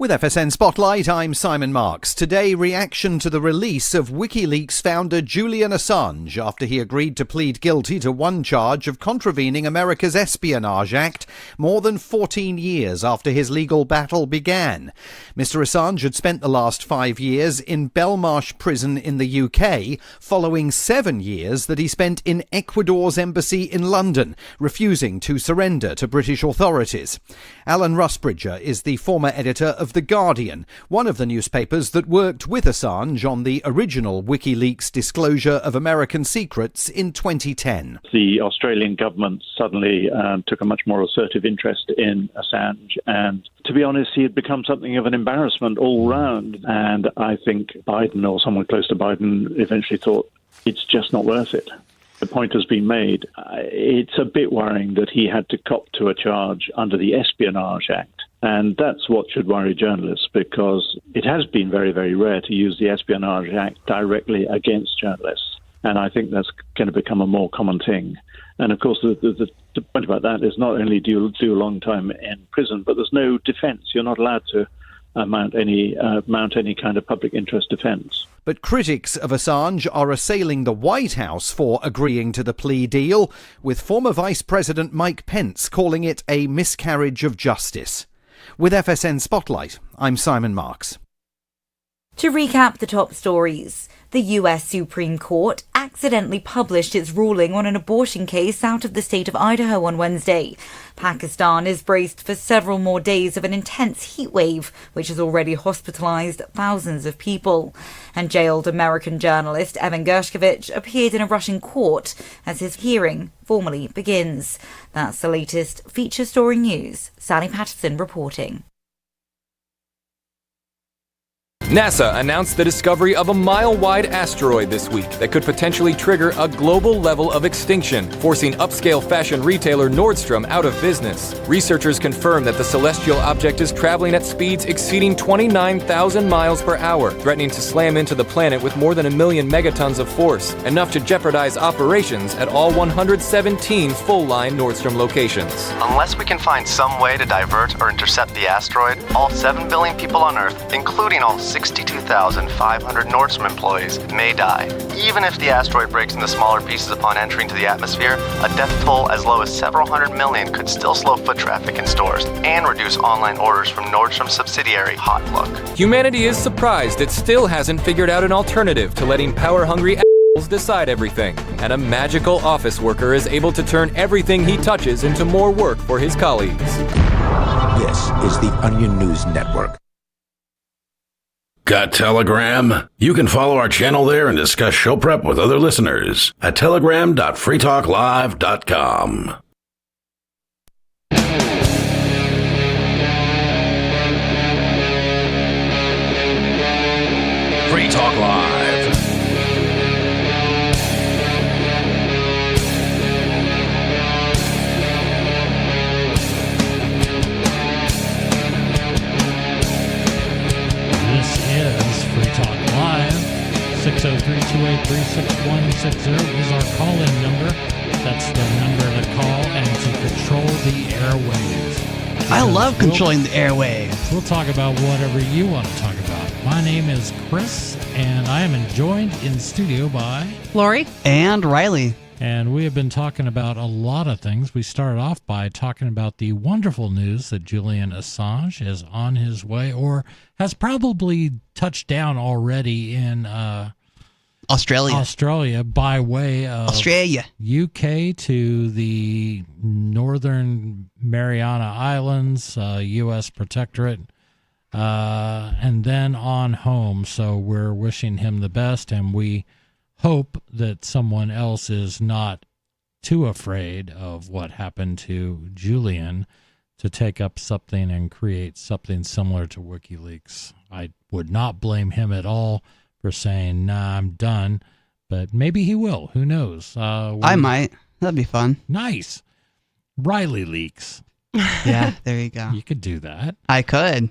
With FSN Spotlight, I'm Simon Marks. Today, reaction to the release of WikiLeaks founder Julian Assange after he agreed to plead guilty to one charge of contravening America's Espionage Act more than 14 years after his legal battle began. Mr. Assange had spent the last 5 years in Belmarsh prison in the UK, following 7 years that he spent in Ecuador's embassy in London, refusing to surrender to British authorities. Alan Rusbridger is the former editor of The Guardian, one of the newspapers that worked with Assange on the original WikiLeaks disclosure of American secrets in 2010. The Australian government suddenly took a much more assertive interest in Assange, and to be honest, he had become something of an embarrassment all round. And I think Biden, or someone close to Biden, eventually thought it's just not worth it. The point has been made. It's a bit worrying that he had to cop to a charge under the Espionage Act. And that's what should worry journalists, because it has been very, very rare to use the Espionage Act directly against journalists. And I think that's going to become a more common thing. And of course, the point about that is not only do you do a long time in prison, but there's no defense. You're not allowed to mount any kind of public interest defense. But critics of Assange are assailing the White House for agreeing to the plea deal, with former Vice President Mike Pence calling it a miscarriage of justice. With FSN Spotlight, I'm Simon Marks. To recap the top stories, the US Supreme Court accidentally published its ruling on an abortion case out of the state of Idaho on Wednesday. Pakistan is braced for several more days of an intense heat wave, which has already hospitalized thousands of people. And jailed American journalist Evan Gershkovich appeared in a Russian court as his hearing formally begins. That's the latest feature story news. Sally Patterson reporting. NASA announced the discovery of a mile-wide asteroid this week that could potentially trigger a global level of extinction, forcing upscale fashion retailer Nordstrom out of business. Researchers confirm that the celestial object is traveling at speeds exceeding 29,000 miles per hour, threatening to slam into the planet with more than 1 million megatons of force, enough to jeopardize operations at all 117 full-line Nordstrom locations. Unless we can find some way to divert or intercept the asteroid, all 7 billion people on Earth, including all 62,500 Nordstrom employees, may die. Even if the asteroid breaks into smaller pieces upon entering to the atmosphere, a death toll as low as several hundred million could still slow foot traffic in stores and reduce online orders from Nordstrom's subsidiary Hotlook. Humanity is surprised it still hasn't figured out an alternative to letting power-hungry assholes decide everything. And a magical office worker is able to turn everything he touches into more work for his colleagues. This is the Onion News Network. Got Telegram? You can follow our channel there and discuss show prep with other listeners at telegram.freetalklive.com. Free Talk Live. This is Free Talk Live. 603-283-6160 is our call-in number. That's the number to call and to control the airwaves. I love controlling the airwaves. We'll talk about whatever you want to talk about. My name is Chris, and I am joined in studio by Lori and Riley. And we have been talking about a lot of things. We started off by talking about the wonderful news that Julian Assange is on his way, or has probably touched down already in Australia by way of UK to the Northern Mariana Islands, U.S. Protectorate, and then on home. So we're wishing him the best, and we hope that someone else is not too afraid of what happened to Julian to take up something and create something similar to WikiLeaks. I would not blame him at all for saying, nah, I'm done, but maybe he will. Who knows? I might. That'd be fun. Nice. Riley Leaks. Yeah, there you go. You could do that. I could.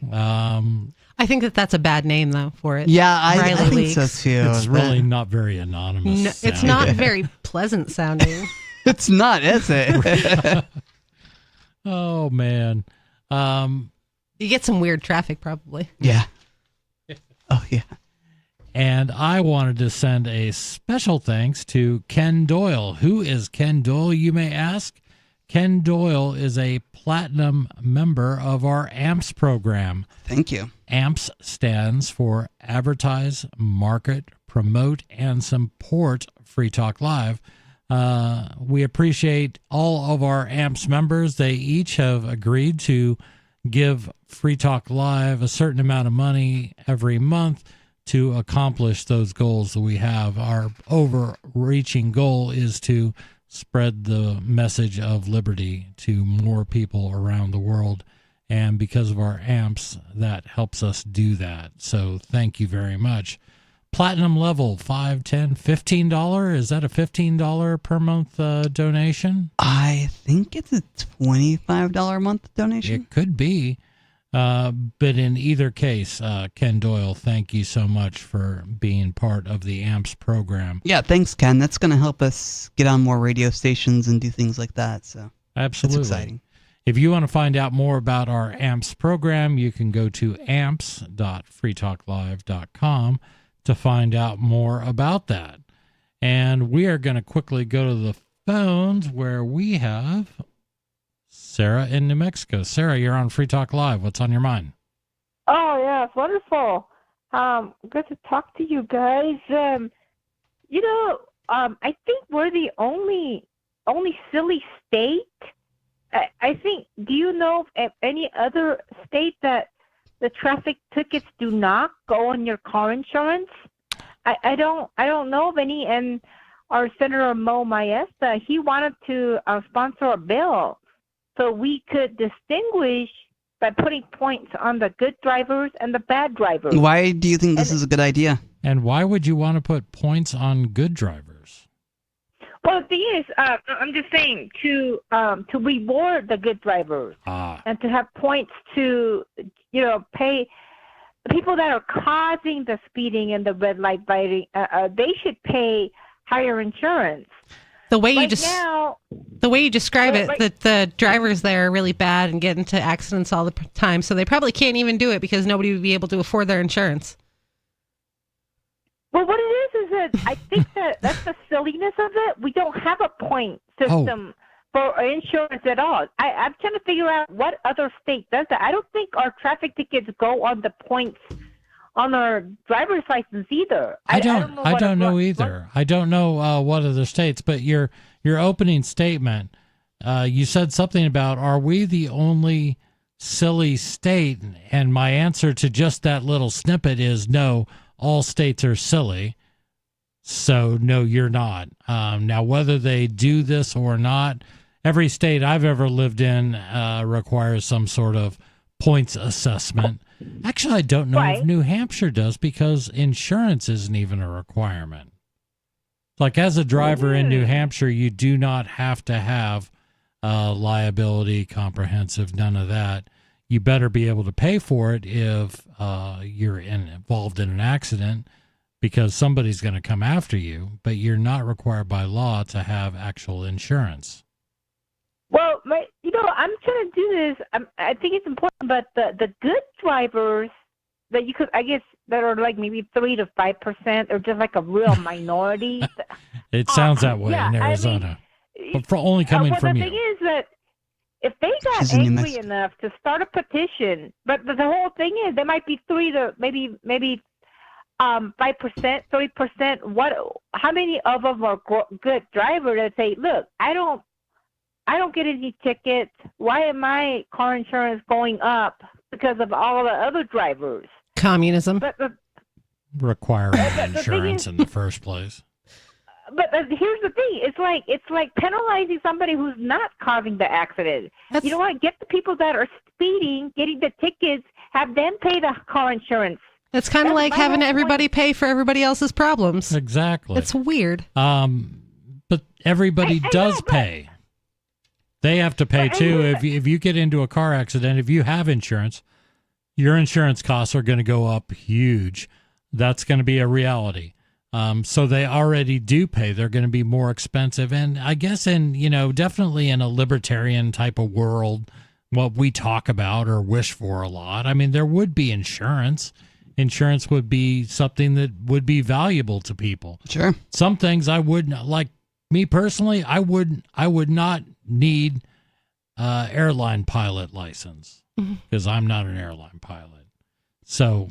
I think that's a bad name, though, for it. Yeah, I think Leaks. so, too. It's really not very anonymous. No, it's not very pleasant sounding. It's not, is it? Oh, man. You get some weird traffic, probably. Yeah. Oh, yeah. And I wanted to send a special thanks to Ken Doyle. Who is Ken Doyle, you may ask? Ken Doyle is a platinum member of our AMPS program. Thank you. AMPS stands for Advertise, Market, Promote, and Support Free Talk Live. We appreciate all of our AMPS members. They each have agreed to give Free Talk Live a certain amount of money every month to accomplish those goals that we have. Our overreaching goal is to spread the message of liberty to more people around the world. And because of our AMPS, that helps us do that. So thank you very much. Platinum level, $5, $10, $15. Is that a $15 per month donation? I think it's a $25 a month donation. It could be. But in either case, Ken Doyle, thank you so much for being part of the AMPS program. Yeah, thanks, Ken. That's going to help us get on more radio stations and do things like that. So absolutely, it's exciting. If you want to find out more about our AMPS program, you can go to amps.freetalklive.com to find out more about that. And we are going to quickly go to the phones where we have Sarah in New Mexico. Sarah, you're on Free Talk Live. What's on your mind? Oh, yeah, it's wonderful. Good to talk to you guys. I think we're the only silly state. I think, do you know of any other state that the traffic tickets do not go on your car insurance? I don't know of any, and our Senator Mo Maesta, he wanted to sponsor a bill so we could distinguish by putting points on the good drivers and the bad drivers. Why do you think this is a good idea? And why would you want to put points on good drivers? Well, the thing is, I'm just saying to reward the good drivers and to have points to, pay the people that are causing the speeding and the red light biting. They should pay higher insurance. The way you describe it, that the drivers there are really bad and get into accidents all the time, so they probably can't even do it because nobody would be able to afford their insurance. Well, what it is that I think that's the silliness of it. We don't have a point system for insurance at all. I'm trying to figure out what other state does that. I don't think our traffic tickets go on the points on our driver's license either. I don't know either. I don't know what other states, but your opening statement, you said something about, are we the only silly state? And my answer to just that little snippet is no, all states are silly. So no, you're not. Now, whether they do this or not, every state I've ever lived in requires some sort of points assessment. Actually, I don't know if New Hampshire does because insurance isn't even a requirement. Like as a driver in New Hampshire, you do not have to have liability, comprehensive, none of that. You better be able to pay for it if you're involved in an accident because somebody's going to come after you, but you're not required by law to have actual insurance. Well, I'm trying to do this. I think it's important, but the good drivers that you could, I guess, that are like maybe 3 to 5%, or just like a real minority. It sounds that way in Arizona, but for only coming from you. The thing is that if they got angry enough to start a petition, but the whole thing is there might be 3 to maybe 5%, 30%. How many of them are good drivers that say, "Look, I don't get any tickets. Why am my car insurance going up because of all the other drivers?" Communism. Requiring insurance in the first place. But here's the thing: it's like penalizing somebody who's not causing the accident. You know what? Get the people that are speeding, getting the tickets, have them pay the car insurance. It's kind of like having everybody pay for everybody else's problems. Exactly. It's weird. But everybody does pay. They have to pay too. If you get into a car accident, if you have insurance, your insurance costs are going to go up huge. That's going to be a reality. So they already do pay. They're going to be more expensive. And I guess definitely in a libertarian type of world, what we talk about or wish for a lot, I mean, there would be insurance. Insurance would be something that would be valuable to people. Sure. Some things I wouldn't, like me personally, I would not need airline pilot license because I'm not an airline pilot. So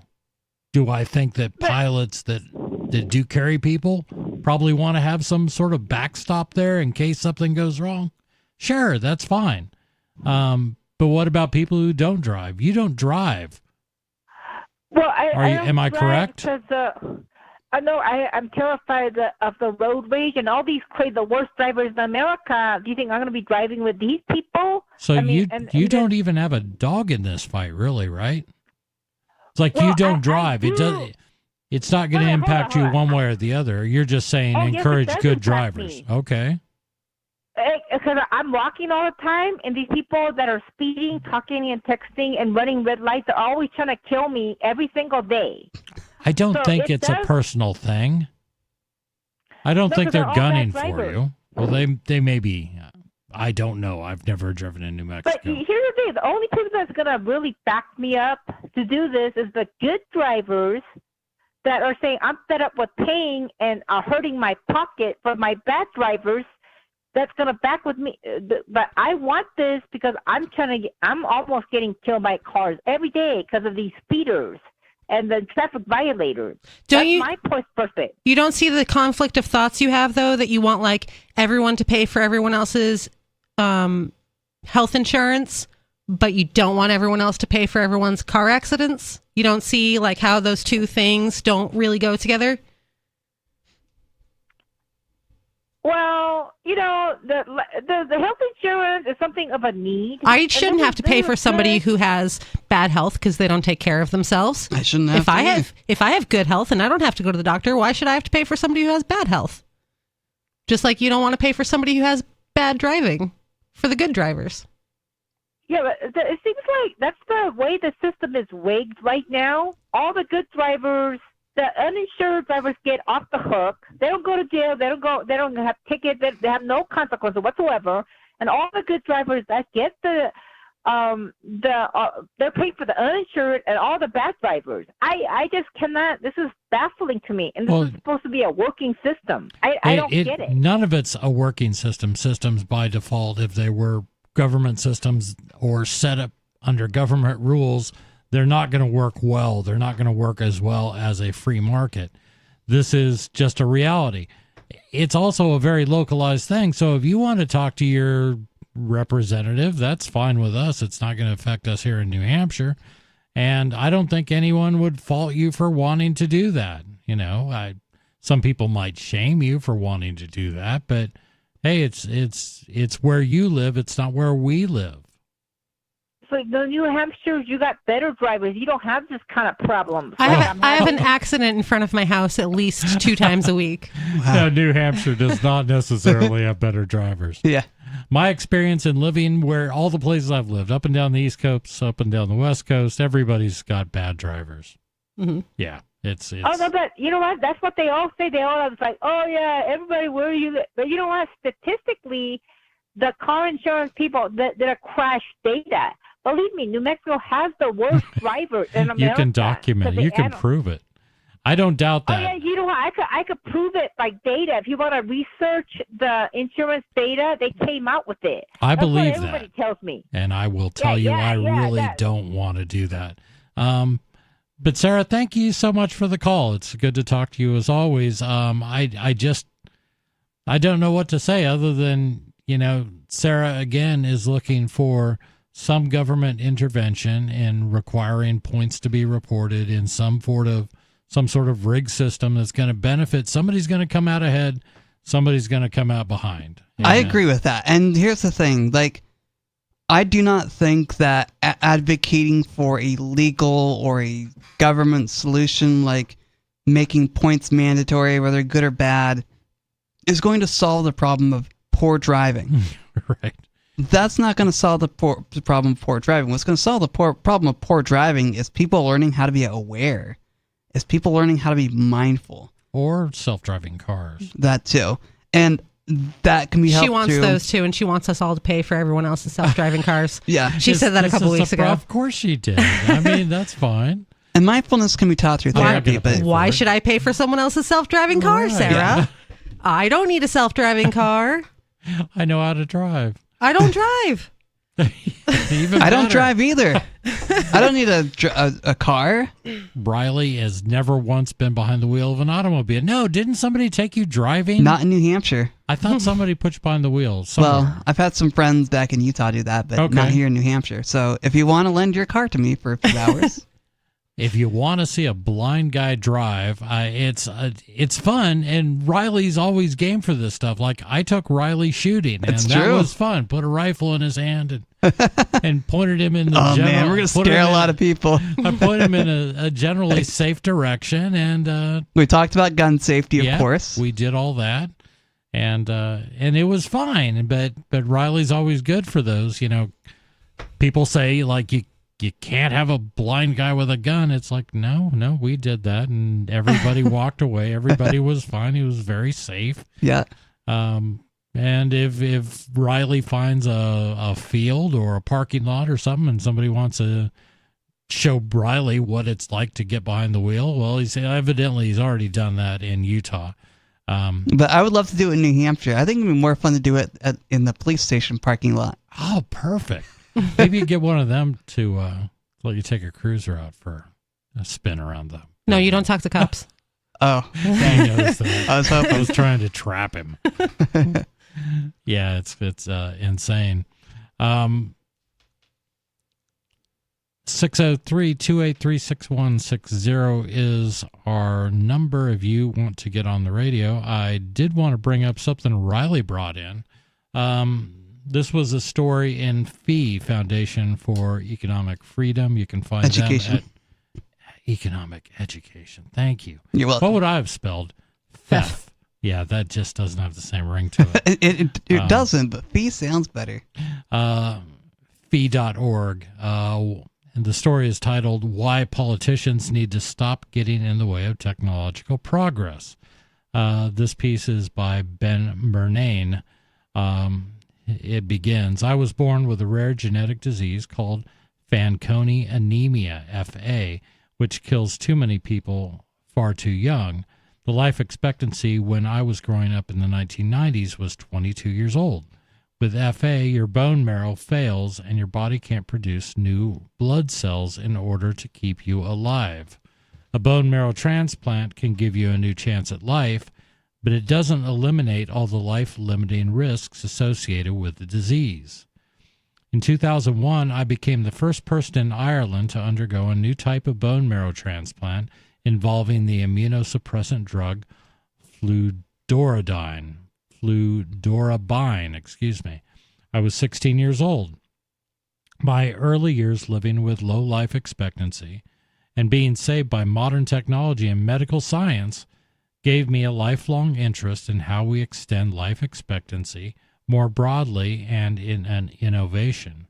do I think that pilots that do carry people probably want to have some sort of backstop there in case something goes wrong? Sure, that's fine. But what about people who don't drive? You don't drive. Well, am I correct? Because I know I'm terrified of the road rage and all these the worst drivers in America. Do you think I'm going to be driving with these people? So you don't even have a dog in this fight, really, right? It's like you don't drive. It's not going to impact you one way or the other. You're just saying encourage good drivers. Okay. Because I'm walking all the time, and these people that are speeding, talking, and texting, and running red lights are always trying to kill me every single day. I don't So think it it's a does- personal thing. I don't No, think 'cause they're they're all gunning bad for drivers. you. Well, they may be. I don't know. I've never driven in New But Mexico. here's the thing: the only person that's gonna really back me up to do this is the good drivers that are saying I'm fed up with paying and hurting my pocket. For my bad drivers, that's gonna back with me. But I want this because I'm almost getting killed by cars every day because of these speeders and the traffic violators. That's my perspective. You don't see the conflict of thoughts you have, though, that you want like everyone to pay for everyone else's health insurance, but you don't want everyone else to pay for everyone's car accidents? You don't see like how those two things don't really go together? Well, the health insurance is something of a need. I shouldn't have to pay for somebody who has bad health because they don't take care of themselves. I shouldn't have to. If I have good health and I don't have to go to the doctor, why should I have to pay for somebody who has bad health? Just like you don't want to pay for somebody who has bad driving for the good drivers. Yeah, but it seems like that's the way the system is rigged right now. All the good drivers, the uninsured drivers get off the hook. They don't go to jail. They don't have tickets. They have no consequences whatsoever. And all the good drivers that get they're paid for the uninsured and all the bad drivers. I just cannot. This is baffling to me. And this is supposed to be a working system. I don't get it. None of it's a working system. Systems by default, if they were government systems or set up under government rules, they're not going to work well. They're not going to work as well as a free market. This is just a reality. It's also a very localized thing. So if you want to talk to your representative, that's fine with us. It's not going to affect us here in New Hampshire. And I don't think anyone would fault you for wanting to do that. Some people might shame you for wanting to do that, but hey, it's where you live. It's not where we live. So the New Hampshire, you got better drivers. You don't have this kind of problem. I have an accident in front of my house at least 2 times a week. No, New Hampshire does not necessarily have better drivers. Yeah. My experience in living where all the places I've lived, up and down the East Coast, up and down the West Coast, everybody's got bad drivers. Mm-hmm. Yeah, it's. Oh no, but you know what? That's what they all say. They all have like, oh yeah, everybody, where you live? But you know what? Statistically, the car insurance people that are crash data. Believe me, New Mexico has the worst drivers in America. You can document it. You can prove it. I don't doubt that. Oh yeah, you know what? I could prove it by data. If you want to research the insurance data, they came out with it. I That's believe what everybody tells me. And I will tell you, I really don't want to do that. But Sarah, thank you so much for the call. It's good to talk to you as always. I don't know what to say other than, Sarah again is looking for some government intervention in requiring points to be reported in some sort of rigged system that's going to benefit. Somebody's going to come out ahead. Somebody's going to come out behind. I agree with that. And here's the thing, I do not think that advocating for a legal or a government solution like making points mandatory, whether good or bad, is going to solve the problem of poor driving. Right. That's not going to solve the problem of poor driving. What's going to solve the problem of poor driving is people learning how to be aware. Is people learning how to be mindful. Or self-driving cars. That too. And that can be helped. She wants those too, and she wants us all to pay for everyone else's self-driving cars. Yeah. She said that a couple weeks ago. Of course she did. I mean, that's fine. And mindfulness can be taught through therapy. But why should I pay for someone elelse's self-driving car, Sarah? Yeah. I don't need a self-driving car. I know how to drive. I don't drive. I don't drive either. I don't need a car. Riley has never once been behind the wheel of an automobile. No, didn't somebody take you driving? Not in New Hampshire. I thought somebody put you behind the wheel somewhere. Well, I've had some friends back in Utah do that, but not here in New Hampshire. So if you want to lend your car to me for a few hours. If you want to see a blind guy drive, it's fun, and Riley's always game for this stuff. Like, I took Riley shooting, and that was fun. Put a rifle in his hand and pointed him in the Oh, man, we're going to scare a lot of people. I put him in a generally safe direction, and... we talked about gun safety, of course. We did all that, and it was fine. But Riley's always good for those. People say like you can't have a blind guy with a gun. It's like no, we did that, and everybody walked away. Everybody was fine. He was very safe. Yeah. And if Riley finds a field or a parking lot or something, and somebody wants to show Riley what it's like to get behind the wheel, well, he's already done that in Utah. But I would love to do it in New Hampshire. I think it'd be more fun to do it in the police station parking lot. Oh, perfect. Maybe you get one of them to let you take a cruiser out for a spin around the... No, you don't talk to cops. Oh, dang. I was hoping. I was trying to trap him. Yeah, it's insane. 603-283-6160 is our number if you want to get on the radio. I did want to bring up something Riley brought in. This was a story in FEE, Foundation for Economic Freedom. You can find Education. them at Economic Education. Thank you. You're welcome. What would I have spelled? Theft. Yeah, that just doesn't have the same ring to it. It doesn't, but FEE sounds better. FEE.org. And the story is titled, Why Politicians Need to Stop Getting in the Way of Technological Progress. This piece is by Ben Bernane. It begins, I was born with a rare genetic disease called Fanconi anemia, FA, which kills too many people far too young. The life expectancy when I was growing up in the 1990s was 22 years old. With FA, your bone marrow fails and your body can't produce new blood cells in order to keep you alive. A bone marrow transplant can give you a new chance at life, but it doesn't eliminate all the life-limiting risks associated with the disease. In 2001, I became the first person in Ireland to undergo a new type of bone marrow transplant involving the immunosuppressant drug fludarabine. I was 16 years old. My early years living with low life expectancy and being saved by modern technology and medical science gave me a lifelong interest in how we extend life expectancy more broadly and in an innovation.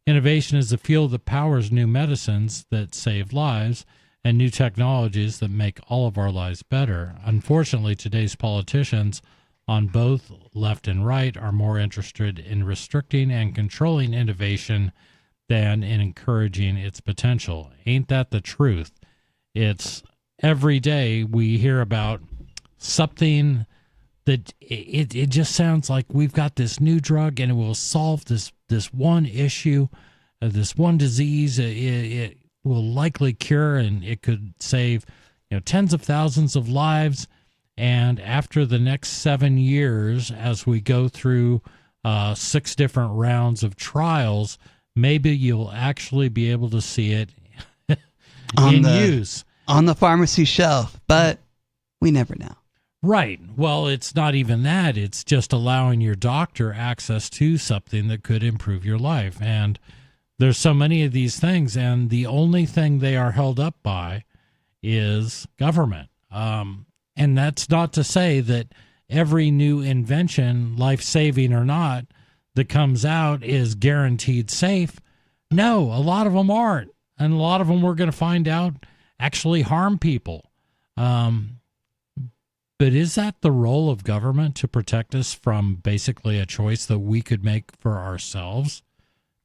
Innovation is the field that powers new medicines that save lives and new technologies that make all of our lives better. Unfortunately, today's politicians on both left and right are more interested in restricting and controlling innovation than in encouraging its potential. Ain't that the truth? It's every day we hear about something that it just sounds like we've got this new drug and it will solve this one issue, this one disease. It will likely cure, and it could save tens of thousands of lives. And after the next 7 years, as we go through 6 different rounds of trials, maybe you'll actually be able to see it in use. On the pharmacy shelf, but we never know. Right. Well, it's not even that. It's just allowing your doctor access to something that could improve your life. And there's so many of these things, and the only thing they are held up by is government. And that's not to say that every new invention, life-saving or not, that comes out is guaranteed safe. No, a lot of them aren't. And a lot of them we're going to find out actually harm people. But is that the role of government, to protect us from basically a choice that we could make for ourselves?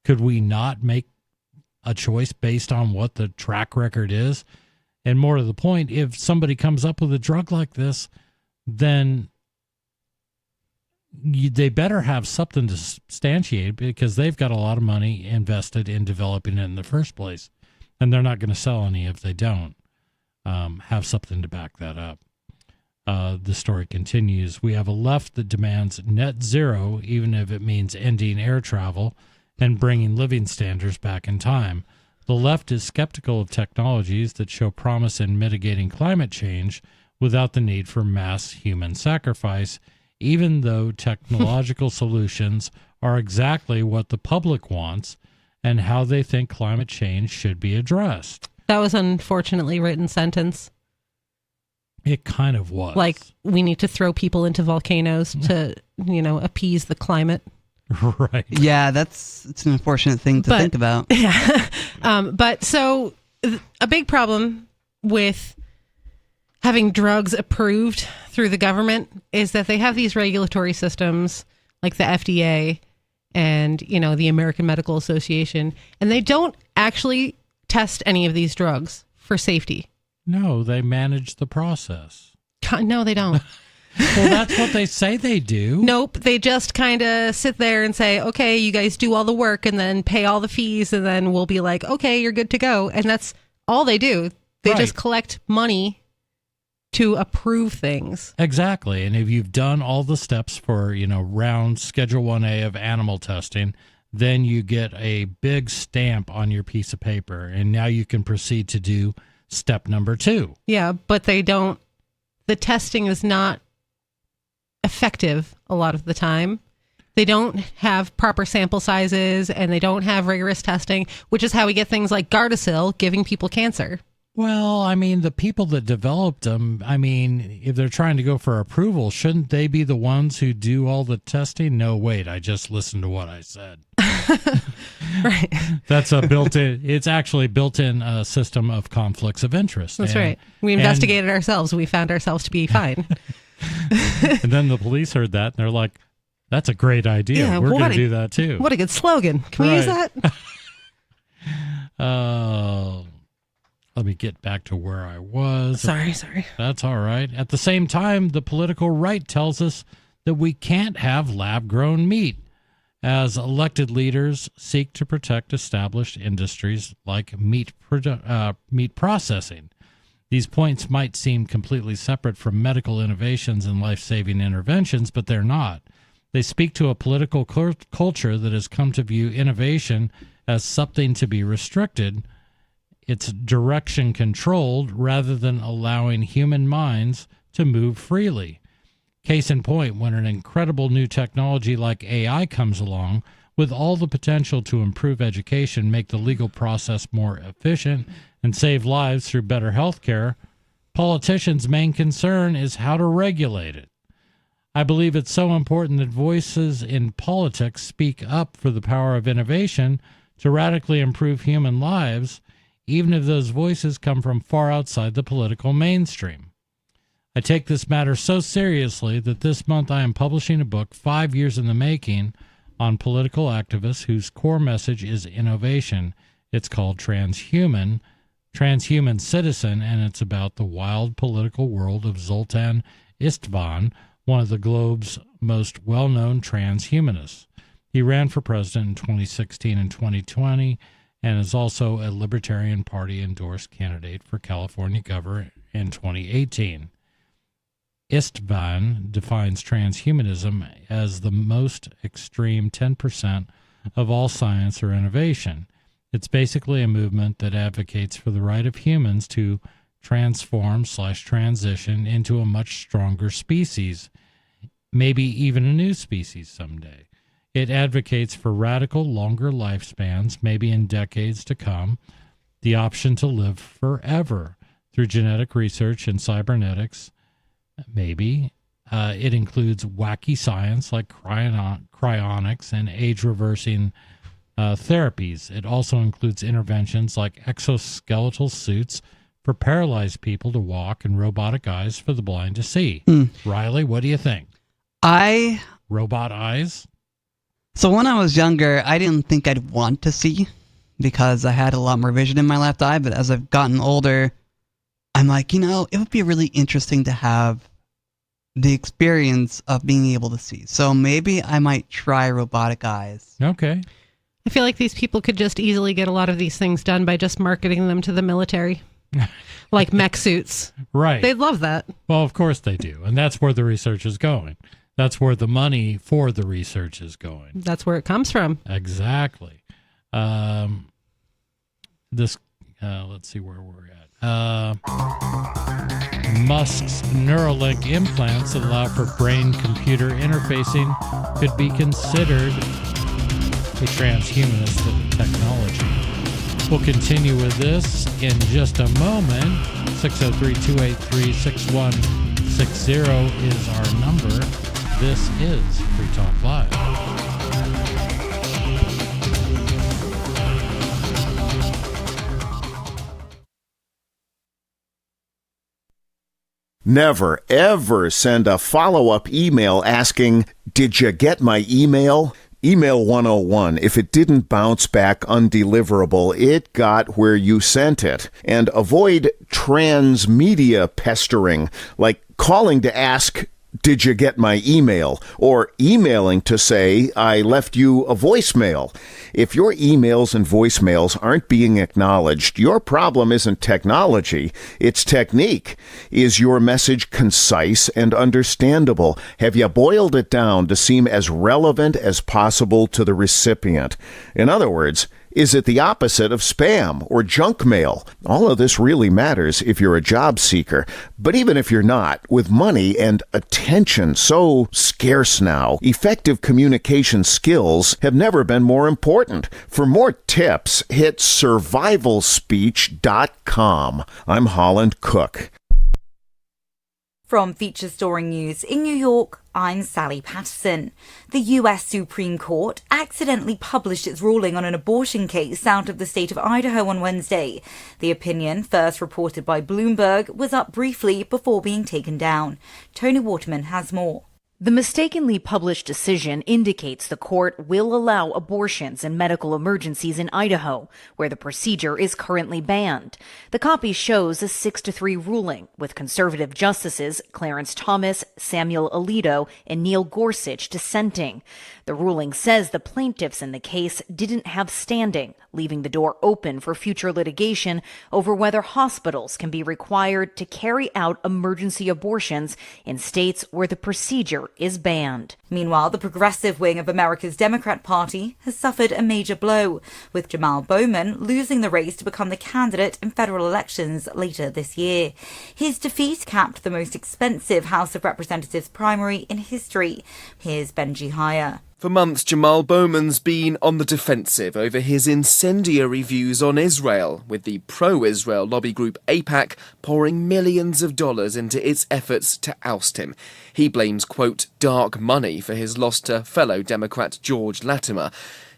Could we not make a choice based on what the track record is? And more to the point, if somebody comes up with a drug like this, then they better have something to substantiate, because they've got a lot of money invested in developing it in the first place. And they're not going to sell any if they don't have something to back that up. The story continues. We have a left that demands net zero, even if it means ending air travel and bringing living standards back in time. The left is skeptical of technologies that show promise in mitigating climate change without the need for mass human sacrifice, even though technological solutions are exactly what the public wants and how they think climate change should be addressed. That was an unfortunately written sentence. It kind of was. Like, we need to throw people into volcanoes to, appease the climate. Right. Yeah, it's an unfortunate thing to think about. Yeah. But so a big problem with having drugs approved through the government is that they have these regulatory systems like the FDA and, the American Medical Association, and they don't actually test any of these drugs for safety. No, they manage the process. No, they don't. Well, that's what they say they do. Nope. They just kind of sit there and say, okay, you guys do all the work and then pay all the fees. And then we'll be like, okay, you're good to go. And that's all they do. They just collect money to approve things. Exactly. And if you've done all the steps for, round Schedule 1A of animal testing, then you get a big stamp on your piece of paper. And now you can proceed to do step number 2. Yeah, but they don't. The testing is not effective a lot of the time. They don't have proper sample sizes and they don't have rigorous testing, which is how we get things like Gardasil giving people cancer. Well, I mean, the people that developed them, if they're trying to go for approval, shouldn't they be the ones who do all the testing? No, wait, I just listened to what I said. Right. That's it's actually built-in system of conflicts of interest. That's right. We investigated ourselves. We found ourselves to be fine. And then the police heard that and they're like, that's a great idea. Yeah, we're going to do that too. What a good slogan. Can we use that? Let me get back to where I was. Sorry. That's all right. At the same time, the political right tells us that we can't have lab-grown meat, as elected leaders seek to protect established industries like meat processing. These points might seem completely separate from medical innovations and life-saving interventions, but they're not. They speak to a political culture that has come to view innovation as something to be restricted. It's direction controlled rather than allowing human minds to move freely. Case in point, when an incredible new technology like AI comes along, with all the potential to improve education, make the legal process more efficient, and save lives through better health care, politicians' main concern is how to regulate it. I believe it's so important that voices in politics speak up for the power of innovation to radically improve human lives, even if those voices come from far outside the political mainstream. I take this matter so seriously that this month I am publishing a book, 5 years in the making, on political activists whose core message is innovation. It's called Transhuman Citizen, and it's about the wild political world of Zoltan Istvan, one of the globe's most well-known transhumanists. He ran for president in 2016 and 2020, and is also a Libertarian Party-endorsed candidate for California governor in 2018. Istvan defines transhumanism as the most extreme 10% of all science or innovation. It's basically a movement that advocates for the right of humans to transform/transition into a much stronger species, maybe even a new species someday. It advocates for radical, longer lifespans, maybe in decades to come, the option to live forever through genetic research and cybernetics, maybe. It includes wacky science like cryonics and age-reversing therapies. It also includes interventions like exoskeletal suits for paralyzed people to walk and robotic eyes for the blind to see. Riley, what do you think? Robot eyes? So when I was younger, I didn't think I'd want to see because I had a lot more vision in my left eye. But as I've gotten older, I'm like, it would be really interesting to have the experience of being able to see. So maybe I might try robotic eyes. Okay. I feel like these people could just easily get a lot of these things done by just marketing them to the military. Like mech suits. Right. They'd love that. Well, of course they do. And that's where the research is going. That's where the money for the research is going. That's where it comes from. Exactly. Let's see where we're at. Musk's Neuralink implants that allow for brain-computer interfacing could be considered a transhumanist technology. We'll continue with this in just a moment. 603-283-6160 is our number. This is Free Talk Live. Never, ever send a follow-up email asking, "Did you get my email?" Email 101. If it didn't bounce back undeliverable, it got where you sent it. And avoid transmedia pestering, like calling to ask, "Did you get my email?" or emailing to say, "I left you a voicemail." If your emails and voicemails aren't being acknowledged, your problem isn't technology, it's technique. Is your message concise and understandable? Have you boiled it down to seem as relevant as possible to the recipient? In other words, is it the opposite of spam or junk mail? All of this really matters if you're a job seeker. But even if you're not, with money and attention so scarce now, effective communication skills have never been more important. For more tips, hit survivalspeech.com. I'm Holland Cook. From Feature Storing News in New York, I'm Sally Patterson. The U.S. Supreme Court accidentally published its ruling on an abortion case out of the state of Idaho on Wednesday. The opinion, first reported by Bloomberg, was up briefly before being taken down. Tony Waterman has more. The mistakenly published decision indicates the court will allow abortions and medical emergencies in Idaho, where the procedure is currently banned. The copy shows a 6-3 ruling, with conservative justices Clarence Thomas, Samuel Alito, and Neil Gorsuch dissenting. The ruling says the plaintiffs in the case didn't have standing, leaving the door open for future litigation over whether hospitals can be required to carry out emergency abortions in states where the procedure is banned. Meanwhile, the progressive wing of America's Democrat Party has suffered a major blow, with Jamal Bowman losing the race to become the candidate in federal elections later this year. His defeat capped the most expensive House of Representatives primary in history. Here's Benji Hire. For months, Jamal Bowman's been on the defensive over his incendiary views on Israel, with the pro-Israel lobby group AIPAC pouring millions of dollars into its efforts to oust him. He blames, quote, dark money for his loss to fellow Democrat George Latimer.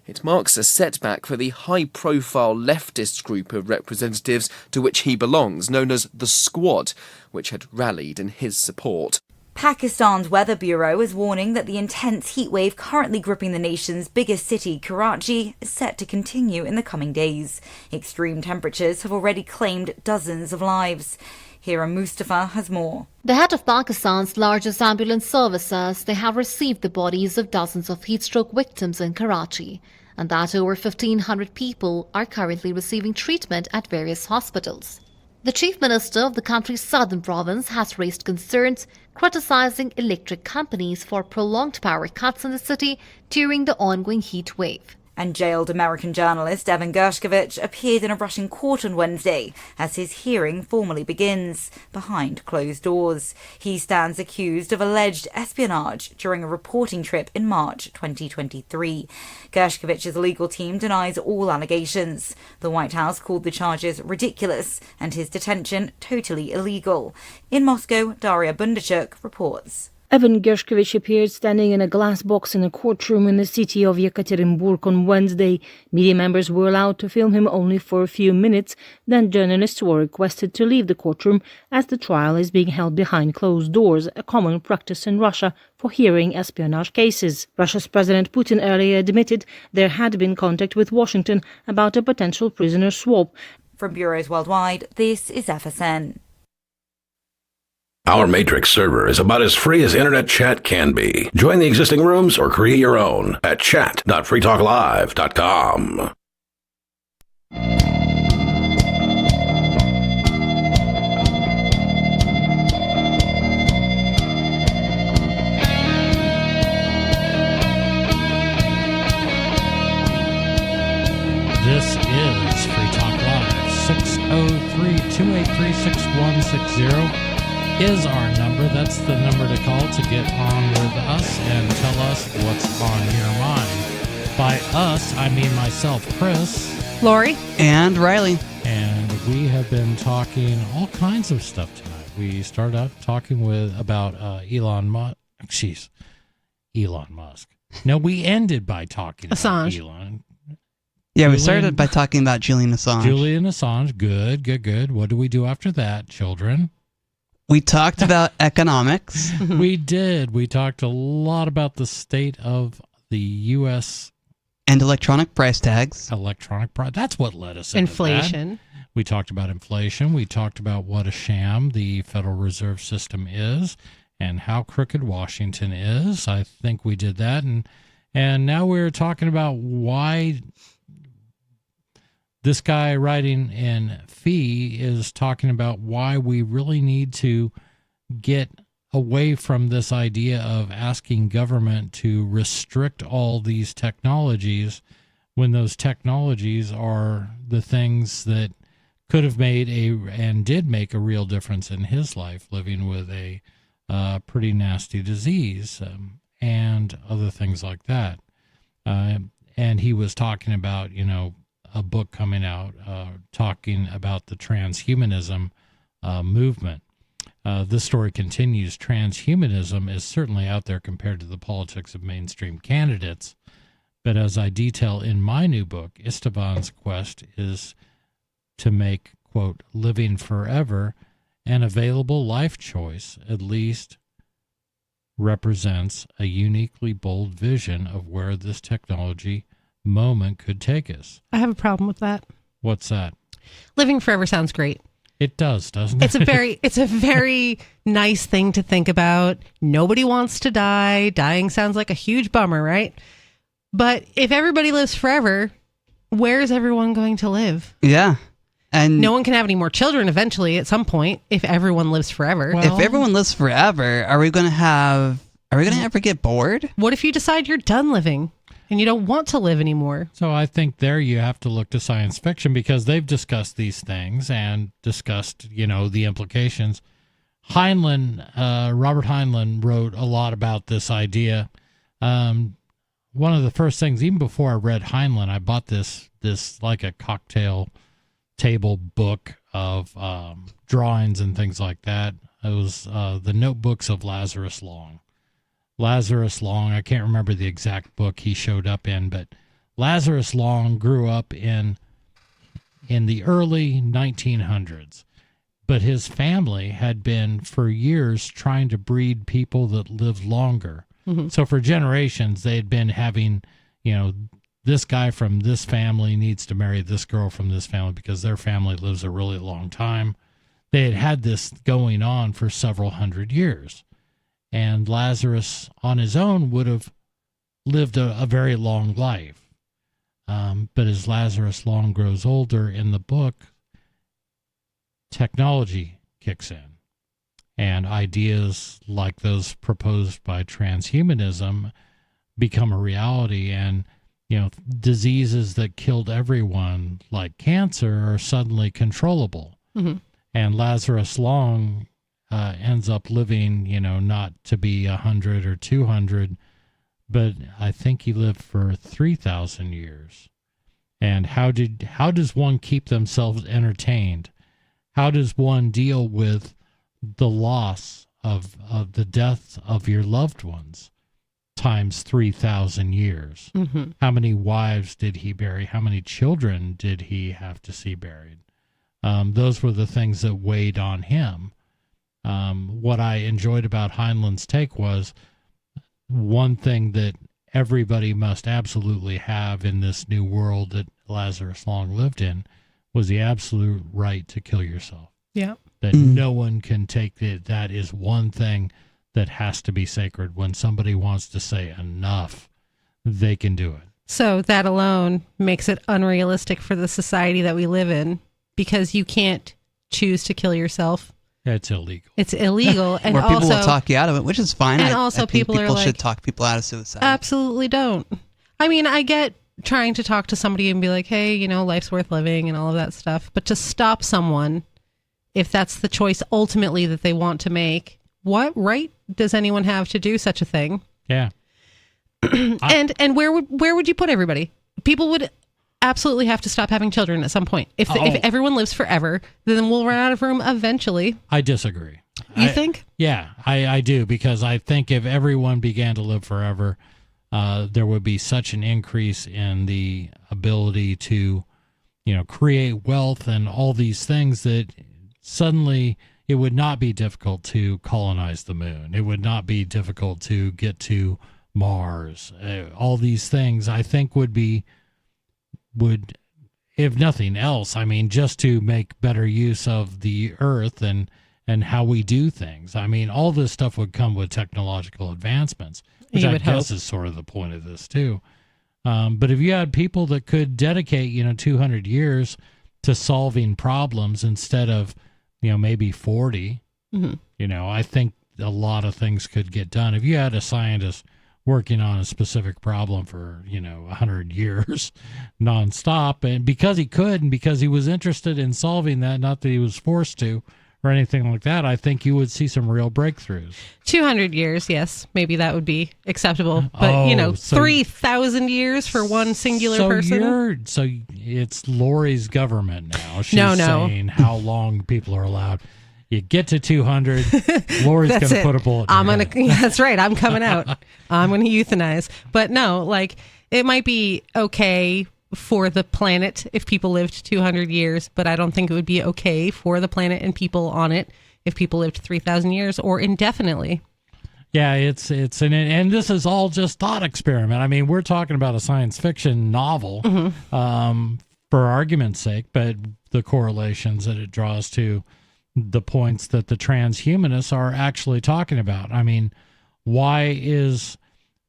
It marks a setback for the high-profile leftist group of representatives to which he belongs, known as the Squad, which had rallied in his support. Pakistan's Weather Bureau is warning that the intense heat wave currently gripping the nation's biggest city, Karachi, is set to continue in the coming days. Extreme temperatures have already claimed dozens of lives. Hira Mustafa has more. The head of Pakistan's largest ambulance service says they have received the bodies of dozens of heatstroke victims in Karachi, and that over 1,500 people are currently receiving treatment at various hospitals. The chief minister of the country's southern province has raised concerns criticizing electric companies for prolonged power cuts in the city during the ongoing heat wave. And jailed American journalist Evan Gershkovich appeared in a Russian court on Wednesday as his hearing formally begins, behind closed doors. He stands accused of alleged espionage during a reporting trip in March 2023. Gershkovich's legal team denies all allegations. The White House called the charges ridiculous and his detention totally illegal. In Moscow, Daria Bundarchuk reports. Evan Gershkovich appeared standing in a glass box in a courtroom in the city of Yekaterinburg on Wednesday. Media members were allowed to film him only for a few minutes, then journalists were requested to leave the courtroom as the trial is being held behind closed doors, a common practice in Russia for hearing espionage cases. Russia's President Putin earlier admitted there had been contact with Washington about a potential prisoner swap. From bureaus worldwide, this is FSN. Our Matrix server is about as free as internet chat can be. Join the existing rooms or create your own at chat.freetalklive.com. This is Free Talk Live. 603-283-6160 is our number. That's the number to call to get on with us and tell us what's on your mind. By us, I mean myself, Chris. Lori. And Riley. And we have been talking all kinds of stuff tonight. We started out talking about Elon Musk. Elon Musk. No, we ended by talking Assange. about Elon. Yeah, we started by talking about Julian Assange. Julian Assange. Good. What do we do after that, children? We talked about economics. We did. We talked a lot about the state of the U.S. And electronic price tags. That's what led us into inflation. That. We talked about inflation. We talked about what a sham the Federal Reserve System is and how crooked Washington is. I think we did that. And now we're talking about why this guy writing in Fee is talking about why we really need to get away from this idea of asking government to restrict all these technologies when those technologies are the things that could have made and did make a real difference in his life, living with a pretty nasty disease and other things like that. And he was talking about, a book coming out talking about the transhumanism movement. This story continues. Transhumanism is certainly out there compared to the politics of mainstream candidates. But as I detail in my new book, Istvan's quest is to make, quote, living forever an available life choice, at least represents a uniquely bold vision of where this technology moment could take us. I have a problem with that. What's that? Living forever sounds great. It does, doesn't it? It's a very nice thing to think about. Nobody wants to die. Dying sounds like a huge bummer, right? But if everybody lives forever, where is everyone going to live? Yeah. And no one can have any more children eventually at some point if everyone lives forever. If everyone lives forever, are we going to ever get bored? What if you decide you're done living and you don't want to live anymore? So I think there you have to look to science fiction because they've discussed these things and discussed, the implications. Robert Heinlein wrote a lot about this idea. One of the first things, even before I read Heinlein, I bought this like a cocktail table book of drawings and things like that. It was the Notebooks of Lazarus Long. Lazarus Long, I can't remember the exact book he showed up in, but Lazarus Long grew up in the early 1900s. But his family had been for years trying to breed people that lived longer. Mm-hmm. So for generations, they had been having, this guy from this family needs to marry this girl from this family because their family lives a really long time. They had this going on for several hundred years. And Lazarus on his own would have lived a very long life. But as Lazarus Long grows older in the book, technology kicks in. And ideas like those proposed by transhumanism become a reality. And, diseases that killed everyone, like cancer, are suddenly controllable. Mm-hmm. And Lazarus Long ends up living, not to be 100 or 200, but I think he lived for 3,000 years. And how does one keep themselves entertained? How does one deal with the loss of the death of your loved ones times 3,000 years? Mm-hmm. How many wives did he bury? How many children did he have to see buried? Those were the things that weighed on him. What I enjoyed about Heinlein's take was one thing that everybody must absolutely have in this new world that Lazarus Long lived in was the absolute right to kill yourself. Yeah. That no one can take it. That is one thing that has to be sacred. When somebody wants to say enough, they can do it. So that alone makes it unrealistic for the society that we live in because you can't choose to kill yourself. It's illegal. It's illegal. And or people also, will talk you out of it, which is fine. And I also think people are like, should talk people out of suicide. Absolutely don't. I mean, I get trying to talk to somebody and be like, hey, life's worth living and all of that stuff. But to stop someone, if that's the choice ultimately that they want to make, what right does anyone have to do such a thing? Yeah. And where would you put everybody? People would, absolutely have to stop having children at some point. If everyone lives forever, then we'll run out of room eventually. I disagree. You think? Yeah, I do, because I think if everyone began to live forever, there would be such an increase in the ability to, create wealth and all these things that suddenly it would not be difficult to colonize the moon. It would not be difficult to get to Mars. All these things I think would, if nothing else, just to make better use of the Earth and how we do things. All this stuff would come with technological advancements, which I guess is sort of the point of this too. But if you had people that could dedicate, 200 years to solving problems instead of, maybe 40, I think a lot of things could get done. If you had a scientist working on a specific problem for, 100 years nonstop, and because he could, and because he was interested in solving that, not that he was forced to, or anything like that, I think you would see some real breakthroughs. 200 years, yes, maybe that would be acceptable. But, 3,000 years for one singular person? So it's Lori's government now. She's saying how long people are allowed. You get to 200, Lori's going to put a bullet in your head. That's right, I'm coming out. I'm going to euthanize. But no, it might be okay for the planet if people lived 200 years, but I don't think it would be okay for the planet and people on it if people lived 3,000 years or indefinitely. Yeah, and this is all just thought experiment. We're talking about a science fiction novel for argument's sake, but the correlations that it draws to the points that the transhumanists are actually talking about.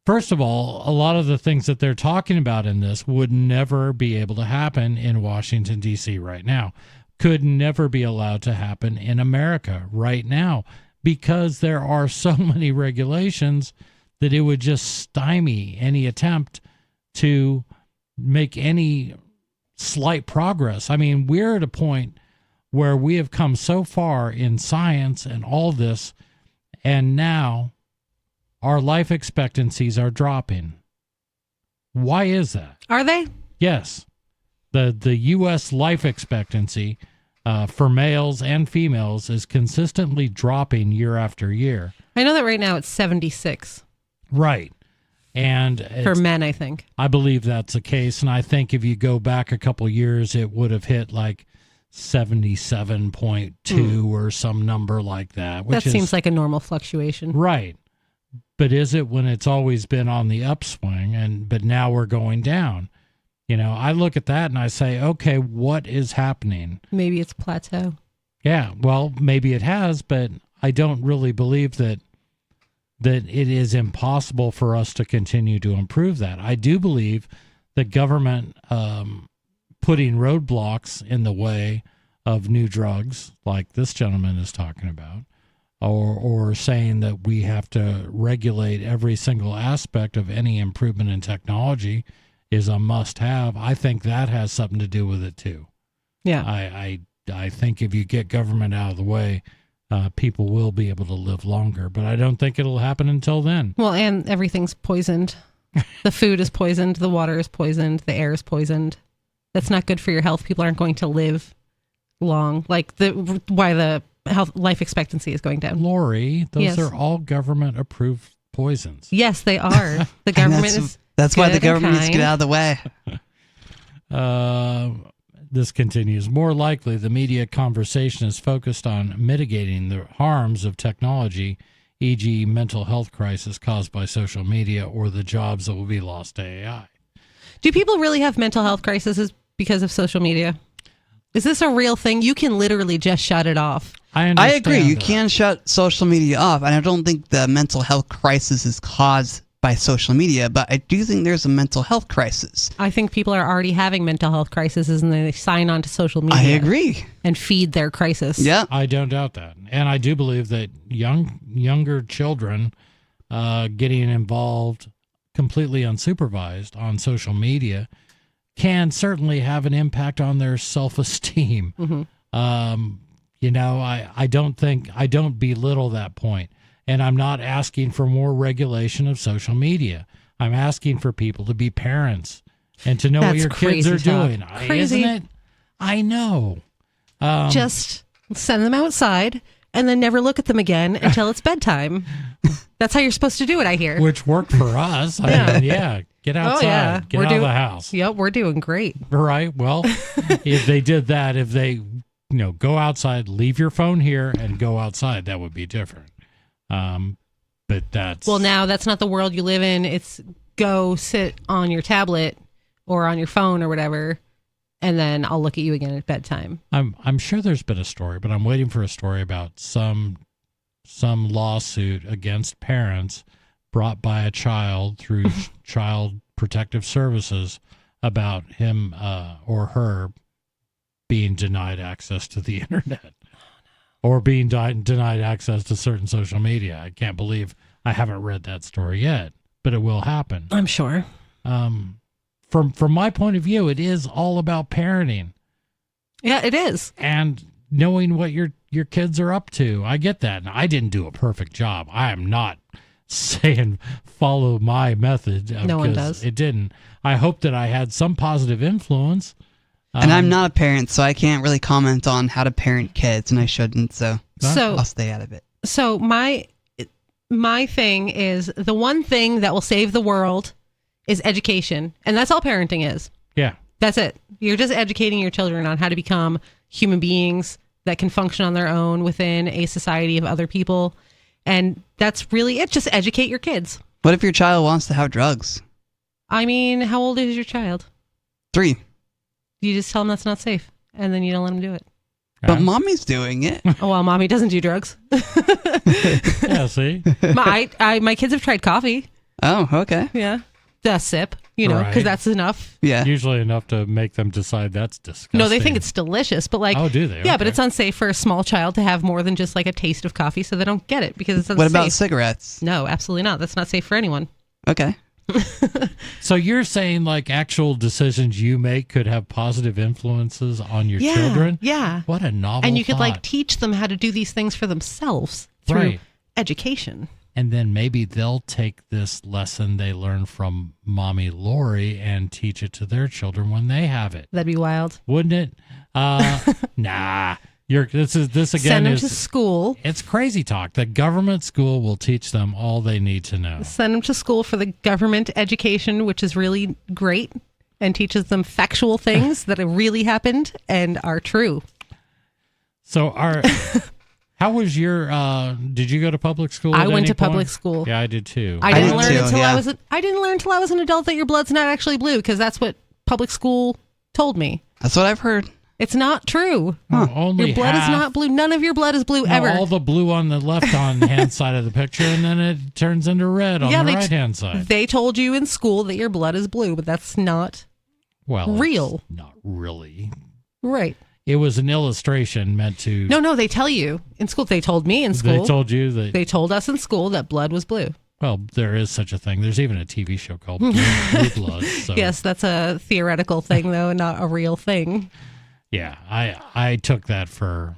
First of all, a lot of the things that they're talking about in this would never be able to happen in Washington, D.C. right now. Could never be allowed to happen in America right now, because there are so many regulations that it would just stymie any attempt to make any slight progress. We're at a point where we have come so far in science and all this, and now our life expectancies are dropping. Why is that? Are they? Yes. The U.S. life expectancy for males and females is consistently dropping year after year. I know that right now it's 76. Right. And for men, I think. I believe that's the case. And I think if you go back a couple years, it would have hit 77.2 or some number like that. That seems like a normal fluctuation. Right. But is it when it's always been on the upswing, but now we're going down? I look at that and I say, okay, what is happening? Maybe it's plateau. Yeah, well, maybe it has, but I don't really believe that it is impossible for us to continue to improve that. I do believe that government putting roadblocks in the way of new drugs, like this gentleman is talking about, or saying that we have to regulate every single aspect of any improvement in technology is a must-have. I think that has something to do with it too. Yeah, I think if you get government out of the way, people will be able to live longer, but I don't think it'll happen until then. Well, and everything's poisoned. The food is poisoned. The water is poisoned. The air is poisoned. That's not good for your health. People aren't going to live long. Why the life expectancy is going down. Lori, those are all government approved poisons. Yes, they are. The government that's why the government needs to get out of the way. This continues. More likely, the media conversation is focused on mitigating the harms of technology, e.g. mental health crisis caused by social media or the jobs that will be lost to AI. Do people really have mental health crises because of social media? Is this a real thing? You can literally just shut it off. I agree. You can shut social media off, and I don't think the mental health crisis is caused by social media, but I do think there's a mental health crisis. I think people are already having mental health crises, and they sign on to social media. I agree. And feed their crisis. Yeah. I don't doubt that. And I do believe that younger children getting involved completely unsupervised on social media can certainly have an impact on their self-esteem. Mm-hmm. I don't belittle that point. And I'm not asking for more regulation of social media. I'm asking for people to be parents and to know what That's your kids are crazy talk. doing. Crazy. Isn't it? I know. Just send them outside and then never look at them again until it's bedtime. That's how you're supposed to do it, I hear. Which worked for us. I mean, get outside. Get out of the house. Yep, we're doing great. Right. Well, if they did that, if they, go outside, leave your phone here and go outside, that would be different. But that's... Well, now that's not the world you live in. It's go sit on your tablet or on your phone or whatever, and then I'll look at you again at bedtime. I'm sure there's been a story, but I'm waiting for a story about some lawsuit against parents brought by a child through Child Protective Services about him or her being denied access to the internet or being denied access to certain social media. I can't believe I haven't read that story yet, but it will happen. I'm sure. From my point of view, it is all about parenting. Yeah, it is. And knowing what your kids are up to. I get that. And I didn't do a perfect job. I am not saying follow my method. No one does. It didn't. I hope that I had some positive influence. And I'm not a parent, so I can't really comment on how to parent kids, and I shouldn't, so I'll stay out of it. So my thing is, the one thing that will save the world is education. And that's all parenting is. Yeah. That's it. You're just educating your children on how to become human beings that can function on their own within a society of other people. And that's really it. Just educate your kids. What if your child wants to have drugs? I mean, how old is your child? 3. You just tell them that's not safe, and then you don't let them do it. But mommy's doing it. Oh, well, mommy doesn't do drugs. Yeah, see? My kids have tried coffee. Oh, okay. Yeah. A sip, because Right. that's enough. Yeah. Usually enough to make them decide that's disgusting. No, they think it's delicious, but Oh, do they? Yeah, but Okay. it's unsafe for a small child to have more than just like a taste of coffee, so they don't get it because it's unsafe. What about cigarettes? No, absolutely not. That's not safe for anyone. Okay. So you're saying like actual decisions you make could have positive influences on your children? Yeah. What a novel And you could thought. teach them how to do these things for themselves through Right. education. And then maybe they'll take this lesson they learned from Mommy Lori and teach it to their children when they have it. That'd be wild. Wouldn't it? Nah. This again Send them is to school. It's crazy talk. The government school will teach them all they need to know. Send them to school for the government education, which is really great and teaches them factual things that have really happened and are true. So how was your did you go to public school? I at went any to public point? school. Yeah, I did too. I didn't learn until I was an adult that your blood's not actually blue, because that's what public school told me. That's what I've heard. It's not true. Only Your blood half. is not blue. None of your blood is blue ever. All the blue on the left hand side of the picture, and then it turns into red on the right hand side. They told you in school that your blood is blue, but that's not real. It's not really. Right. It was an illustration meant to. No, they tell you in school. They told me in school. They told you that. They told us in school that blood was blue. Well, there is such a thing. There's even a TV show called Blue Blood. So. Yes, that's a theoretical thing, though, and not a real thing. Yeah, I took that for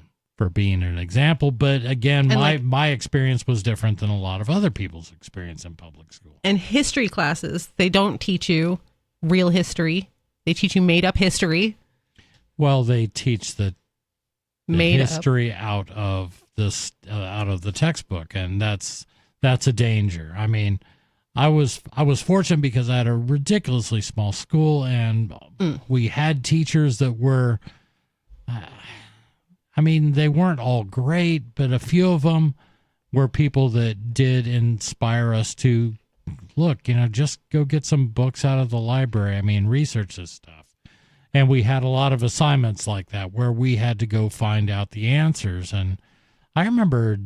being an example, but again, my experience was different than a lot of other people's experience in public school. And history classes, they don't teach you real history. They teach you made-up history. Well, they teach the Made history out of the textbook, and that's a danger. I mean, I was fortunate because I had a ridiculously small school, and we had teachers that were, they weren't all great, but a few of them were people that did inspire us to look, just go get some books out of the library. Research this stuff. And we had a lot of assignments like that where we had to go find out the answers. And I remember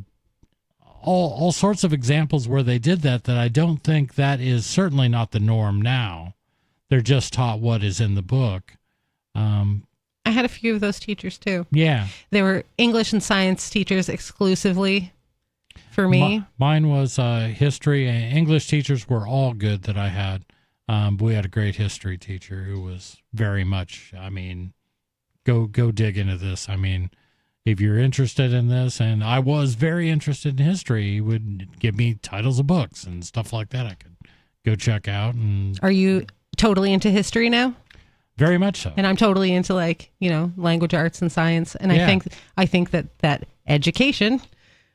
all sorts of examples where they did that I don't think that is certainly not the norm now. They're just taught what is in the book. I had a few of those teachers too. Yeah. They were English and science teachers exclusively for me. Mine was history, and English teachers were all good that I had. We had a great history teacher who was very much, go dig into this. If you're interested in this, and I was very interested in history, he would give me titles of books and stuff like that I could go check out. And Are you totally into history now. Very much so. And I'm totally into language arts and science. And Yeah. I think that education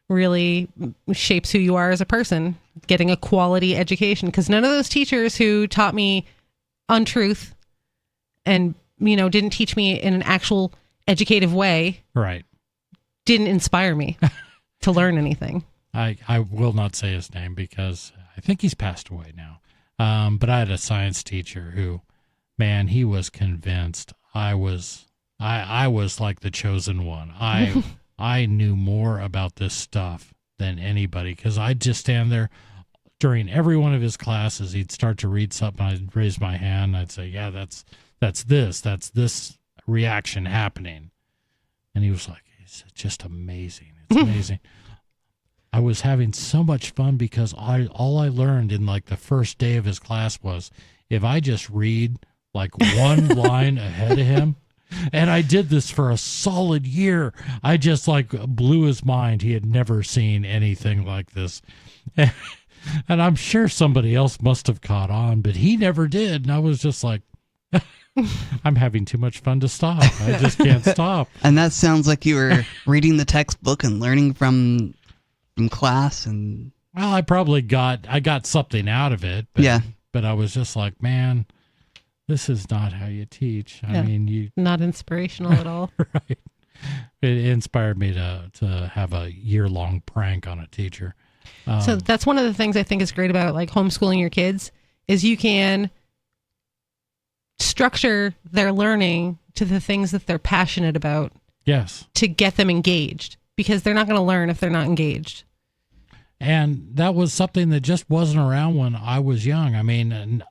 really shapes who you are as a person, getting a quality education. Because none of those teachers who taught me untruth and, didn't teach me in an actual educative way, right, didn't inspire me to learn anything. I will not say his name because I think he's passed away now. But I had a science teacher who, man, he was convinced I was like the chosen one. I knew more about this stuff than anybody because I'd just stand there during every one of his classes. He'd start to read something. I'd raise my hand. And I'd say, yeah, that's this reaction happening. And he was like, it's just amazing. It's amazing. I was having so much fun because all I learned in like the first day of his class was if I just read like one line ahead of him, and I did this for a solid year, I just like blew his mind. He had never seen anything like this. And I'm sure somebody else must have caught on, but he never did. And I was just like, I'm having too much fun to stop. I just can't stop. And that sounds like you were reading the textbook and learning from class. And well, I got something out of it. But I was just like, man, this is not how you teach. I mean, not inspirational at all. Right. It inspired me to have a year-long prank on a teacher. So that's one of the things I think is great about like homeschooling your kids is you can structure their learning to the things that they're passionate about. Yes. To get them engaged because they're not going to learn if they're not engaged. And that was something that just wasn't around when I was young. I mean,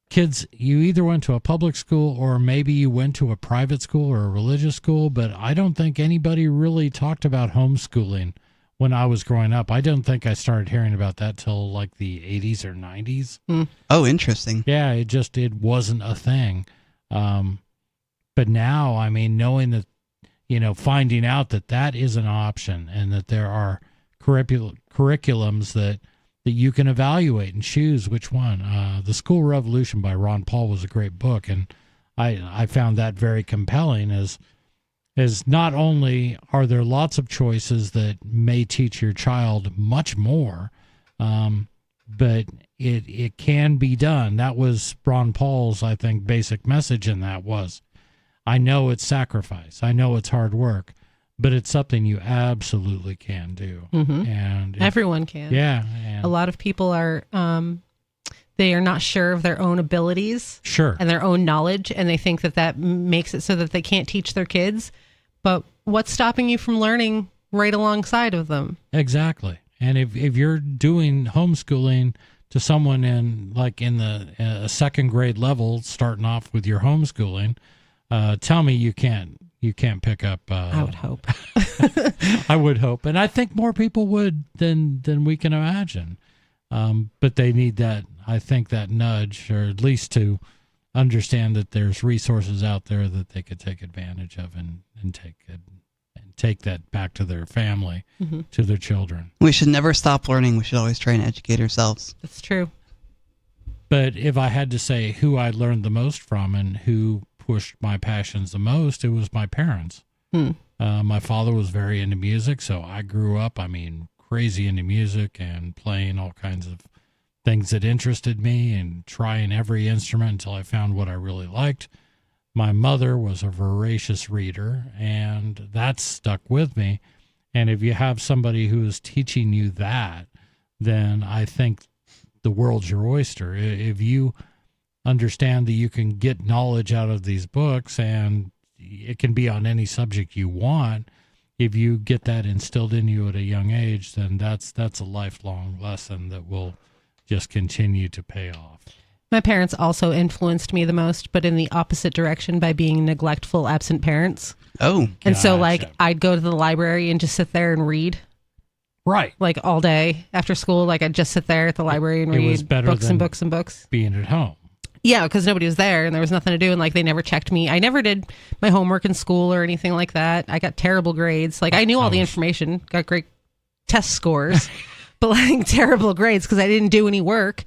kids, you either went to a public school or maybe you went to a private school or a religious school, but I don't think anybody really talked about homeschooling when I was growing up. I don't think I started hearing about that till like the 80s or 90s. Oh, interesting. Yeah, it wasn't a thing. But now, I mean, knowing that, finding out that is an option and that there are curriculums that you can evaluate and choose which one. The School Revolution by Ron Paul was a great book, and I found that very compelling as not only are there lots of choices that may teach your child much more, but it can be done. That was Ron Paul's, I think, basic message in that was, I know it's sacrifice, I know it's hard work, but it's something you absolutely can do. Mm-hmm. And everyone can. Yeah. A lot of people are, they are not sure of their own abilities. Sure. And their own knowledge. And they think that makes it so that they can't teach their kids. But what's stopping you from learning right alongside of them? Exactly. And if you're doing homeschooling to someone in the second grade level, starting off with your homeschooling, tell me you can't pick up. I would hope. I would hope, and I think more people would than we can imagine. But they need that. I think that nudge, or at least to understand that there's resources out there that they could take advantage of and take that back to their family, Mm-hmm. to their children. We should never stop learning. We should always try and educate ourselves. That's true. But if I had to say who I learned the most from and who pushed my passions the most, it was my parents. My father was very into music, so I grew up, crazy into music and playing all kinds of things that interested me and trying every instrument until I found what I really liked. My mother was a voracious reader, and that stuck with me. And if you have somebody who is teaching you that, then I think the world's your oyster. If you understand that you can get knowledge out of these books, and it can be on any subject you want, if you get that instilled in you at a young age, then that's a lifelong lesson that will just continue to pay off. My parents also influenced me the most, but in the opposite direction by being neglectful, absent parents. Oh. And so I'd go to the library and just sit there and read. Right. Like all day after school, I'd just sit there at the library and read was better books than and books and books. Being at home. Yeah, because nobody was there and there was nothing to do, and they never checked me. I never did my homework in school or anything like that. I got terrible grades. I knew all the information, got great test scores, but terrible grades because I didn't do any work.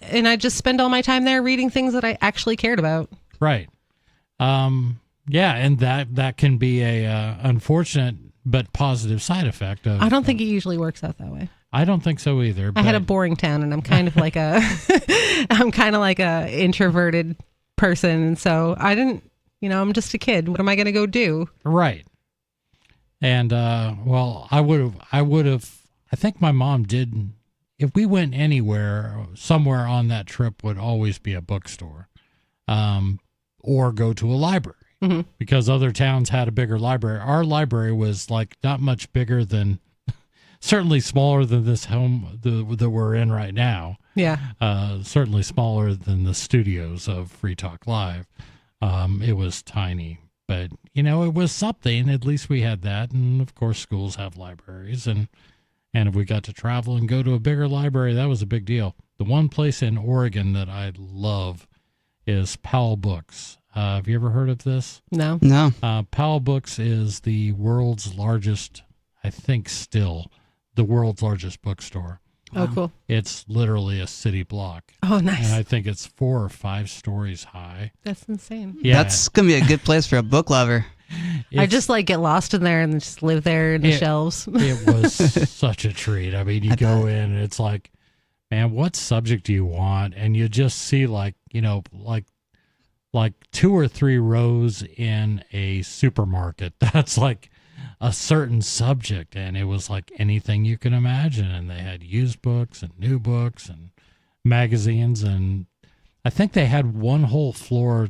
And I just spend all my time there reading things that I actually cared about. Right. Yeah, and that can be a unfortunate but positive side effect of. I don't think it usually works out that way. I don't think so either. I had a boring town, and I'm kind of like a introverted person, and so I didn't. I'm just a kid. What am I going to go do? Right. And well, I would have. I think my mom did. If we went anywhere, somewhere on that trip would always be a bookstore, or go to a library. Mm-hmm. Because other towns had a bigger library. Our library was like not much bigger than, certainly smaller than this home that we're in right now. Yeah. Certainly smaller than the studios of Free Talk Live. It was tiny, but it was something. At least we had that, and of course schools have libraries, and if we got to travel and go to a bigger library, that was a big deal. The one place in Oregon that I love is Powell Books. Have you ever heard of this? No. Powell Books is the world's largest, I think still, the world's largest bookstore. Oh, cool. It's literally a city block. Oh, nice. And I think it's 4 or 5 stories high. That's insane. Yeah. That's going to be a good place for a book lover. I just get lost in there and just live there in the shelves. It was such a treat. I mean, you go in and it's like, man, what subject do you want? And you just see like 2 or 3 rows in a supermarket. That's like a certain subject. And it was like anything you can imagine. And they had used books and new books and magazines. And I think they had one whole floor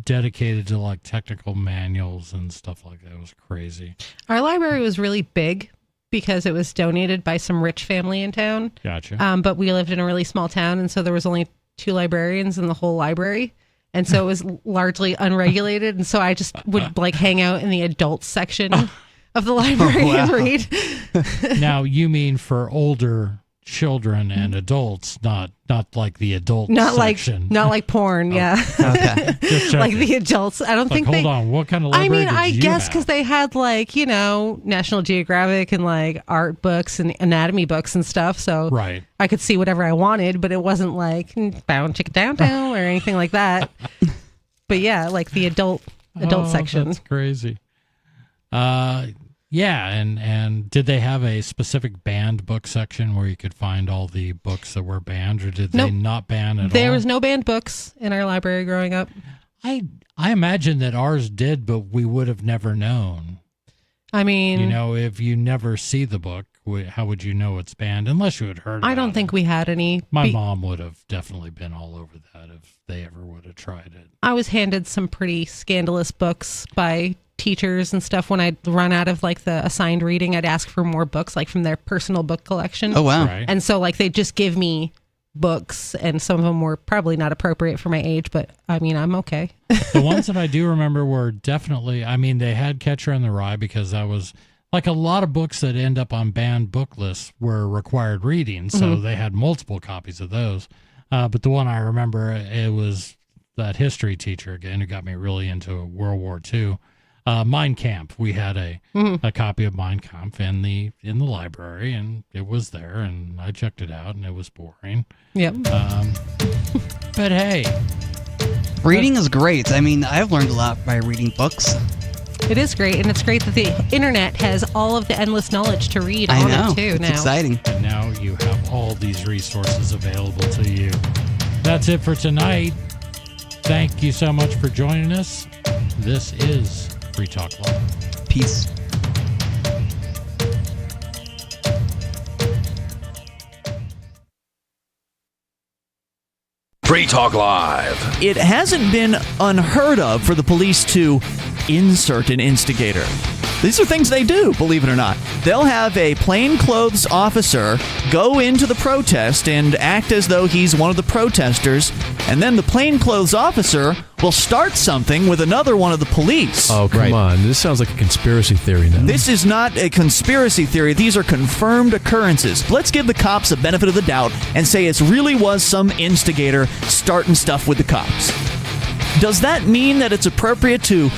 dedicated to like technical manuals and stuff like that. It was crazy. Our library was really big because it was donated by some rich family in town. Gotcha. But we lived in a really small town, and so there was only 2 librarians in the whole library. And so it was largely unregulated. And so I just would hang out in the adult section of the library and read. Now, you mean for older children and adults, not like the adult section. Not like porn, yeah. Okay. Like the adults. I don't think hold on, what kind of library I did you guess have? because they had National Geographic and art books and anatomy books and stuff. So right. I could see whatever I wanted, but it wasn't like Bound Chicken Downtown or anything like that. But yeah, like the adult section. That's crazy. Yeah, and did they have a specific banned book section where you could find all the books that were banned, or did they not ban at all? There was no banned books in our library growing up. I imagine that ours did, but we would have never known. I mean, if you never see the book, how would you know it's banned unless you had heard about it? I don't think we had any. My mom would have definitely been all over that if they ever would have tried it. I was handed some pretty scandalous books by teachers and stuff when I'd run out of the assigned reading. I'd ask for more books from their personal book collection. Oh, wow. Right. And so they'd just give me books, and some of them were probably not appropriate for my age, but I mean, I'm okay. The ones that I do remember were definitely, they had Catcher in the Rye, because that was like a lot of books that end up on banned book lists were required reading. So they had multiple copies of those. But the one I remember, it was that history teacher again, who got me really into World War II. Mein Kampf. We had a copy of Mein Kampf in the library, and it was there, and I checked it out, and it was boring. Yep. But hey, reading is great. I've learned a lot by reading books. It is great, and it's great that the internet has all of the endless knowledge to read on it too. It's exciting. And now you have all these resources available to you. That's it for tonight. Thank you so much for joining us. This is Free Talk Live. Peace. Free Talk Live. It hasn't been unheard of for the police to insert an instigator. These are things they do, believe it or not. They'll have a plainclothes officer go into the protest and act as though he's one of the protesters, and then the plainclothes officer will start something with another one of the police. Oh, come on. This sounds like a conspiracy theory now. This is not a conspiracy theory. These are confirmed occurrences. Let's give the cops a benefit of the doubt and say it really was some instigator starting stuff with the cops. Does that mean that it's appropriate to